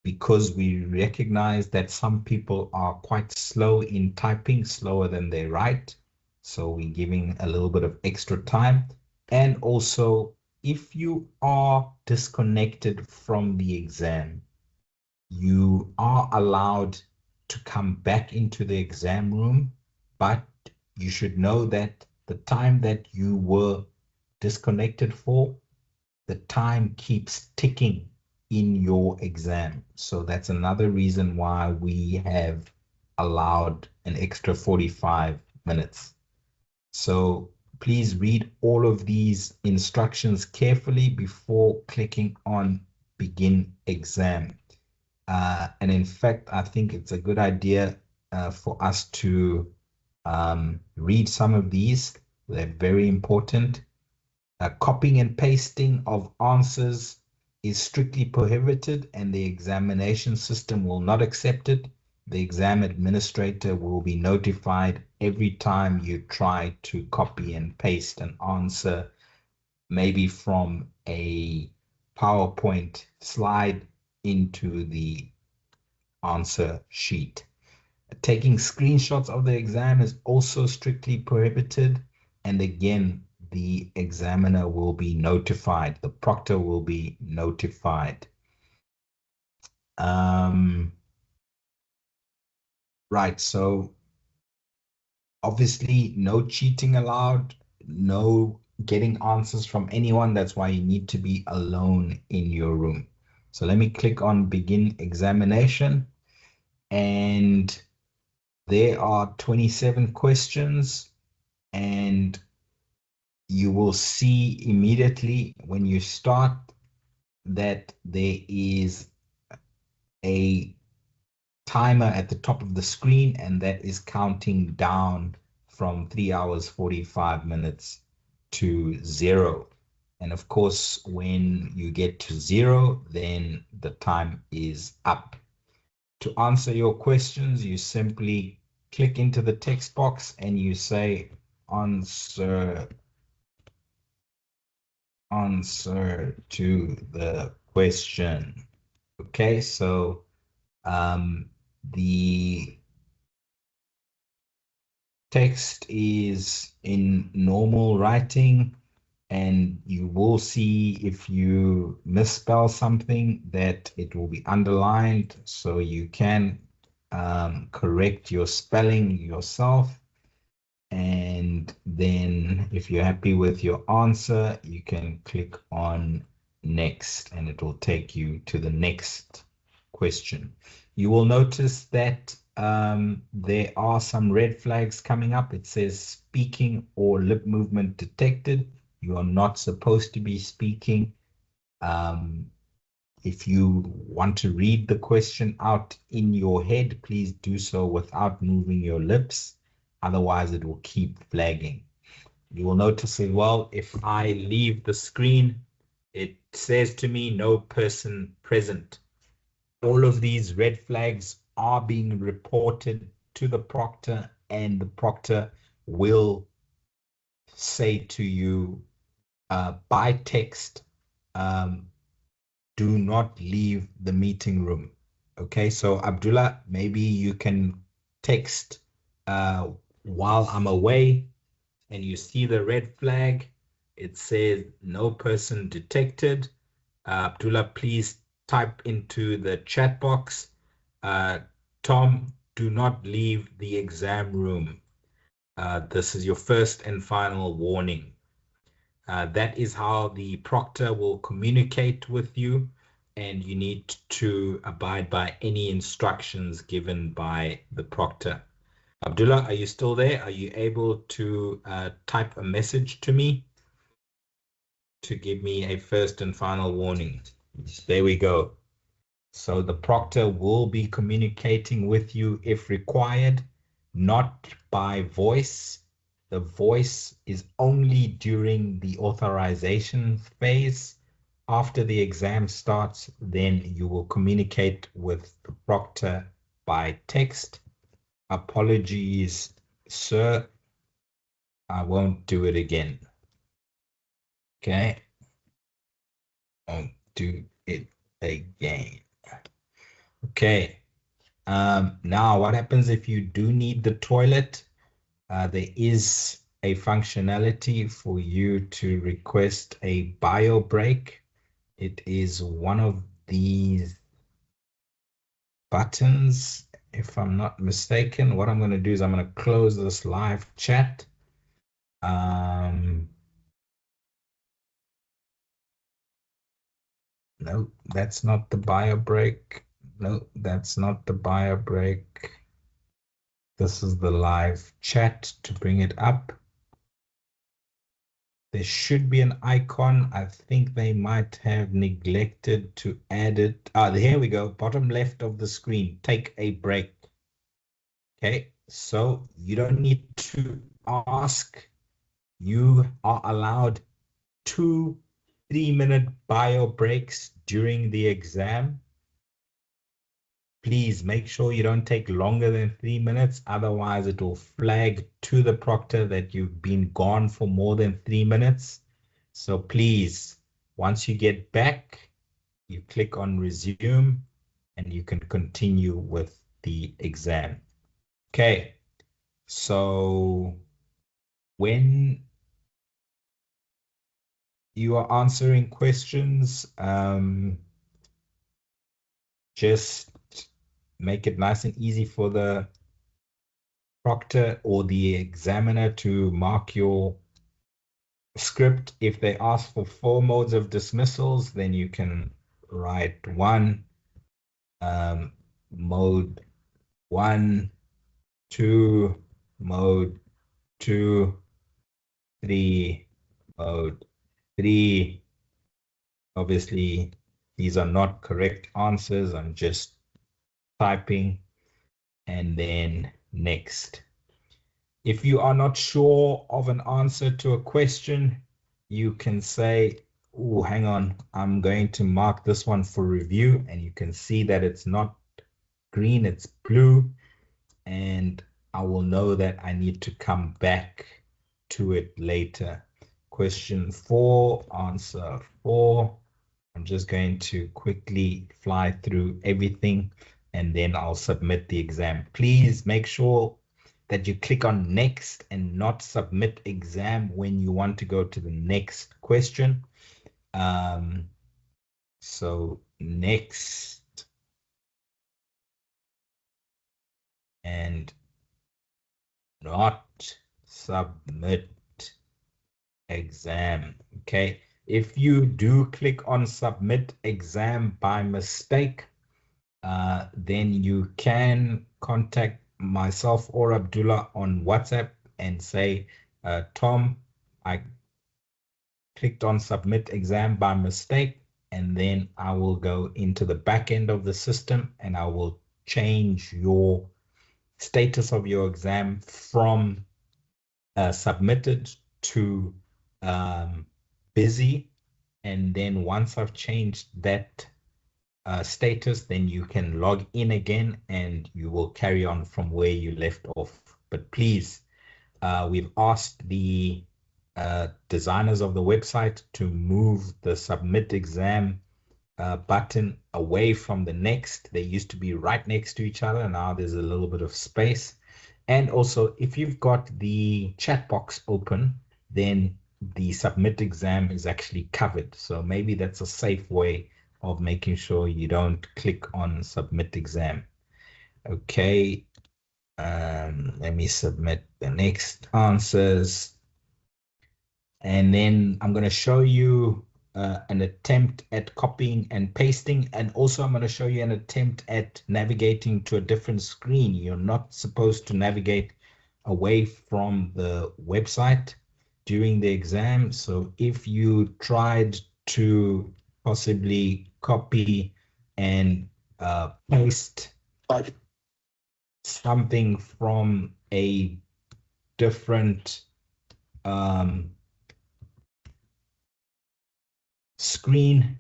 because we recognize that some people are quite slow in typing, slower than they write. So we're giving a little bit of extra time. And also, if you are disconnected from the exam, you are allowed to come back into the exam room, but you should know that the time that you were disconnected for, the time keeps ticking in your exam. So that's another reason why we have allowed an extra 45 minutes. So please read all of these instructions carefully before clicking on begin exam. And in fact, I think it's a good idea for us to read some of these. They're very important. Copying and pasting of answers is strictly prohibited, and the examination system will not accept it. The exam administrator will be notified every time you try to copy and paste an answer, maybe from a PowerPoint slide into the answer sheet. Taking screenshots of the exam is also strictly prohibited. And again, the examiner will be notified. The proctor will be notified. Right, so obviously no cheating allowed, no getting answers from anyone. That's why you need to be alone in your room. So let me click on begin examination, and there are 27 questions, and you will see immediately when you start that there is a timer at the top of the screen, and that is counting down from 3 hours 45 minutes to 0. And of course, when you get to 0, then the time is up. To answer your questions, you simply click into the text box and you say answer to the question. Okay, so the text is in normal writing, and you will see if you misspell something that it will be underlined, so you can correct your spelling yourself. And then if you're happy with your answer, you can click on next, and it will take you to the next question. You will notice that there are some red flags coming up. It says speaking or lip movement detected. You are not supposed to be speaking. If you want to read the question out in your head, please do so without moving your lips. Otherwise, it will keep flagging. You will notice as well, if I leave the screen, it says to me, no person present. All of these red flags are being reported to the proctor, and the proctor will say to you by text, do not leave the meeting room. Okay, so Abdullah, maybe you can text while I'm away, and you see the red flag. It says no person detected. Abdullah, please type into the chat box, Tom, do not leave the exam room. This is your first and final warning. That is how the proctor will communicate with you, and you need to abide by any instructions given by the proctor. Abdullah, are you still there? Are you able to type a message to me to give me a first and final warning? There we go. So the proctor will be communicating with you if required, not by voice, The voice is only during the authorization phase. After the exam starts, then you will communicate with the proctor by text. Apologies, sir. I won't do it again. Okay. Won't do it again. Okay. Now, what happens if you do need the toilet? There is a functionality for you to request a bio break. It is one of these buttons, if I'm not mistaken. What I'm going to do is I'm going to close this live chat. No, that's not the bio break. No, that's not the bio break. This is the live chat to bring it up. There should be an icon. I think they might have neglected to add it. Here we go. Bottom left of the screen. Take a break. Okay, so you don't need to ask. You are allowed 2 3-minute bio breaks during the exam. Please make sure you don't take longer than 3 minutes. Otherwise, it will flag to the proctor that you've been gone for more than 3 minutes. So please, once you get back, you click on resume and you can continue with the exam. Okay, so when you are answering questions, just make it nice and easy for the proctor or the examiner to mark your script. If they ask for 4 modes of dismissals, then you can write 1, mode 1, 2, mode 2, 3, mode 3. Obviously, these are not correct answers. I'm just typing, and then next. If you are not sure of an answer to a question, you can say, oh, hang on, I'm going to mark this one for review, and you can see that it's not green, it's blue, and I will know that I need to come back to it later. Question 4, answer 4. I'm just going to quickly fly through everything and then I'll submit the exam. Please make sure that you click on next and not submit exam when you want to go to the next question. So next and not submit exam. Okay. If you do click on submit exam by mistake, then you can contact myself or Abdullah on WhatsApp and say, Tom, I clicked on submit exam by mistake, and then I will go into the back end of the system and I will change your status of your exam from submitted to busy. And then once I've changed that status, then you can log in again and you will carry on from where you left off. But please, we've asked the designers of the website to move the submit exam button away from the next. They used to be right next to each other. Now there's a little bit of space. And also, if you've got the chat box open, then the submit exam is actually covered. So maybe that's a safe way of making sure you don't click on submit exam. Okay, let me submit the next answers. And then I'm going to show you an attempt at copying and pasting. And also I'm going to show you an attempt at navigating to a different screen. You're not supposed to navigate away from the website during the exam. So if you tried to possibly copy and paste something from a different screen,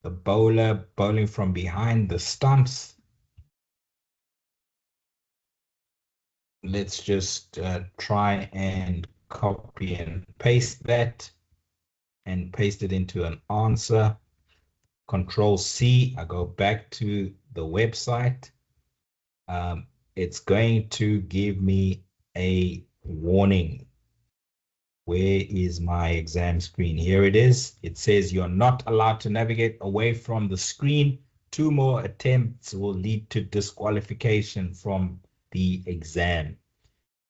the bowler bowling from behind the stumps. Let's just try and copy and paste that and paste it into an answer. Control C, I go back to the website. It's going to give me a warning. Where is my exam screen? Here it is. It says you're not allowed to navigate away from the screen. 2 more attempts will lead to disqualification from the exam.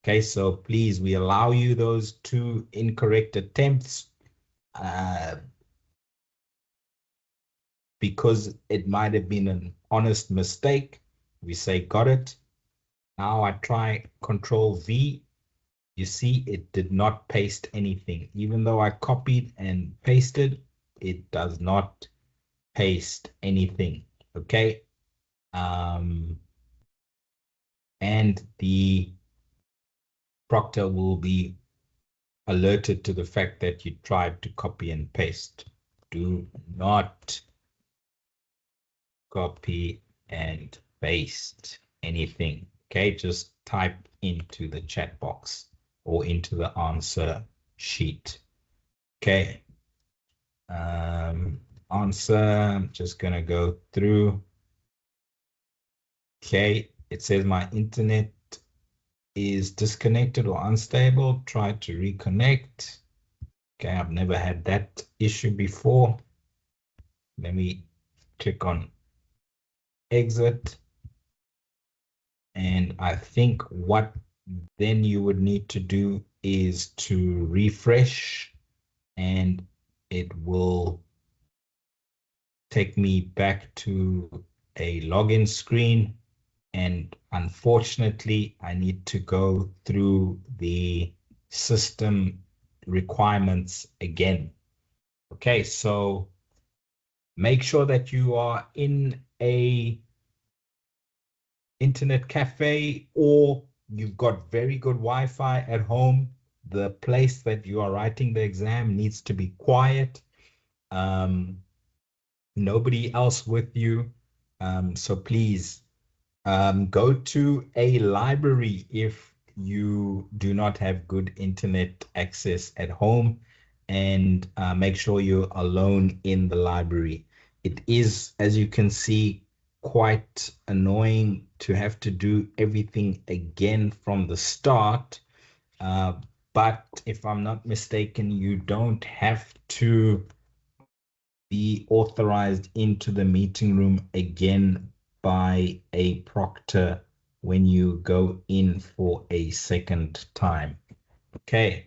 Okay, so please, we allow you those 2 incorrect attempts because it might have been an honest mistake. We say got it. Now I try Control V. You see, it did not paste anything. Even though I copied and pasted, it does not paste anything. Okay. And the proctor will be alerted to the fact that you tried to copy and paste. Do not copy and paste anything. Okay, just type into the chat box or into the answer sheet. Okay. Answer, I'm just gonna go through. Okay, it says my internet is disconnected or unstable. Try to reconnect. Okay, I've never had that issue before. Let me click on exit. And I think what then you would need to do is to refresh, and it will take me back to a login screen. And unfortunately, I need to go through the system requirements again. Okay, so make sure that you are in a internet cafe or you've got very good Wi-Fi at home. The place that you are writing the exam needs to be quiet. Nobody else with you. So please go to a library if you do not have good internet access at home, and make sure you're alone in the library. It is, as you can see, quite annoying to have to do everything again from the start. But if I'm not mistaken, you don't have to be authorized into the meeting room again by a proctor when you go in for a second time. Okay.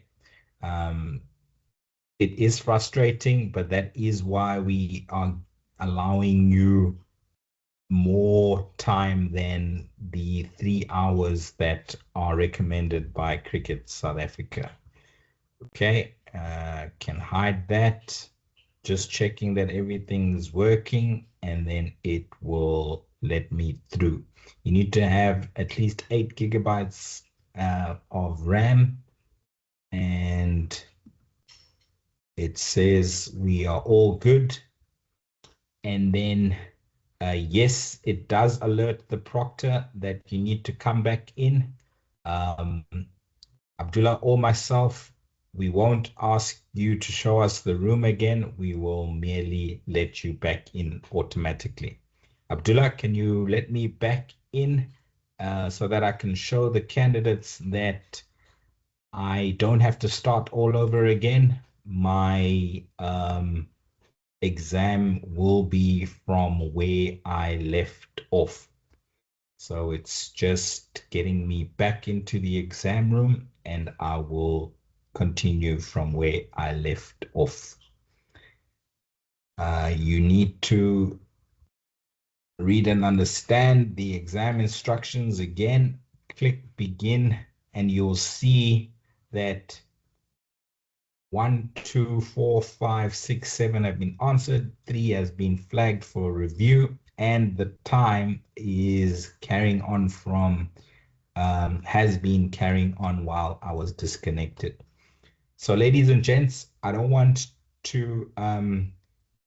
It is frustrating, but that is why we are allowing you more time than the 3 hours that are recommended by Cricket South Africa. Okay, can hide that. Just checking that everything is working, and then it will let me through. You need to have at least 8 gigabytes of RAM, and it says we are all good. And then yes, it does alert the proctor that you need to come back in. Abdullah or myself, we won't ask you to show us the room again. We will merely let you back in automatically. Abdullah, can you let me back in so that I can show the candidates that I don't have to start all over again? My exam will be from where I left off. So it's just getting me back into the exam room, and I will continue from where I left off. You need to read and understand the exam instructions again. Click begin, and you'll see that 1, 2, 4, 5, 6, 7 have been answered. 3 has been flagged for review, and the time is carrying on from has been carrying on while I was disconnected. So, ladies and gents, I don't want to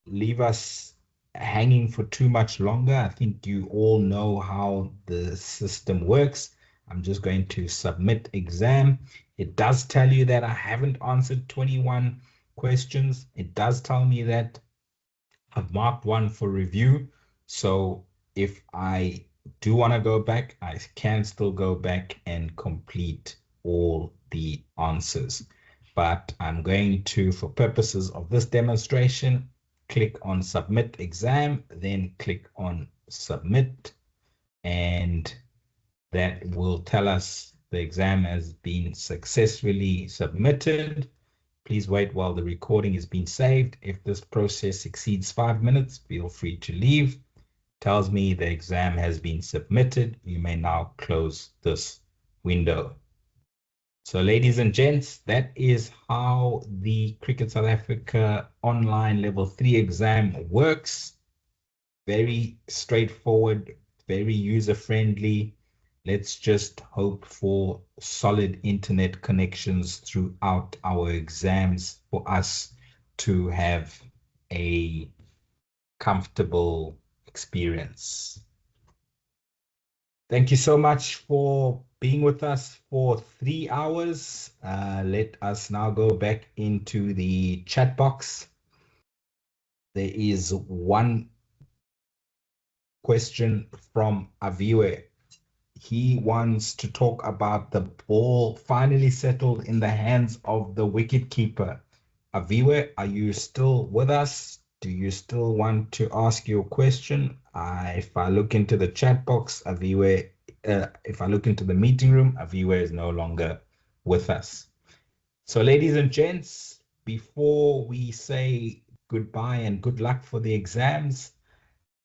leave us hanging for too much longer. I think you all know how the system works. I'm just going to submit exam. It does tell you that I haven't answered 21 questions. It does tell me that I've marked one for review. So if I do want to go back, I can still go back and complete all the answers. But I'm going to, for purposes of this demonstration, click on submit exam, then click on submit, and that will tell us the exam has been successfully submitted. Please wait while the recording is being saved. If this process exceeds 5 minutes, feel free to leave. Tells me the exam has been submitted. You may now close this window. So ladies and gents, that is how the Cricket South Africa online level 3 exam works. Very straightforward, very user-friendly. Let's just hope for solid internet connections throughout our exams for us to have a comfortable experience. Thank you so much for being with us for 3 hours. Let us now go back into the chat box. There is one question from Aviwe. He wants to talk about the ball finally settled in the hands of the wicketkeeper. Aviwe, are you still with us? Do you still want to ask your question? If I look into the chat box, Aviwe, if I look into the meeting room, Aviwe is no longer with us. So ladies and gents, before we say goodbye and good luck for the exams,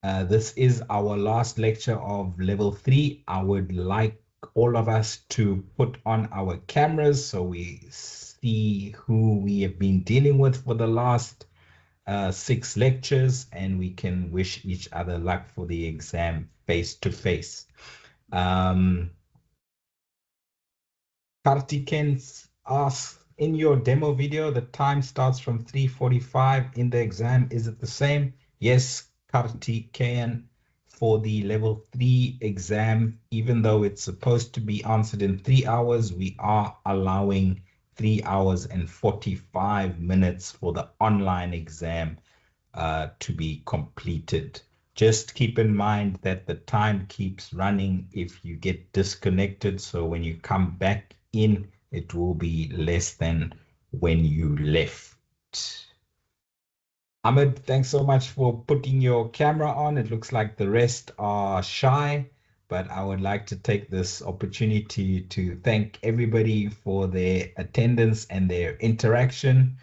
this is our last lecture of level 3. I would like all of us to put on our cameras so we see who we have been dealing with for the last 6 lectures, and we can wish each other luck for the exam face to face. Kartikens asks, in your demo video, the time starts from 3:45 in the exam. Is it the same? Yes, Kartikeyan, for the level 3 exam, even though it's supposed to be answered in 3 hours, we are allowing 3 hours and 45 minutes for the online exam to be completed. Just keep in mind that the time keeps running if you get disconnected. So when you come back in, it will be less than when you left. Ahmed, thanks so much for putting your camera on. It looks like the rest are shy, but I would like to take this opportunity to thank everybody for their attendance and their interaction.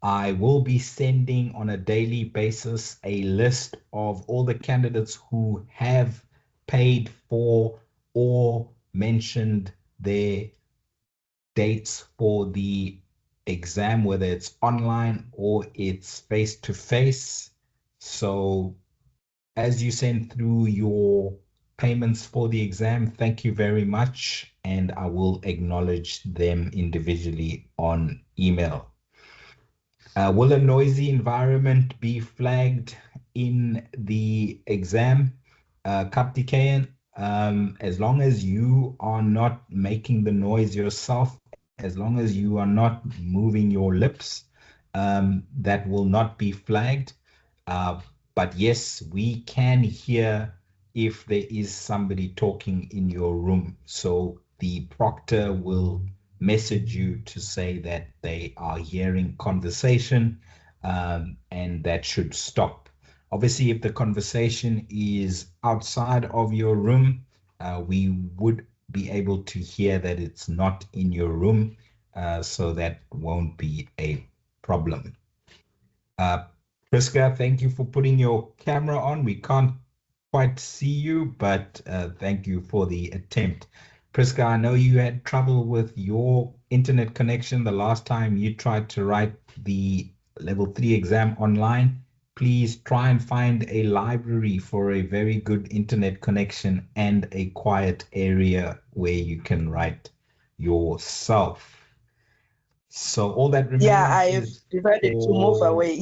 I will be sending on a daily basis a list of all the candidates who have paid for or mentioned their dates for the exam, whether it's online or it's face-to-face. So as you send through your payments for the exam, thank you very much, and I will acknowledge them individually on email. Will a noisy environment be flagged in the exam? Kartikeyan, as long as you are not making the noise yourself, as long as you are not moving your lips, that will not be flagged. But yes, we can hear if there is somebody talking in your room. So the proctor will message you to say that they are hearing conversation, and that should stop. Obviously, if the conversation is outside of your room, we would be able to hear that it's not in your room, so that won't be a problem. Priska, thank you for putting your camera on. We can't quite see you, but thank you for the attempt. Priska, I know you had trouble with your internet connection the last time you tried to write the level 3 exam online. Please try and find a library for a very good internet connection and a quiet area where you can write yourself. So all that remains Yeah, I have is decided to move for away.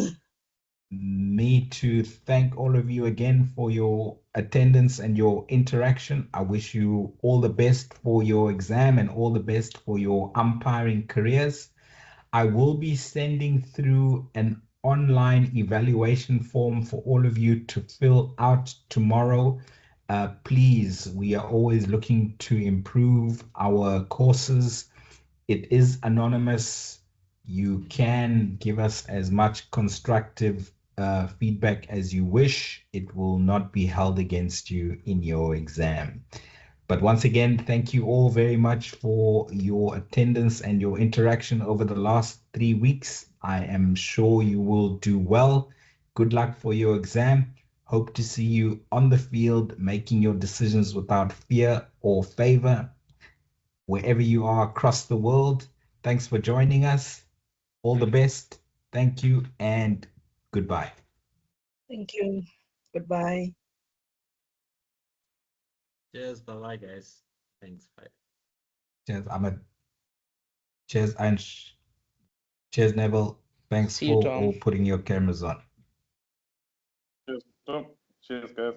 me to thank all of you again for your attendance and your interaction. I wish you all the best for your exam and all the best for your umpiring careers. I will be sending through an online evaluation form for all of you to fill out tomorrow. Please, we are always looking to improve our courses. It is anonymous. You can give us as much constructive feedback as you wish. It will not be held against you in your exam. But once again, thank you all very much for your attendance and your interaction over the last 3 weeks. I am sure you will do well. Good luck for your exam. Hope to see you on the field making your decisions without fear or favor. Wherever you are across the world, thanks for joining us. All the best. Thank you and goodbye. Thank you. Goodbye. Cheers. Bye bye, guys. Thanks. Bye. Cheers, Ahmed. Cheers, Ansh. Cheers, Neville. Thanks See you, for Tom. all putting your cameras on. Cheers, Tom. Cheers, guys.